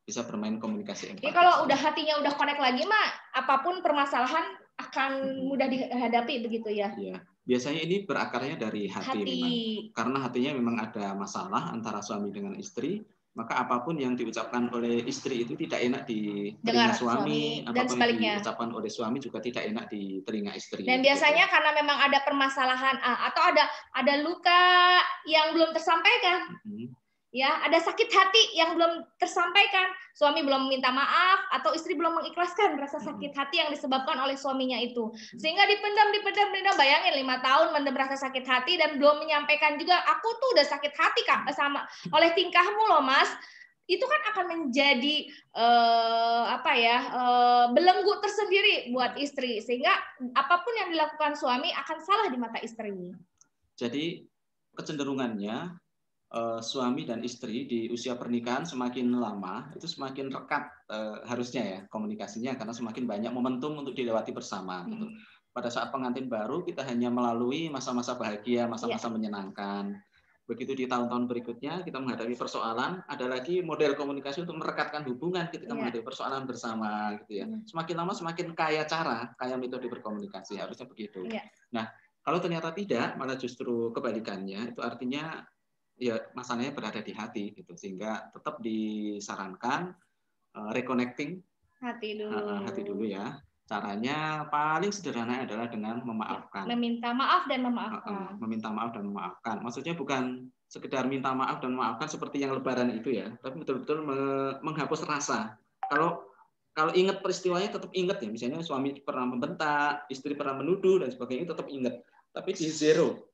bisa bermain komunikasi empatik. Jadi kalau udah hatinya udah connect lagi mah, apapun permasalahan akan mudah dihadapi begitu ya. Iya. Biasanya ini berakarnya dari hati memang. Karena hatinya memang ada masalah antara suami dengan istri, maka apapun yang diucapkan oleh istri itu tidak enak di telinga suami, dan apapun yang sebaliknya. diucapkan oleh suami juga tidak enak di telinga istri. Dan biasanya karena memang ada permasalahan atau ada luka yang belum tersampaikan. Ya, ada sakit hati yang belum tersampaikan, suami belum meminta maaf atau istri belum mengikhlaskan rasa sakit hati yang disebabkan oleh suaminya itu, sehingga dipendam, bayangin 5 tahun mendem rasa sakit hati dan belum menyampaikan juga, aku tuh udah sakit hati Kak sama oleh tingkahmu loh Mas, itu kan akan menjadi belenggu tersendiri buat istri, sehingga apapun yang dilakukan suami akan salah di mata istri. Jadi kecenderungannya suami dan istri di usia pernikahan semakin lama itu semakin rekat harusnya ya komunikasinya, karena semakin banyak momentum untuk dilewati bersama. Gitu. Pada saat pengantin baru kita hanya melalui masa-masa bahagia, masa-masa menyenangkan. Begitu di tahun-tahun berikutnya kita menghadapi persoalan, ada lagi model komunikasi untuk merekatkan hubungan ketika menghadapi persoalan bersama, gitu ya. Semakin lama semakin kaya metode berkomunikasi, harusnya begitu. Nah, kalau ternyata tidak, malah justru kebalikannya, itu artinya ya masalahnya berada di hati gitu, sehingga tetap disarankan reconnecting hati dulu ya. Caranya paling sederhana adalah dengan memaafkan, meminta maaf dan memaafkan. Meminta maaf dan memaafkan, maksudnya bukan sekedar minta maaf dan memaafkan seperti yang lebaran itu ya, tapi betul-betul menghapus rasa. Kalau ingat peristiwanya tetap ingat ya, misalnya suami pernah membentak, istri pernah menuduh dan sebagainya, tetap ingat, tapi di zero.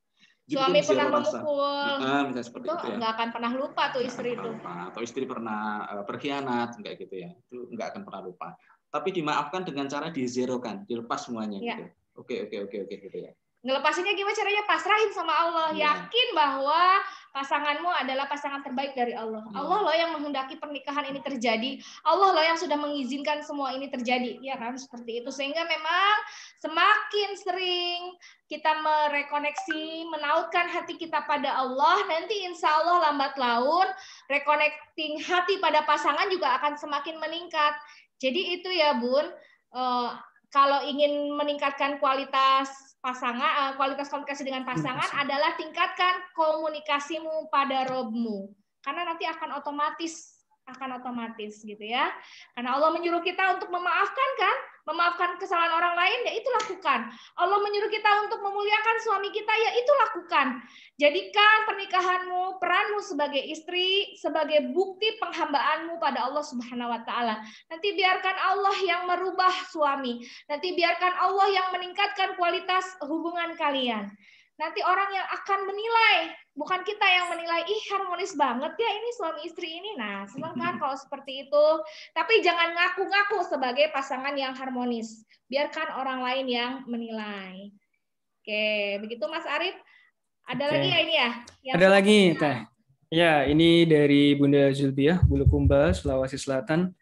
Suami pernah memukul, seperti itu ya. Nggak akan pernah lupa tuh istri itu. Atau istri pernah berkhianat, kayak gitu ya. Itu nggak akan pernah lupa. Tapi dimaafkan dengan cara dizerokan, dilepas semuanya. Gitu. Oke gitu ya. Ngelepasinnya gimana caranya? Pasrahin sama Allah. Yakin bahwa pasanganmu adalah pasangan terbaik dari Allah. Allah loh yang menghendaki pernikahan ini terjadi. Allah loh yang sudah mengizinkan semua ini terjadi. Ya kan? Seperti itu. Sehingga memang semakin sering kita merekoneksi, menautkan hati kita pada Allah, nanti insya Allah lambat laun reconnecting hati pada pasangan juga akan semakin meningkat. Jadi itu ya Bun, kalau ingin meningkatkan kualitas pasangan, kualitas komunikasi dengan pasangan adalah tingkatkan komunikasimu pada Robmu, karena nanti akan otomatis gitu ya. Karena Allah menyuruh kita untuk memaafkan kan, memaafkan kesalahan orang lain, ya itu lakukan. Allah menyuruh kita untuk memuliakan suami kita, ya itu lakukan. Jadikan pernikahanmu, peranmu sebagai istri, sebagai bukti penghambaanmu pada Allah Subhanahu wa Ta'ala. Nanti biarkan Allah yang merubah suami. Nanti biarkan Allah yang meningkatkan kualitas hubungan kalian. Nanti orang yang akan menilai, bukan kita yang menilai, ih harmonis banget ya ini suami istri ini. Nah, senang kan kalau seperti itu. Tapi jangan ngaku-ngaku sebagai pasangan yang harmonis. Biarkan orang lain yang menilai. Oke, begitu Mas Arif. Ada lagi ya ini ya? Ada lagi, Teh. Ya, ini dari Bunda Zulbiah, Bulukumba, Sulawesi Selatan.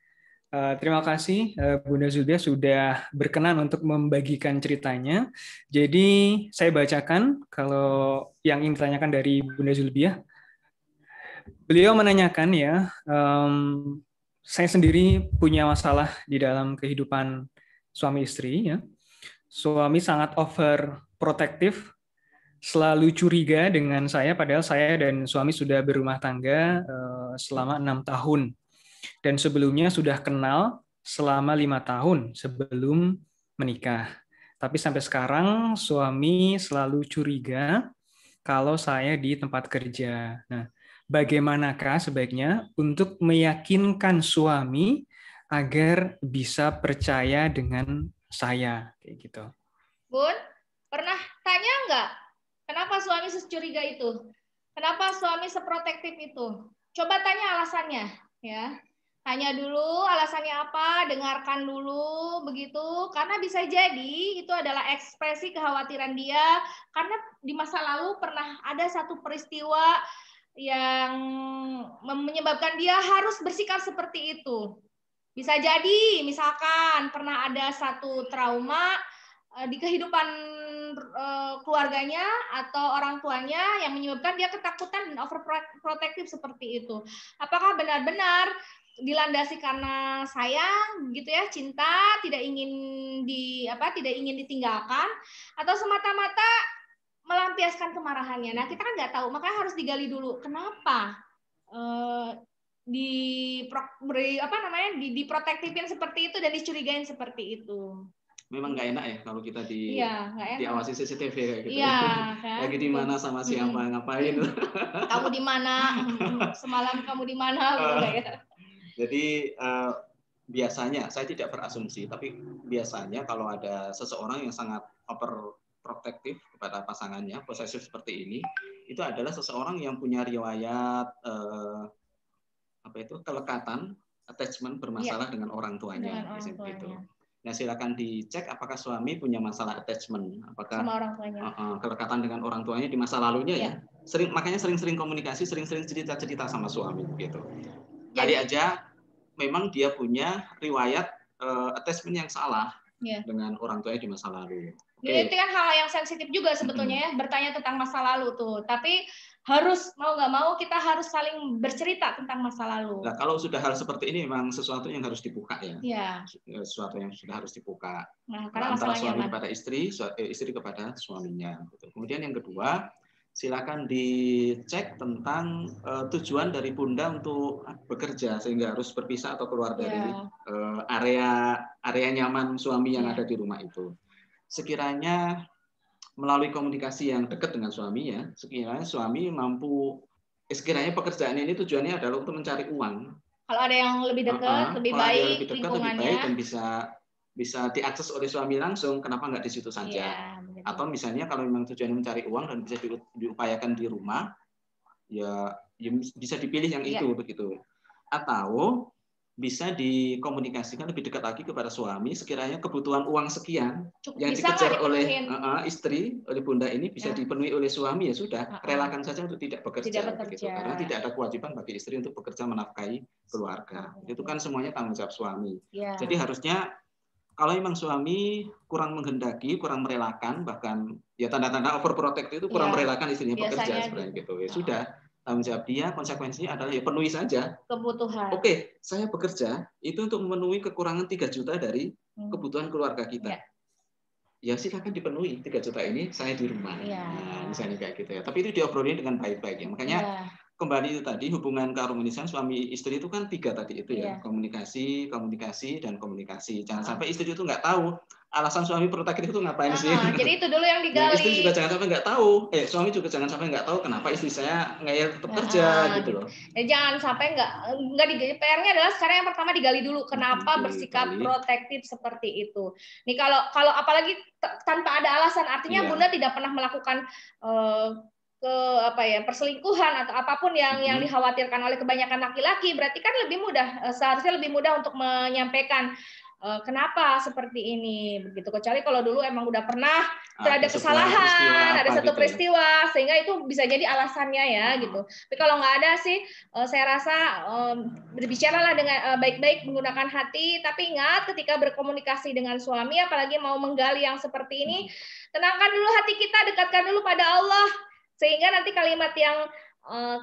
Terima kasih Bunda Zulbiah sudah berkenan untuk membagikan ceritanya. Jadi saya bacakan kalau yang ingin ditanyakan dari Bunda Zulbiah. Beliau menanyakan ya, saya sendiri punya masalah di dalam kehidupan suami istri. Ya. Suami sangat overprotective, selalu curiga dengan saya, padahal saya dan suami sudah berumah tangga selama 6 tahun. Dan sebelumnya sudah kenal selama 5 tahun sebelum menikah. Tapi sampai sekarang suami selalu curiga kalau saya di tempat kerja. Nah, bagaimanakah sebaiknya untuk meyakinkan suami agar bisa percaya dengan saya? Kayak gitu. Bun, pernah tanya nggak? Kenapa suami securiga itu? Kenapa suami seprotektif itu? Coba tanya alasannya, ya. Tanya dulu alasannya apa, dengarkan dulu begitu, karena bisa jadi itu adalah ekspresi kekhawatiran dia, karena di masa lalu pernah ada satu peristiwa yang menyebabkan dia harus bersikap seperti itu. Bisa jadi misalkan pernah ada satu trauma di kehidupan keluarganya atau orang tuanya yang menyebabkan dia ketakutan dan overprotective seperti itu. Apakah benar-benar dilandasi karena sayang gitu ya, cinta, tidak ingin ditinggalkan, atau semata-mata melampiaskan kemarahannya. Nah, kita kan nggak tahu, makanya harus digali dulu kenapa diprotektifin seperti itu dan dicurigain seperti itu. Memang nggak enak ya kalau kita nggak enak. diawasi CCTV kayak gitu. Iya, kan? Lagi di mana sama siapa ngapain. Kamu di mana? Semalam kamu di mana? Jadi biasanya, saya tidak berasumsi, tapi biasanya kalau ada seseorang yang sangat overprotective kepada pasangannya, posesif seperti ini, itu adalah seseorang yang punya riwayat kelekatan, attachment, bermasalah dengan orang tuanya. Gitu. Nah, silakan dicek apakah suami punya masalah attachment, apakah sama orang tuanya. Kelekatan dengan orang tuanya di masa lalunya ya. Makanya sering-sering komunikasi, sering-sering cerita-cerita sama suami gitu. Kali aja memang dia punya riwayat attachment yang salah dengan orang tuanya di masa lalu. Okay. Itu kan hal yang sensitif juga sebetulnya ya, bertanya tentang masa lalu tuh. Tapi harus mau nggak mau kita harus saling bercerita tentang masa lalu. Nah, kalau sudah hal seperti ini memang sesuatu yang harus dibuka ya. Iya. Sesuatu yang sudah harus dibuka. Nah, antara suami kepada istri kepada suaminya. Kemudian yang kedua, silakan dicek tentang tujuan dari Bunda untuk bekerja sehingga harus berpisah atau keluar dari area nyaman suami yang ada di rumah itu. Sekiranya melalui komunikasi yang dekat dengan suaminya, sekiranya suami mampu, sekiranya pekerjaan ini tujuannya adalah untuk mencari uang. Kalau ada yang lebih dekat, lebih baik lingkungannya, dan bisa diakses oleh suami langsung, kenapa nggak di situ saja? Atau misalnya kalau memang tujuannya mencari uang dan bisa diupayakan di rumah, ya bisa dipilih yang itu begitu. Atau bisa dikomunikasikan lebih dekat lagi kepada suami, sekiranya kebutuhan uang sekian yang dikejar oleh istri, oleh Bunda ini bisa dipenuhi oleh suami, ya sudah, relakan saja untuk tidak bekerja. Begitu. Karena tidak ada kewajiban bagi istri untuk bekerja menafkahi keluarga. Itu kan semuanya tanggung jawab suami. Jadi harusnya kalau memang suami kurang menghendaki, kurang merelakan, bahkan ya tanda-tanda overprotective itu kurang merelakan istrinya bekerja sebenarnya gitu. Ya sudah, tanggung jawab dia, konsekuensinya adalah ya penuhi saja kebutuhan. Oke, saya bekerja itu untuk memenuhi kekurangan 3 juta dari kebutuhan keluarga kita. Ya silakan dipenuhi 3 juta ini, saya di rumah. Nah, misalnya kayak gitu ya. Tapi itu diobrolin dengan baik-baik ya. Makanya kembali itu tadi hubungan keharmonisan suami istri itu kan 3 tadi itu ya. Komunikasi, dan komunikasi. Jangan sampai istri itu nggak tahu alasan suami protektif itu ngapain sih. Jadi itu dulu yang digali. Istri juga jangan sampai nggak tahu. Suami juga jangan sampai nggak tahu kenapa istri saya ngeyel tetap kerja gitu loh. Jangan sampai nggak digali. PR-nya adalah sekarang yang pertama digali dulu kenapa bersikap protektif seperti itu. Nih kalau apalagi tanpa ada alasan, artinya Bunda tidak pernah melakukan perselingkuhan atau apapun yang dikhawatirkan oleh kebanyakan laki-laki, berarti kan lebih mudah, seharusnya lebih mudah untuk menyampaikan kenapa seperti ini begitu. Kecuali kalau dulu emang udah pernah ada kesalahan, ada satu peristiwa sehingga itu bisa jadi alasannya ya gitu. Tapi kalau nggak ada sih, saya rasa berbicaralah dengan baik-baik, menggunakan hati. Tapi ingat ketika berkomunikasi dengan suami, apalagi mau menggali yang seperti ini, tenangkan dulu hati kita, dekatkan dulu pada Allah, sehingga nanti kalimat yang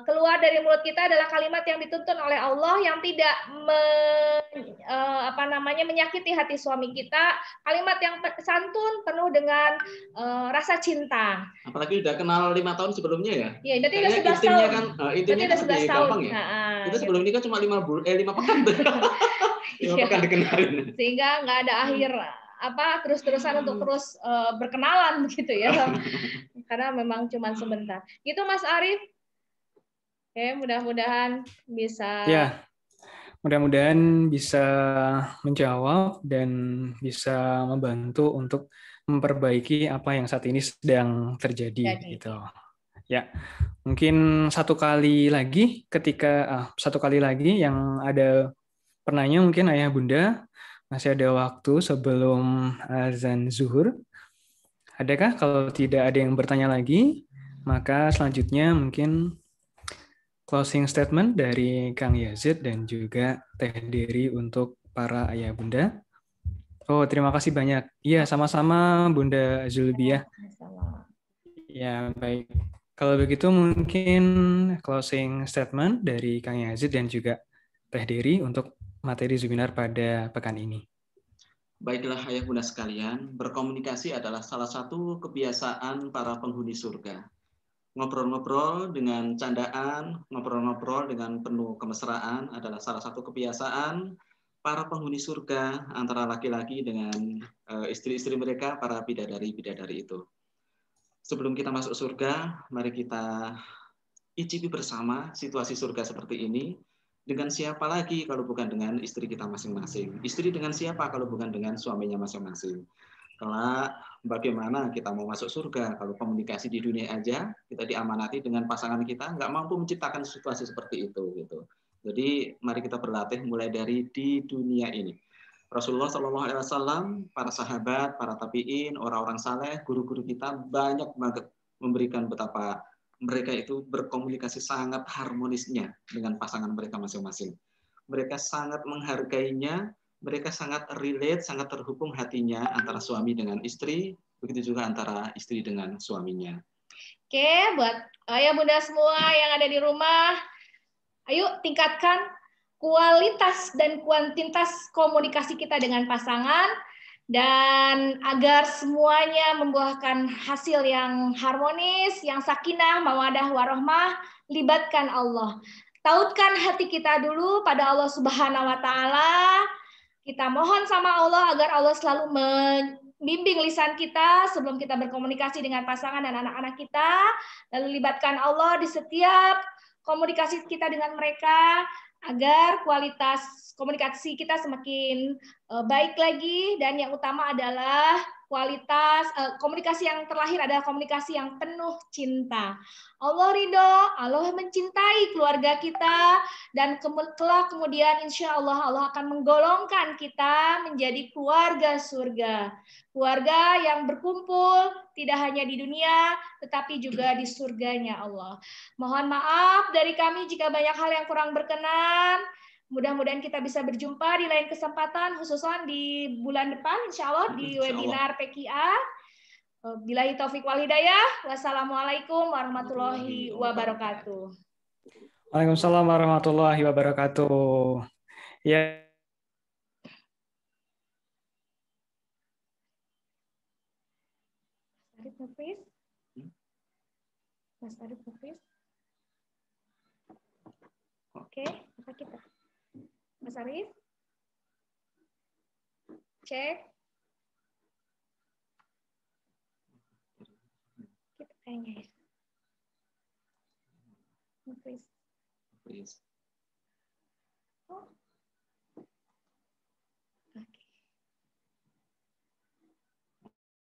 keluar dari mulut kita adalah kalimat yang dituntun oleh Allah, yang tidak menyakiti hati suami kita, kalimat yang santun penuh dengan rasa cinta. Apalagi udah kenal 5 tahun sebelumnya ya. Iya, berarti udah 11 tahun. Intinya kan lebih gampang ya. Kita sebelum nikah cuma 5 pekan. 5 pekan dikenalin. Sehingga nggak ada akhir terus-terusan untuk terus berkenalan gitu ya. Karena memang cuma sebentar. Gitu Mas Arief. Oke, mudah-mudahan bisa. Ya, mudah-mudahan bisa menjawab dan bisa membantu untuk memperbaiki apa yang saat ini sedang terjadi. Gitu. Ya, mungkin satu kali lagi yang ada penanya mungkin Ayah Bunda, masih ada waktu sebelum azan zuhur. Adakah? Kalau tidak ada yang bertanya lagi, maka selanjutnya mungkin closing statement dari Kang Yazid dan juga Teh Dery untuk para ayah bunda. Oh, terima kasih banyak. Iya, sama-sama Bunda Zulbiah. Ya, baik. Kalau begitu mungkin closing statement dari Kang Yazid dan juga Teh Dery untuk materi webinar pada pekan ini. Baiklah ayah bunda sekalian, berkomunikasi adalah salah satu kebiasaan para penghuni surga. Ngobrol-ngobrol dengan candaan, ngobrol-ngobrol dengan penuh kemesraan adalah salah satu kebiasaan para penghuni surga antara laki-laki dengan istri-istri mereka, para bidadari-bidadari itu. Sebelum kita masuk surga, mari kita icipi bersama situasi surga seperti ini. Dengan siapa lagi kalau bukan dengan istri kita masing-masing? Istri dengan siapa kalau bukan dengan suaminya masing-masing? Kelak bagaimana kita mau masuk surga kalau komunikasi di dunia aja kita diamanati dengan pasangan kita nggak mampu menciptakan situasi seperti itu gitu. Jadi mari kita berlatih mulai dari di dunia ini. Rasulullah Shallallahu Alaihi Wasallam, para sahabat, para tabiin, orang-orang saleh, guru-guru kita banyak banget memberikan betapa mereka itu berkomunikasi sangat harmonisnya dengan pasangan mereka masing-masing. Mereka sangat menghargainya, mereka sangat relate, sangat terhubung hatinya antara suami dengan istri, begitu juga antara istri dengan suaminya. Oke, buat ayah bunda semua yang ada di rumah, ayo tingkatkan kualitas dan kuantitas komunikasi kita dengan pasangan, dan agar semuanya membuahkan hasil yang harmonis, yang sakinah, mawadah, warohmah, libatkan Allah. Tautkan hati kita dulu pada Allah Subhanahu wa Ta'ala. Kita mohon sama Allah agar Allah selalu membimbing lisan kita sebelum kita berkomunikasi dengan pasangan dan anak-anak kita. Lalu libatkan Allah di setiap komunikasi kita dengan mereka agar kualitas komunikasi kita semakin baik lagi, dan yang utama adalah kualitas komunikasi yang terlahir adalah komunikasi yang penuh cinta. Allah ridho, Allah mencintai keluarga kita, dan kelak kemudian insya Allah akan menggolongkan kita menjadi keluarga surga. Keluarga yang berkumpul tidak hanya di dunia, tetapi juga di surganya Allah. Mohon maaf dari kami jika banyak hal yang kurang berkenan. Mudah-mudahan kita bisa berjumpa di lain kesempatan, khususnya di bulan depan, insya Allah, di webinar PKA. Billahi taufik wal hidayah. Wassalamualaikum warahmatullahi wabarakatuh. Waalaikumsalam warahmatullahi wabarakatuh. Ya. Mas Arif, please. Oke, apa kita? Mas Arif? Cek. Kita kayaknya ya. Please.